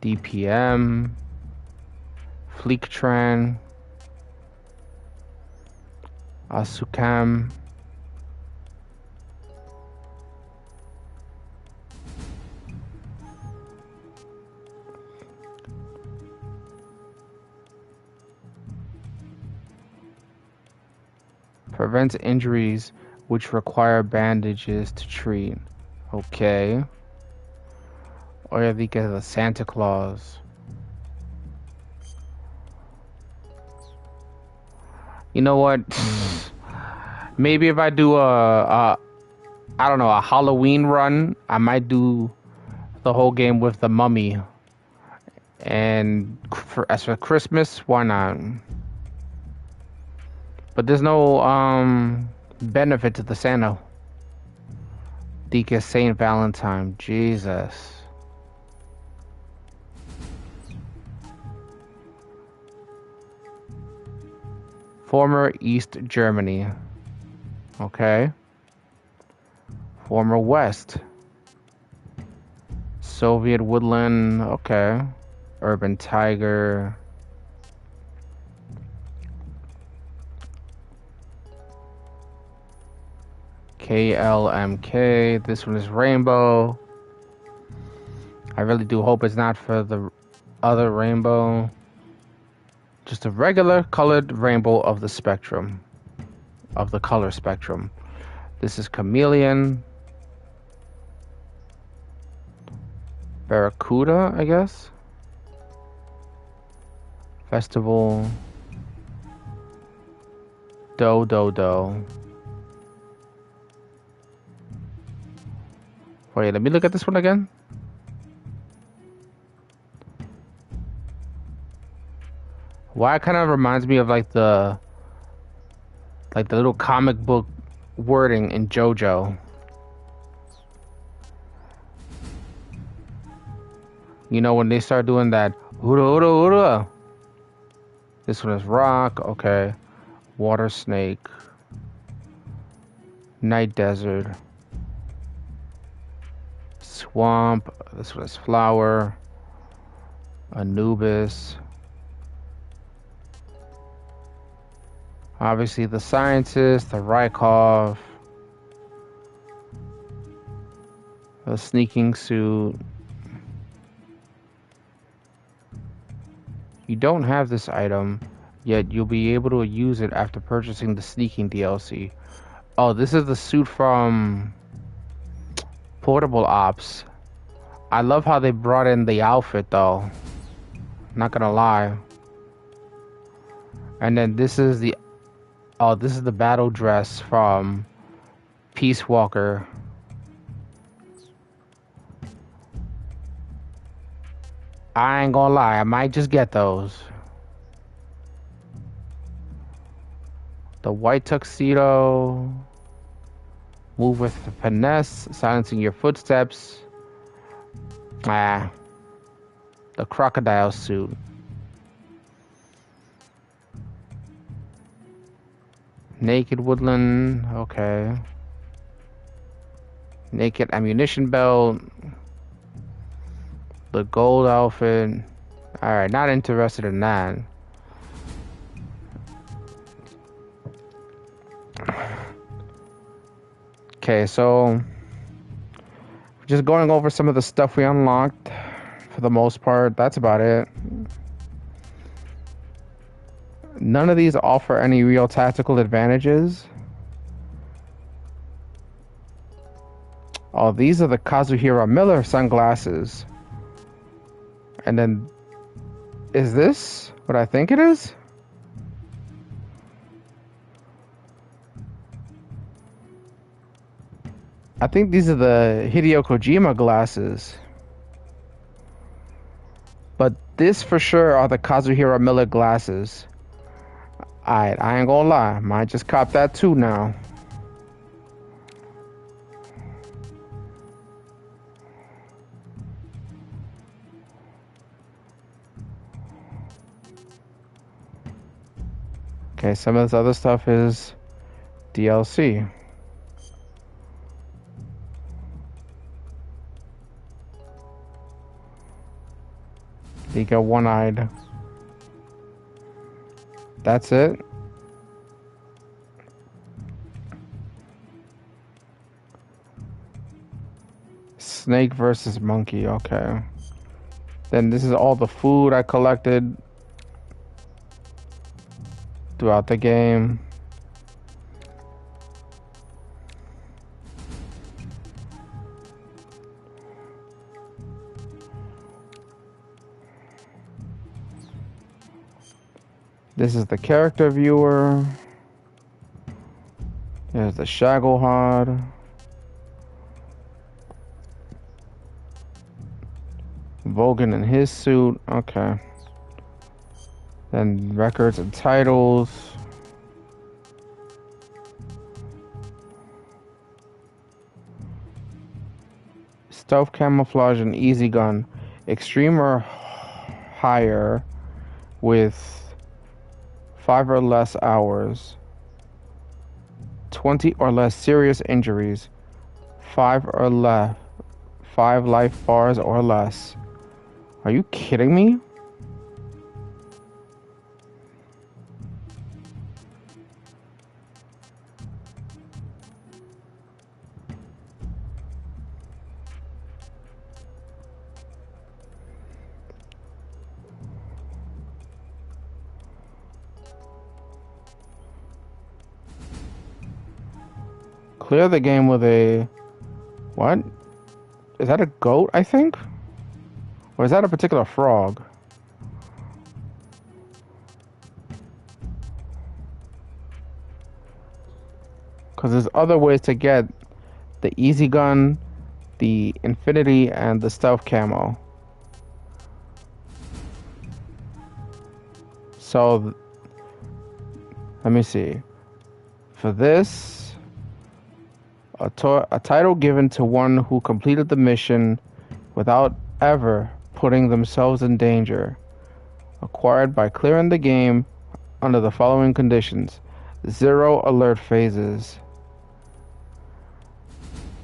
Speaker 1: DPM. Fleektran. Asukam. Prevents injuries which require bandages to treat. Okay. Or because of Santa Claus. You know what? Maybe if I do I don't know, a Halloween run, I might do the whole game with the mummy. And as for Christmas, why not? But there's no benefit to the Santa. Deacon Saint Valentine, Jesus. Former East Germany. Okay. Former West. Soviet Woodland. Okay. Urban Tiger. KLMK. This one is Rainbow. I really do hope it's not for the other rainbow. Just a regular colored rainbow of the spectrum. Of the color spectrum. This is Chameleon. Barracuda, I guess. Festival. Do. Wait, let me look at this one again. Why it kind of reminds me of like the little comic book wording in JoJo. You know when they start doing that ura. This one is rock, okay. Water snake. Night desert. Swamp. This one is flower. Anubis. Obviously the scientist, the Rykov. A sneaking suit. You don't have this item, yet you'll be able to use it after purchasing the sneaking DLC. Oh, this is the suit from Portable Ops. I love how they brought in the outfit though. Not gonna lie. And then this is the battle dress from Peace Walker. I ain't gonna lie, I might just get those. The white tuxedo. Move with finesse, silencing your footsteps. The crocodile suit. Naked woodland, okay. Naked ammunition belt. The gold outfit. Alright, not interested in that. Okay, so just going over some of the stuff we unlocked for the most part. That's about it. None of these offer any real tactical advantages. Oh, these are the Kazuhira Miller sunglasses. And then, is this what I think it is? I think these are the Hideo Kojima glasses. But this for sure are the Kazuhira Miller glasses. Alright, I ain't gonna lie. Might just cop that too now. Okay, some of this other stuff is DLC. You got one-eyed. That's it. Snake versus monkey, okay. Then this is all the food I collected throughout the game. This is the character viewer. There's the Shagohod. Volgin in his suit. Okay. Then records and titles. Stealth camouflage and easy gun. Extreme or higher with 5 or less hours. 20 or less serious injuries. 5 or less. 5 life bars or less. Are you kidding me? Clear the game with a... What? Is that a goat, I think? Or is that a particular frog? Because there's other ways to get the easy gun, the infinity, and the stealth camo. So, let me see. For this... A title given to one who completed the mission without ever putting themselves in danger. Acquired by clearing the game under the following conditions. 0 alert phases.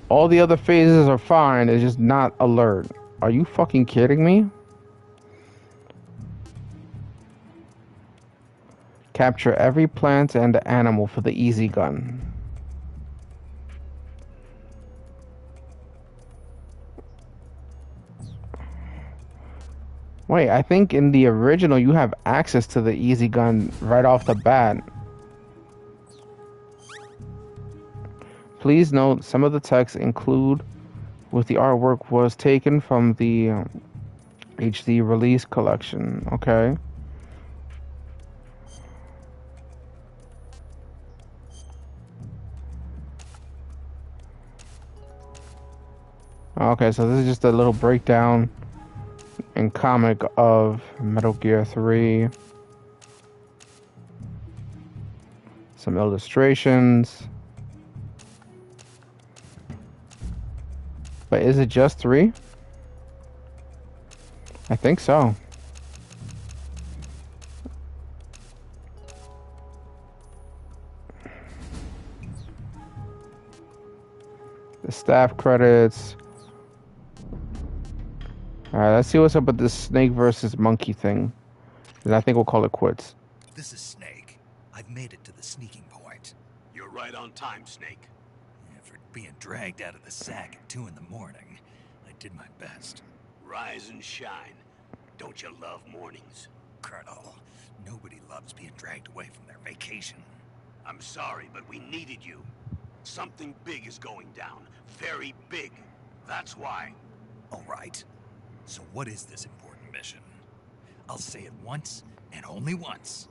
Speaker 1: All the other phases are fine, it's just not alert. Are you fucking kidding me? Capture every plant and animal for the easy gun. Wait, I think in the original you have access to the easy gun right off the bat. Please note some of the text include with the artwork was taken from the HD release collection. Okay. Okay, so this is just a little breakdown and comic of Metal Gear 3. Some illustrations. But is it just 3? I think so. The staff credits. Alright, let's see what's up with this snake versus monkey thing. And I think we'll call it quits.
Speaker 3: This is Snake. I've made it to the sneaking point.
Speaker 17: You're right on time, Snake.
Speaker 3: After being dragged out of the sack at 2 in the morning, I did my best.
Speaker 17: Rise and shine. Don't you love mornings?
Speaker 3: Colonel, nobody loves being dragged away from their vacation.
Speaker 17: I'm sorry, but we needed you. Something big is going down. Very big. That's why.
Speaker 3: All right. So what is this important mission? I'll say it once, and only once.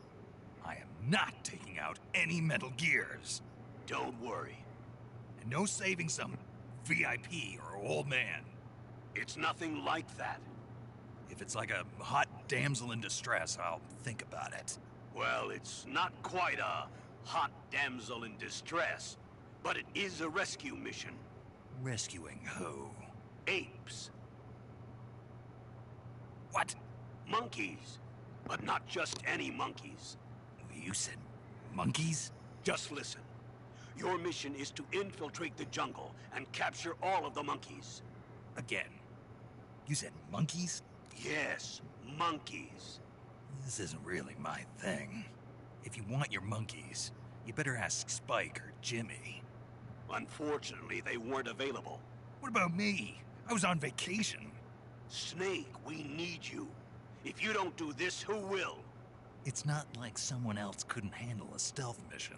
Speaker 3: I am not taking out any Metal Gears.
Speaker 17: Don't worry.
Speaker 3: And no saving some VIP or old man.
Speaker 17: It's nothing like that.
Speaker 3: If it's like a hot damsel in distress, I'll think about it.
Speaker 17: Well, it's not quite a hot damsel in distress, but it is a rescue mission.
Speaker 3: Rescuing who?
Speaker 17: Apes.
Speaker 3: What?
Speaker 17: Monkeys. But not just any monkeys.
Speaker 3: You said monkeys?
Speaker 17: Just listen. Your mission is to infiltrate the jungle and capture all of the monkeys.
Speaker 3: Again. You said monkeys?
Speaker 17: Yes, monkeys.
Speaker 3: This isn't really my thing. If you want your monkeys, you better ask Spike or Jimmy.
Speaker 17: Unfortunately, they weren't available.
Speaker 3: What about me? I was on vacation.
Speaker 17: Snake, we need you. If you don't do this, who will?
Speaker 3: It's not like someone else couldn't handle a stealth mission.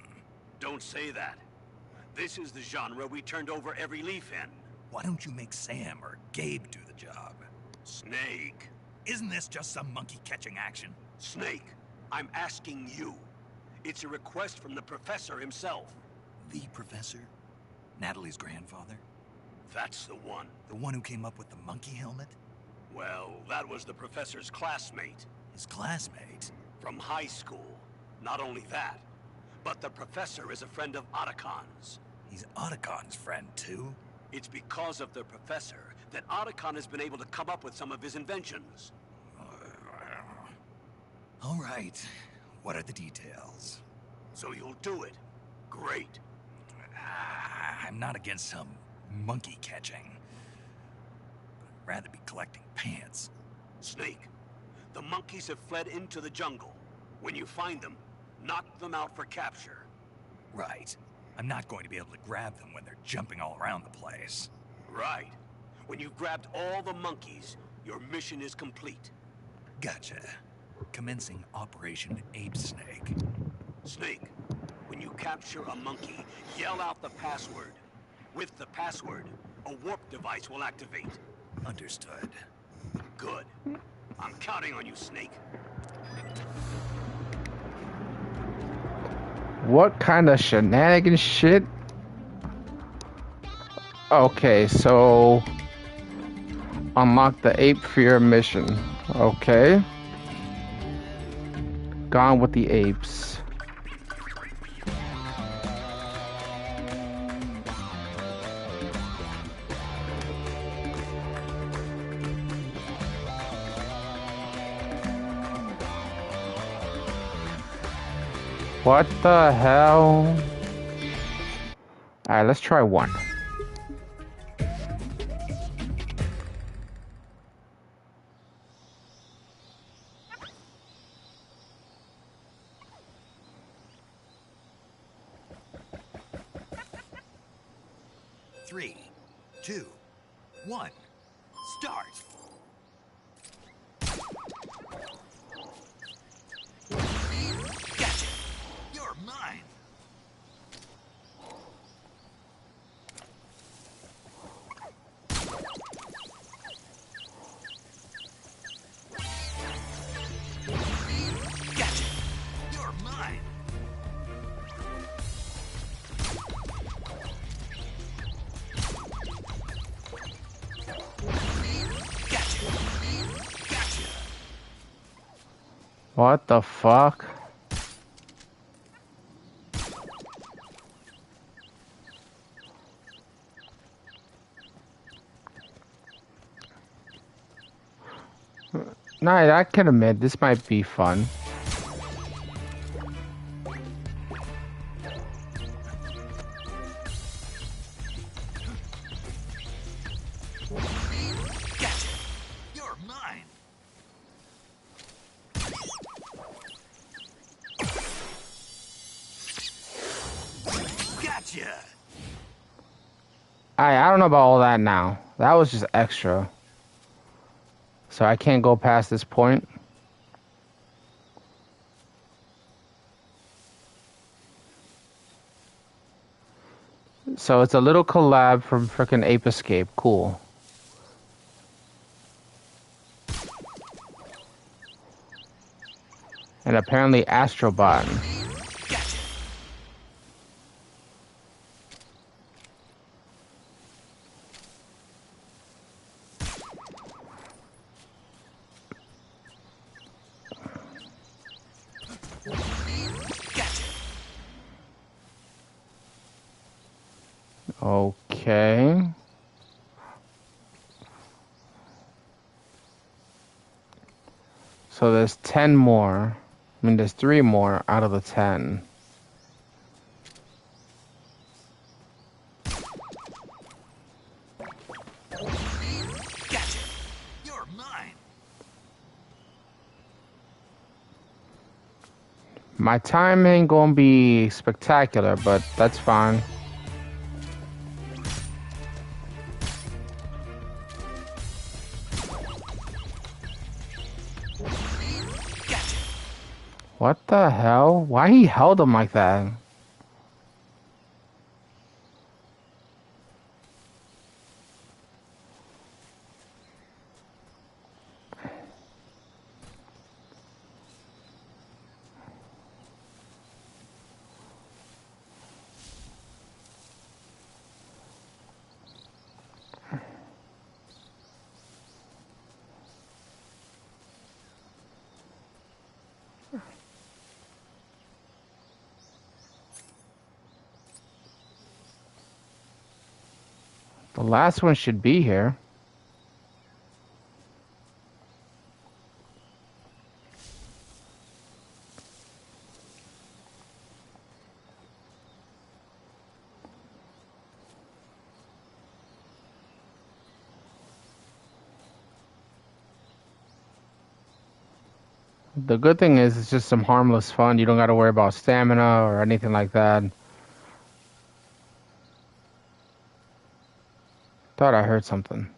Speaker 17: Don't say that. This is the genre we turned over every leaf in.
Speaker 3: Why don't you make Sam or Gabe do the job?
Speaker 17: Snake.
Speaker 3: Isn't this just some monkey-catching action?
Speaker 17: Snake, I'm asking you. It's a request from the professor himself.
Speaker 3: The professor? Natalie's grandfather?
Speaker 17: That's the one.
Speaker 3: The one who came up with the monkey helmet?
Speaker 17: Well, that was the professor's classmate.
Speaker 3: His classmate?
Speaker 17: From high school. Not only that, but the professor is a friend of Otacon's.
Speaker 3: He's Otacon's friend, too?
Speaker 17: It's because of the professor that Otacon has been able to come up with some of his inventions.
Speaker 3: All right. What are the details?
Speaker 17: So you'll do it. Great.
Speaker 3: I'm not against some monkey catching. I'd rather be collecting pants.
Speaker 17: Snake, the monkeys have fled into the jungle. When you find them, knock them out for capture.
Speaker 3: Right. I'm not going to be able to grab them when they're jumping all around the place.
Speaker 17: Right. When you've grabbed all the monkeys, your mission is complete.
Speaker 3: Gotcha. Commencing Operation Ape Snake.
Speaker 17: Snake, when you capture a monkey, yell out the password. With the password, a warp device will activate.
Speaker 3: Understood.
Speaker 17: Good. I'm counting on you, Snake.
Speaker 1: What kind of shenanigans shit? Okay, so unlock the Ape Fear mission. Okay. Gone with the apes. What the hell? Alright, let's try one.
Speaker 3: Three, 2, 1, start.
Speaker 13: mine. Gotcha. You're mine. Gotcha. Gotcha.
Speaker 1: What the fuck? Nah, I can admit this might be fun.
Speaker 13: Gotcha. You're mine. Gotcha.
Speaker 1: I don't know about all that now. That was just extra. So I can't go past this point. So it's a little collab from frickin' Ape Escape. Cool. And apparently Astrobot. Okay. So there's 10 more. I mean, there's 3 more out of the 10.
Speaker 13: Gotcha. You're mine.
Speaker 1: My time ain't gonna be spectacular, but that's fine. What the hell? Why he held him like that? The last one should be here. The good thing is it's just some harmless fun. You don't got to worry about stamina or anything like that. Thought I heard something.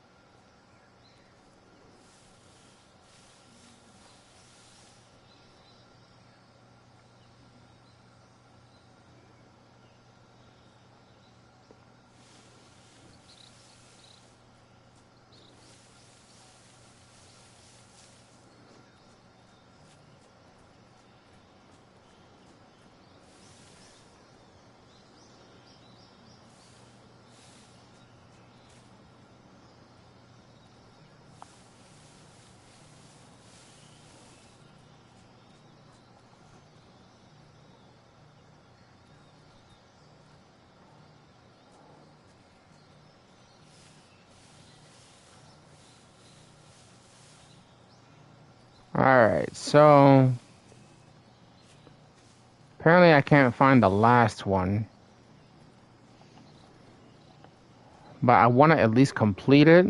Speaker 1: Alright, so apparently I can't find the last one. But I want to at least complete it.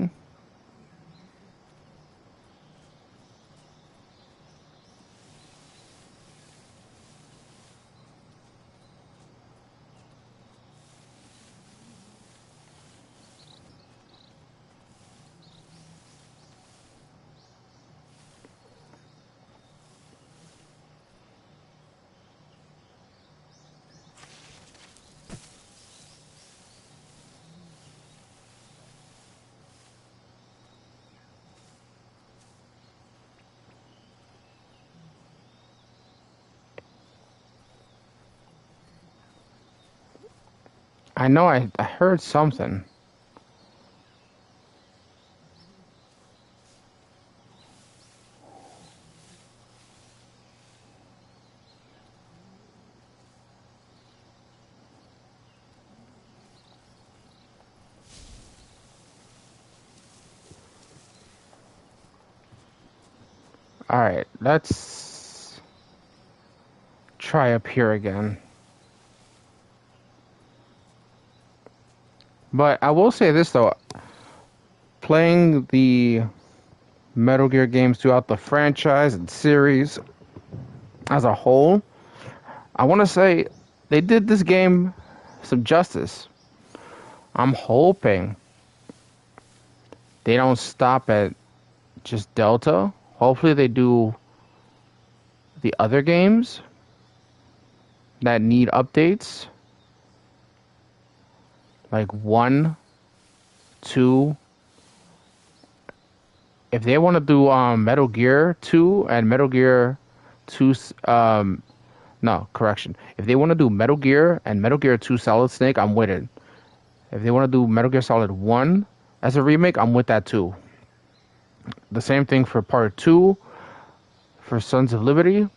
Speaker 1: I know I heard something. Alright, let's try up here again. But I will say this though, playing the Metal Gear games throughout the franchise and series as a whole, I want to say they did this game some justice. I'm hoping they don't stop at just Delta. Hopefully they do the other games that need updates. Like 1, 2. If they want to do Metal Gear 2 and Metal Gear 2, no, correction. If they want to do Metal Gear and Metal Gear 2 Solid Snake, I'm with it. If they want to do Metal Gear Solid 1 as a remake, I'm with that too. The same thing for Part 2, for Sons of Liberty,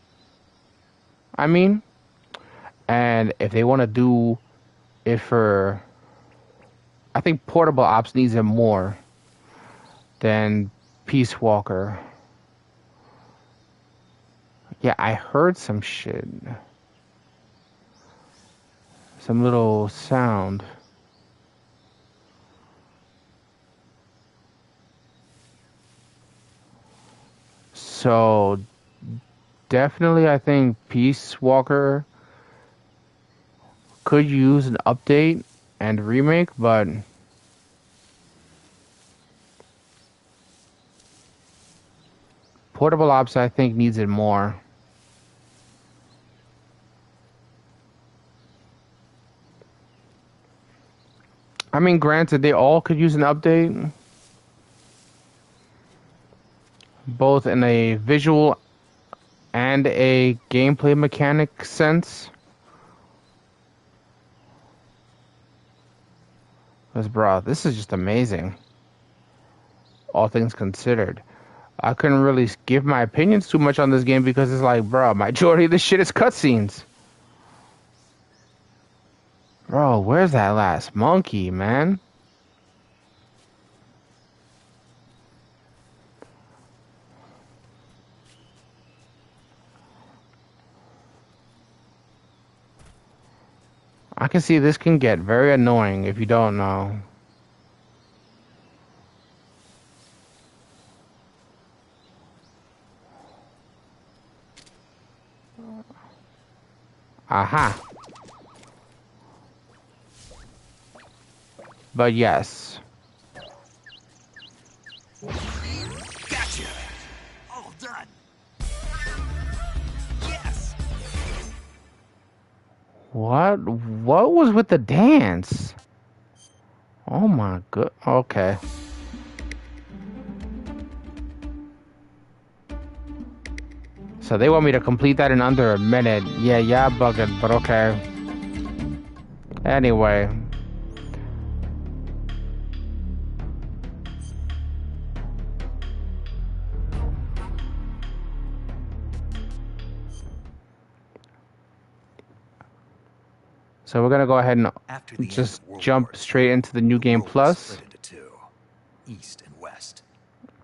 Speaker 1: I mean. And if they want to do it for... I think Portable Ops needs it more than Peace Walker. Yeah, I heard some shit. Some little sound. So, definitely I think Peace Walker could use an update and remake, but Portable Ops I think needs it more. I mean, granted, they all could use an update, both in a visual and a gameplay mechanic sense. Because, bro, this is just amazing. All things considered. I couldn't really give my opinions too much on this game because it's like, bro, majority of this shit is cutscenes. Bro, where's that last monkey, man? I can see this can get very annoying if you don't know. Aha. But yes.
Speaker 3: Gotcha. All done. Yes.
Speaker 1: What was with the dance? Oh my god. Okay. So they want me to complete that in under a minute. Yeah, bugging, but okay. Anyway. So we're gonna go ahead and just jump straight into the New Game Plus.
Speaker 3: Split into two, East and West.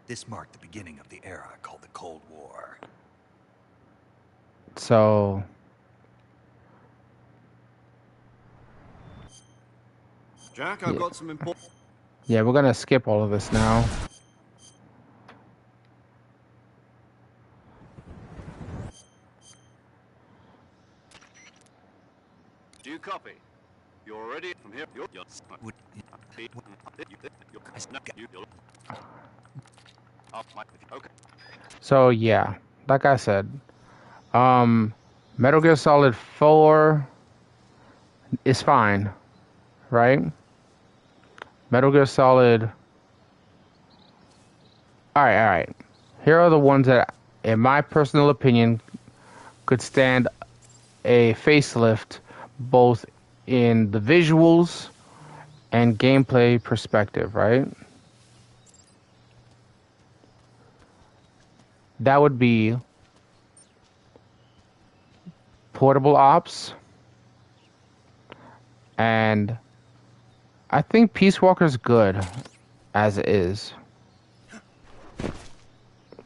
Speaker 3: This marked the beginning of the era called the Cold War.
Speaker 1: So
Speaker 2: Jack, I've got some important...
Speaker 1: yeah, we're gonna skip all of this now.
Speaker 2: Do you copy? You're ready from here. Okay.
Speaker 1: So yeah, like I said, Metal Gear Solid 4 is fine, right? Metal Gear Solid. All right. Here are the ones that, in my personal opinion, could stand a facelift, both in the visuals and gameplay perspective, right? That would be Portable Ops, and I think Peace Walker's good as it is,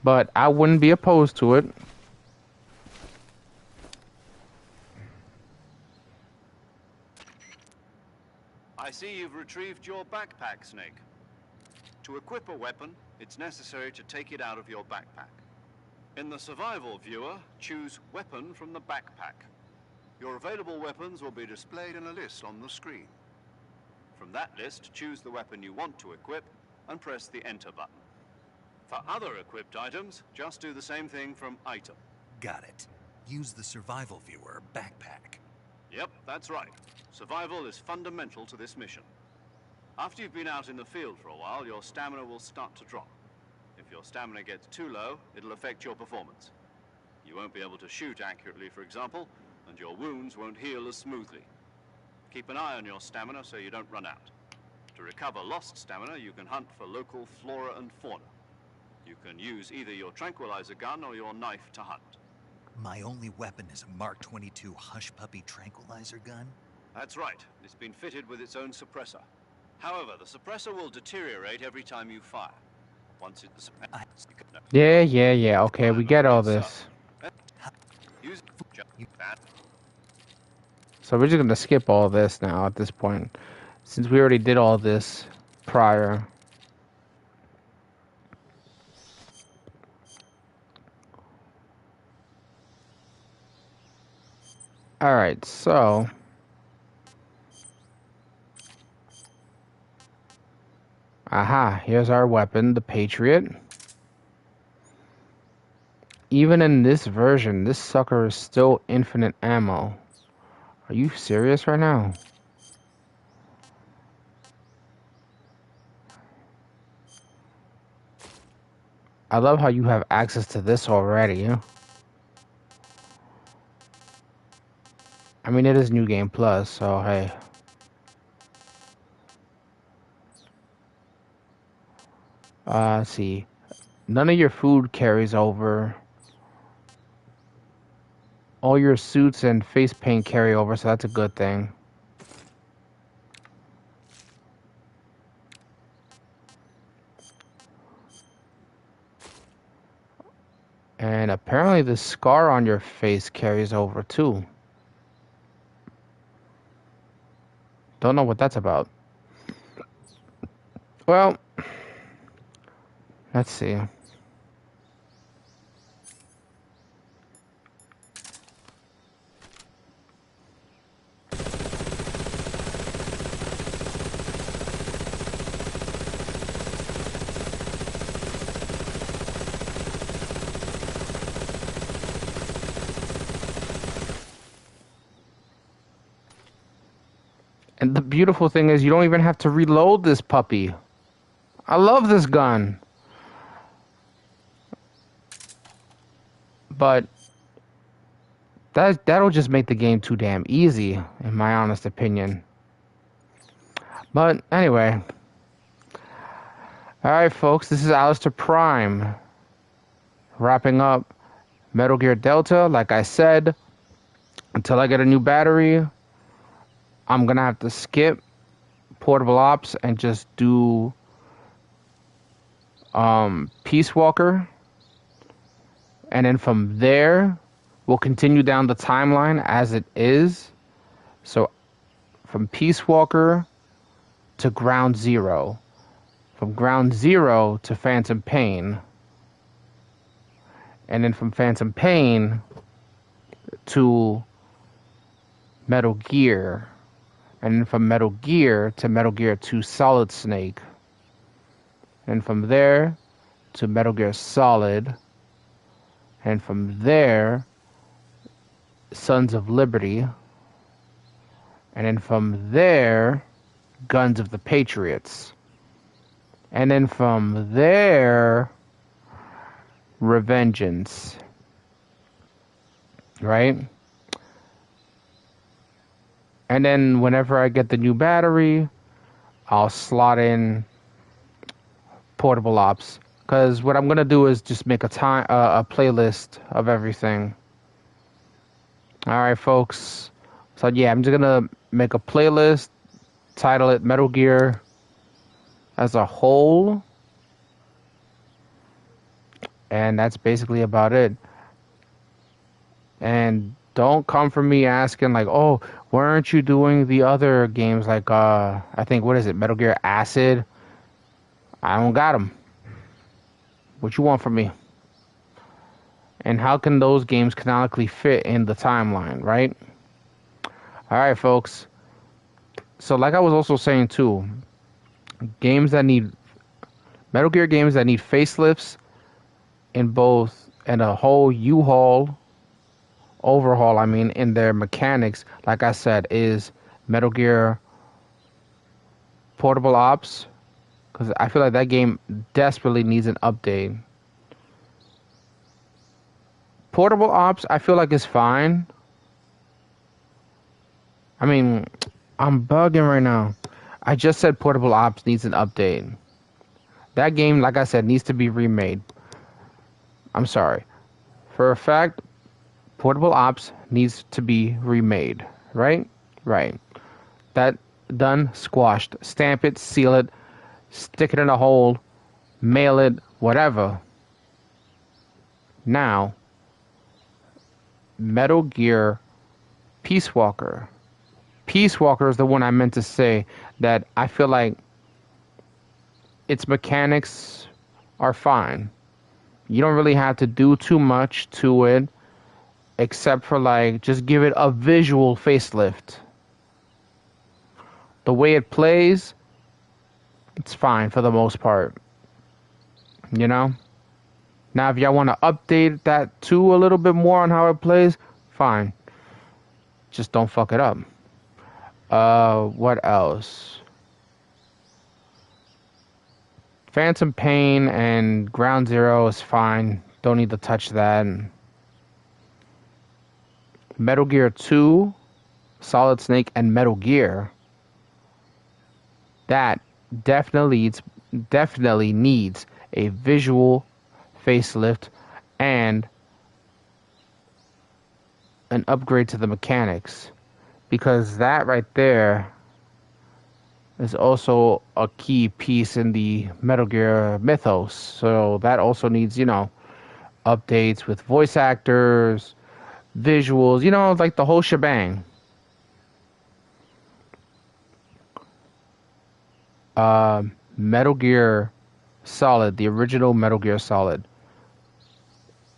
Speaker 1: but I wouldn't be opposed to it.
Speaker 2: I see you've retrieved your backpack, Snake. To equip a weapon, it's necessary to take it out of your backpack. In the survival viewer, choose Weapon from the backpack. Your available weapons will be displayed in a list on the screen. From that list, choose the weapon you want to equip and press the Enter button. For other equipped items, just do the same thing from Item.
Speaker 3: Got it. Use the survival viewer backpack.
Speaker 2: Yep, that's right. Survival is fundamental to this mission. After you've been out in the field for a while, your stamina will start to drop. If your stamina gets too low, it'll affect your performance. You won't be able to shoot accurately, for example, and your wounds won't heal as smoothly. Keep an eye on your stamina so you don't run out. To recover lost stamina, you can hunt for local flora and fauna. You can use either your tranquilizer gun or your knife to hunt.
Speaker 3: My only weapon is a Mark 22 Hush Puppy tranquilizer gun?
Speaker 2: That's right. It's been fitted with its own suppressor. However, the suppressor will deteriorate every time you fire. Once it's...
Speaker 1: Yeah. Okay, we get all this. So we're just gonna skip all this now at this point, since we already did all this prior. Alright, so... Aha, here's our weapon, the Patriot. Even in this version, this sucker is still infinite ammo. Are you serious right now? I love how you have access to this already. I mean, it is New Game Plus, so hey. Let's see. None of your food carries over. All your suits and face paint carry over, so that's a good thing. And apparently the scar on your face carries over too. Don't know what that's about. Well, let's see. And the beautiful thing is you don't even have to reload this puppy. I love this gun. But that'll just make the game too damn easy, in my honest opinion. But anyway. Alright folks, this is Alistair Prime. Wrapping up Metal Gear Delta, like I said. Until I get a new battery, I'm gonna have to skip Portable Ops and just do Peace Walker, and then from there we'll continue down the timeline as it is. So from Peace Walker to Ground Zero, from Ground Zero to Phantom Pain, and then from Phantom Pain to Metal Gear, and then from Metal Gear to Metal Gear 2 Solid Snake, and from there to Metal Gear Solid, and from there Sons of Liberty, and then from there Guns of the Patriots, and then from there And then whenever I get the new battery, I'll slot in Portable Ops. Because what I'm going to do is just make a playlist of everything. Alright, folks. So yeah, I'm just going to make a playlist, title it Metal Gear as a whole. And that's basically about it. And don't come for me asking like, oh, why aren't you doing the other games like, I think, what is it, Metal Gear Acid? I don't got them. What you want from me? And how can those games canonically fit in the timeline, right? Alright, folks. So like I was also saying too, Metal Gear games that need facelifts and a whole U-Haul overhaul, in their mechanics, like I said, is Metal Gear Portable Ops, because I feel like that game desperately needs an update. Portable Ops, I feel like is fine. I'm bugging right now. I just said Portable Ops needs an update. That game, like I said, needs to be remade. I'm sorry. For a fact, Portable Ops needs to be remade. Right? Right. That done, squashed. Stamp it, seal it, stick it in a hole, mail it, whatever. Now, Metal Gear Peace Walker. Peace Walker is the one I meant to say that I feel like its mechanics are fine. You don't really have to do too much to it, except for like just give it a visual facelift. The way it plays, it's fine for the most part. You know? Now if y'all want to update that too a little bit more on how it plays, fine. Just don't fuck it up. What else? Phantom Pain and Ground Zero is fine. Don't need to touch that. Metal Gear 2, Solid Snake, and Metal Gear. That definitely needs a visual facelift and an upgrade to the mechanics. Because that right there is also a key piece in the Metal Gear mythos. So that also needs, updates with voice actors, visuals, like the whole shebang. Metal Gear Solid, the original Metal Gear Solid.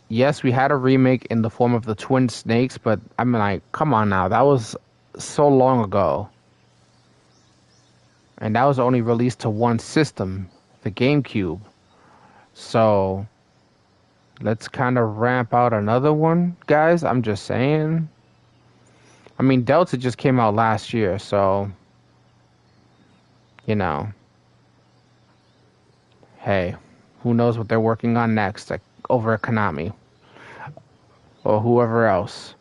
Speaker 1: Yes, we had a remake in the form of the Twin Snakes, but come on now, that was so long ago. And that was only released to one system, the GameCube. So, let's kind of ramp out another one, guys. I'm just saying. Delta just came out last year, so, hey, who knows what they're working on next, like over at Konami or whoever else.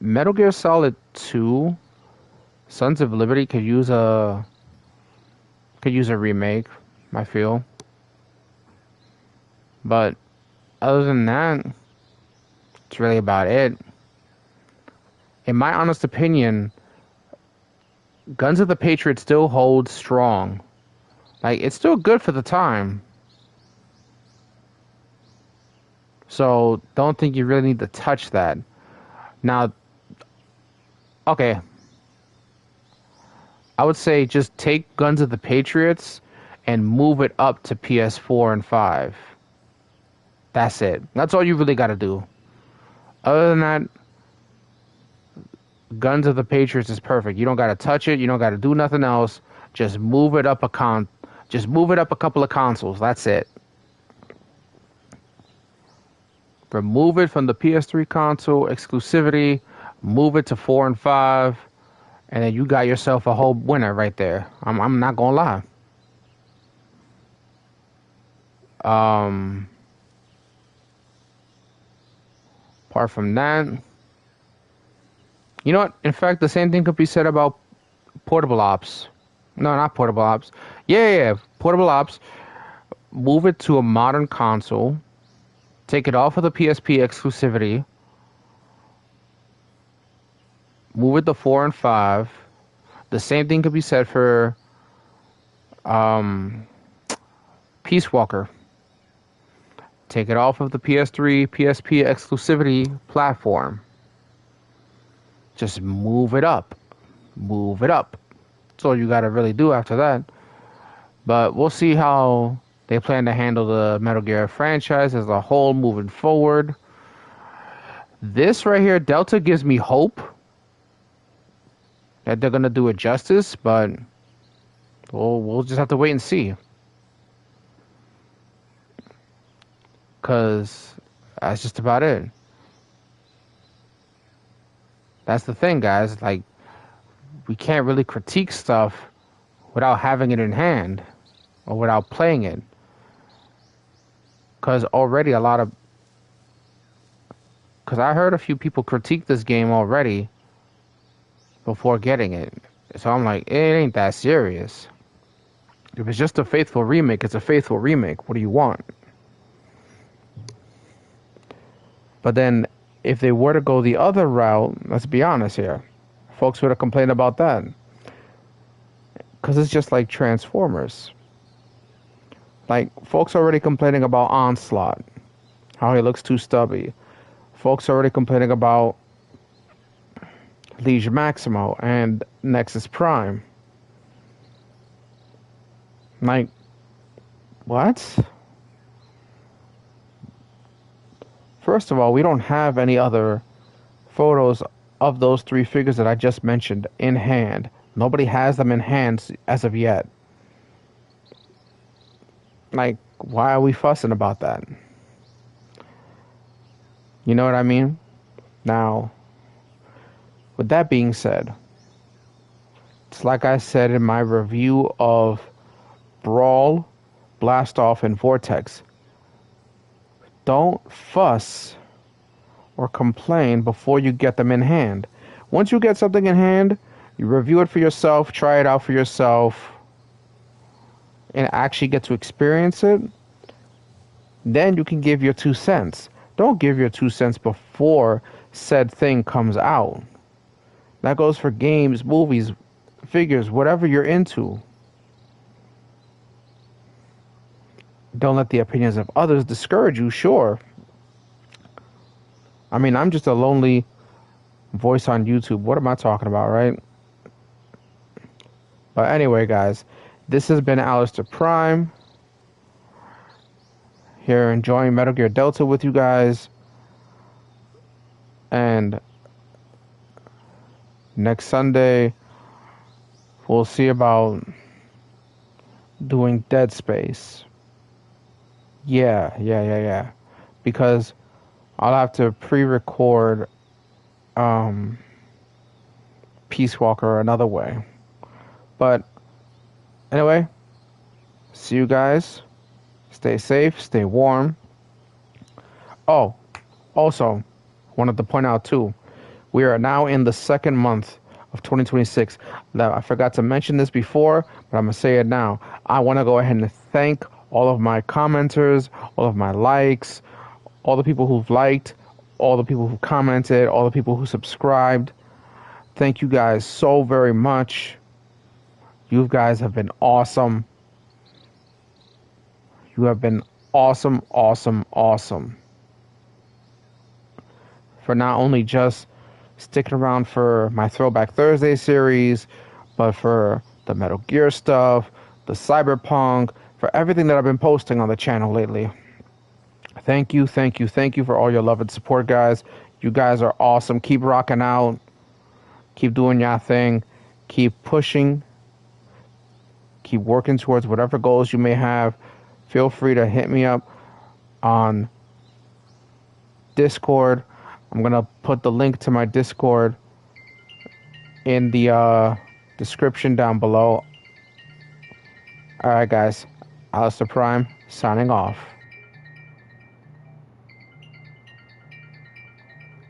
Speaker 1: Metal Gear Solid 2, Sons of Liberty could use a remake, I feel. But other than that, it's really about it. In my honest opinion, Guns of the Patriot still holds strong. Like, it's still good for the time. So, don't think you really need to touch that. Now, okay. I would say just take Guns of the Patriots and move it up to PS4 and 5. That's it. That's all you really got to do. Other than that, Guns of the Patriots is perfect. You don't got to touch it. You don't got to do nothing else. Just move it up a couple of consoles. That's it. Remove it from the PS3 console exclusivity. Move it to 4 and 5. And then you got yourself a whole winner right there. I'm not going to lie. Apart from that, You know what? In fact, the same thing could be said about Portable Ops. No, not Portable Ops. Yeah. Portable Ops. Move it to a modern console. Take it off of the PSP exclusivity. Move it to 4 and 5. The same thing could be said for Peace Walker. Take it off of the PS3, PSP exclusivity platform. Just move it up. Move it up. That's all you gotta really do after that. But we'll see how they plan to handle the Metal Gear franchise as a whole moving forward. This right here, Delta, gives me hope that they're gonna do it justice, but we'll just have to wait and see. Because that's just about it. That's the thing, guys. Like, we can't really critique stuff without having it in hand or without playing it. Because already because I heard a few people critique this game already before getting it. So I'm like, it ain't that serious. If it's just a faithful remake, it's a faithful remake. What do you want? But then, if they were to go the other route, let's be honest here, folks would have complained about that. Because it's just like Transformers. Like, folks are already complaining about Onslaught, how he looks too stubby. Folks are already complaining about Liege Maximo and Nexus Prime. Like, what? First of all, we don't have any other photos of those three figures that I just mentioned in hand. Nobody has them in hand as of yet. Like, why are we fussing about that? You know what I mean? Now, with that being said, it's like I said in my review of Brawl, Blast Off, and Vortex. Don't fuss or complain before you get them in hand. Once you get something in hand, you review it for yourself, try it out for yourself, and actually get to experience it, then you can give your 2 cents. Don't give your 2 cents before said thing comes out. That goes for games, movies, figures, whatever you're into. Don't let the opinions of others discourage you, sure. I mean, I'm just a lonely voice on YouTube. What am I talking about, right? But anyway, guys, this has been Alistair Prime. Here enjoying Metal Gear Delta with you guys. And next Sunday, we'll see about doing Dead Space. Yeah. Because I'll have to pre-record Peace Walker another way. But anyway, see you guys. Stay safe, stay warm. Oh, also, wanted to point out too, we are now in the second month of 2026. Now, I forgot to mention this before, but I'm going to say it now. I want to go ahead and thank all of my commenters, all of my likes, all the people who've liked, all the people who commented, all the people who subscribed. Thank you guys so very much. You guys have been awesome. You have been awesome. For not only just sticking around for my Throwback Thursday series, but for the Metal Gear stuff, the Cyberpunk, for everything that I've been posting on the channel lately. Thank you for all your love and support, guys. You guys are awesome. Keep rocking out. Keep doing your thing. Keep pushing. Keep working towards whatever goals you may have. Feel free to hit me up on Discord. I'm going to put the link to my Discord in the description down below. Alright, guys. Alistair Prime, signing off.